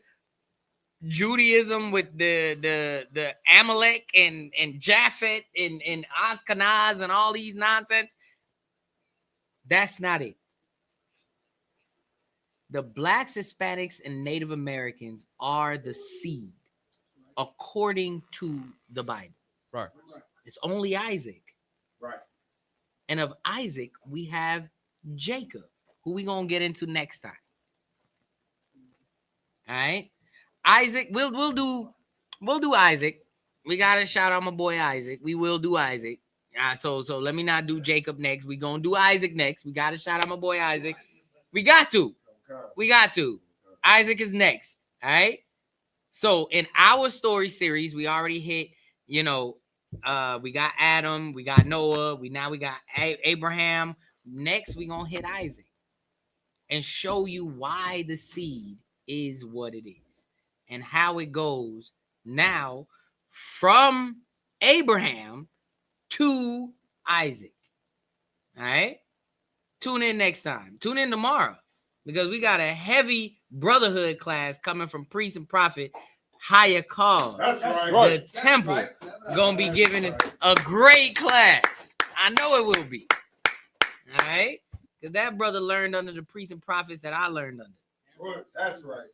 Judaism with the Amalek and Japhet and Ashkenaz and all these nonsense. That's not it. The blacks, Hispanics, and Native Americans are the seed according to the Bible. Right. It's only Isaac. Right. And of Isaac, we have Jacob, who we gonna get into next time. All right. Isaac, we'll do Isaac. We gotta shout out my boy Isaac. We will do Isaac. So let me not do Jacob next. We gonna do Isaac next. We gotta shout out my boy Isaac. We got to. Isaac is next. All right. So in our story series, we already hit, we got Adam, we got Noah, we got Abraham. Next, we gonna hit Isaac and show you why the seed is what it is and how it goes now from Abraham to Isaac. All right. Tune in next time. Tune in tomorrow because we got a heavy brotherhood class coming from priest and prophet I.S.U.P.K. That's right. The temple gonna be giving a great class. I know it will be. All right. Because that brother learned under the priests and prophets that I learned under. That's right.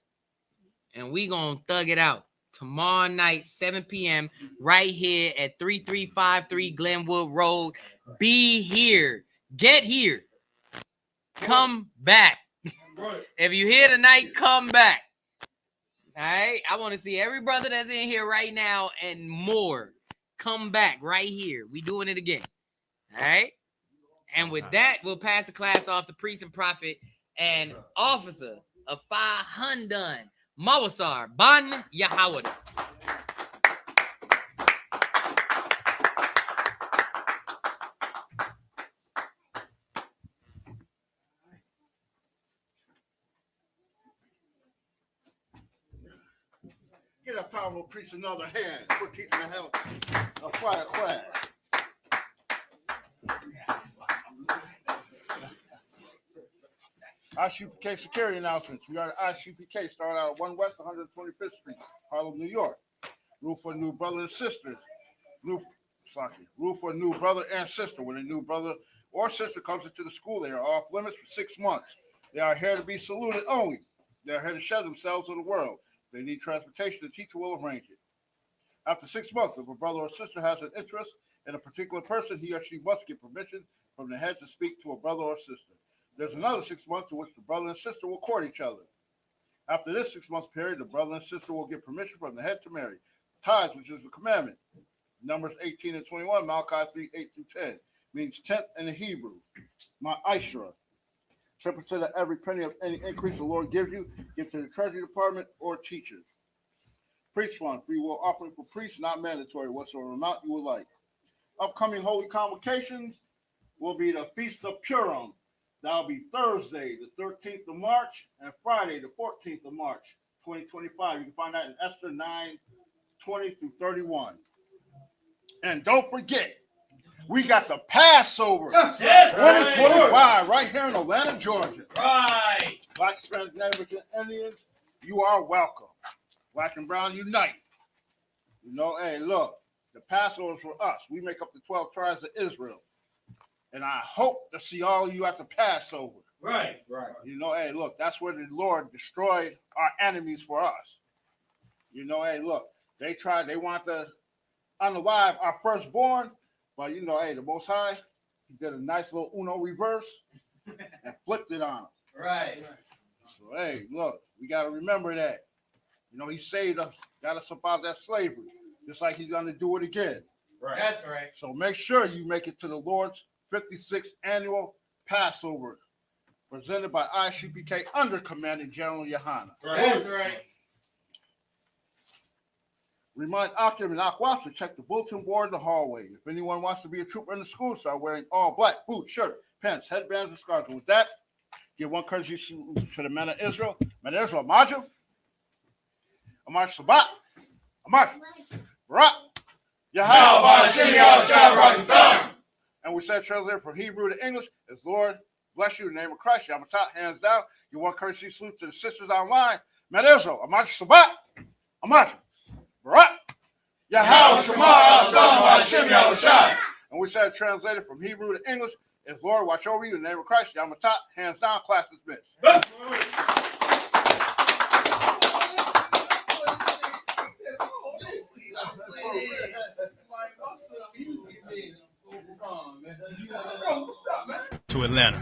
And we gonna thug it out tomorrow night, 7 p.m. right here at 3353 Glenwood Road. Be here. Get here. Come back. If you here tonight, come back. All right. I want to see every brother that's in here right now and more. Come back right here. We doing it again. All right. And with that, we'll pass the class off to priest and prophet and officer of YAHANNA, Mawasar Ban Yahawada. Get a powerful priest another hand. We're keeping the hell a quiet class. I.S.U.P.K. security announcements. We are the I.S.U.P.K. started out at 1 West 125th Street, Harlem, New York. Rule for new brother and sister. Rule for new brother and sister. When a new brother or sister comes into the school, they are off limits for 6 months. They are here to be saluted only. They are here to show themselves to the world. If they need transportation, the teacher will arrange it. After 6 months, if a brother or sister has an interest in a particular person, he or she must get permission from the head to speak to a brother or sister. There's another 6 months in which the brother and sister will court each other. After this 6 month period, the brother and sister will get permission from the head to marry. Tithes, which is the commandment. Numbers 18 and 21, Malachi 3, 8 through 10, means tenth in the Hebrew. My Ishra. 10% of every penny of any increase the Lord gives you, give to the Treasury Department or teachers. Priest fund, free will offering for priests, not mandatory, whatsoever amount you would like. Upcoming holy convocations will be the Feast of Purim. That'll be Thursday, the 13th of March, and Friday, the 14th of March, 2025. You can find that in Esther 9, 20 through 31. And don't forget, we got the Passover 2025 right here in Atlanta, Georgia. Right. Black, Hispanic, Native Indians, you are welcome. Black and brown unite. Hey, look, the Passover is for us. We make up the 12 tribes of Israel. And I hope to see all of you at the Passover. Right. Hey, look, that's where the Lord destroyed our enemies for us. Hey, look, they want to unalive our firstborn, but hey, the Most High, he did a nice little Uno reverse and flipped it on them. Right. So, hey, look, we got to remember that. He saved us, got us up out of that slavery, just like he's going to do it again. Right. That's right. So make sure you make it to the Lord's 56th annual Passover, presented by I.S.U.P.K. under Commanding General YAHANNA. Right. That's right. Remind Akim and Akwaf to check the bulletin board in the hallway. If anyone wants to be a trooper in the school, start wearing all black boots, shirt, pants, headbands, and scarves. And with that, give one courtesy to the men of Israel. Men of Israel, Amaju, Amar Sabat, Amar Barak, Yahweh, and we said translated from Hebrew to English as Lord, Bless you in the name of Christ. I'm top, hands down. You want courtesy salute to the sisters online. Man Israel, Amach Sabat, Amach, Barak, Yahweh Shema, Adam, Hashem, Yahushai. And we said translated from Hebrew to English is Lord, watch over you in the name of Christ. I'm top, hands down, class dismissed. To Atlanta.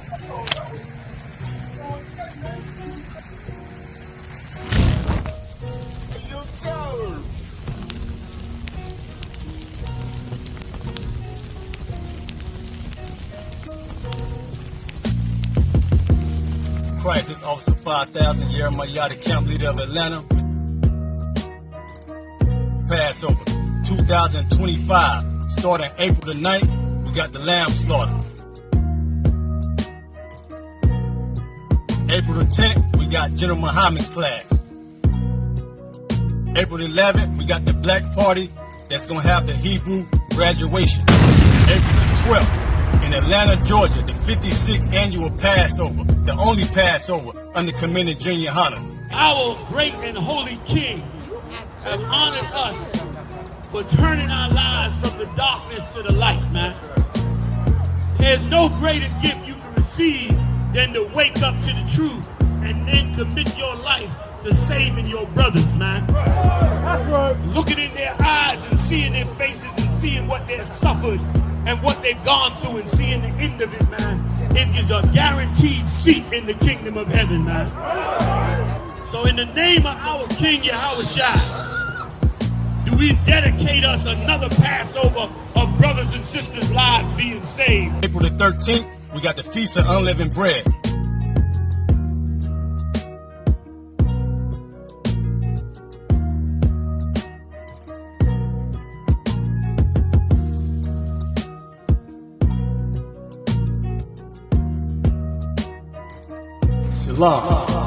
Crisis Officer 5000, Jeremiah, the camp leader of Atlanta. Passover 2025, starting April the 9th, we got the lamb slaughter. April the 10th, we got General Muhammad's class. April the 11th, we got the black party that's gonna have the Hebrew graduation. April the 12th, in Atlanta, Georgia, the 56th annual Passover, the only Passover under Commander Junior YAHANNA. Our great and holy King have honored us for turning our lives from the darkness to the light, man. There's no greater gift you can receive than to wake up to the truth and then commit your life to saving your brothers, man. That's right. Looking in their eyes and seeing their faces and seeing what they've suffered and what they've gone through and seeing the end of it, man. It is a guaranteed seat in the kingdom of heaven, man. So in the name of our King Yahushua, do we dedicate us another Passover of brothers and sisters' lives being saved. April the 13th, we got the Feast of Unleavened Bread. Shalom.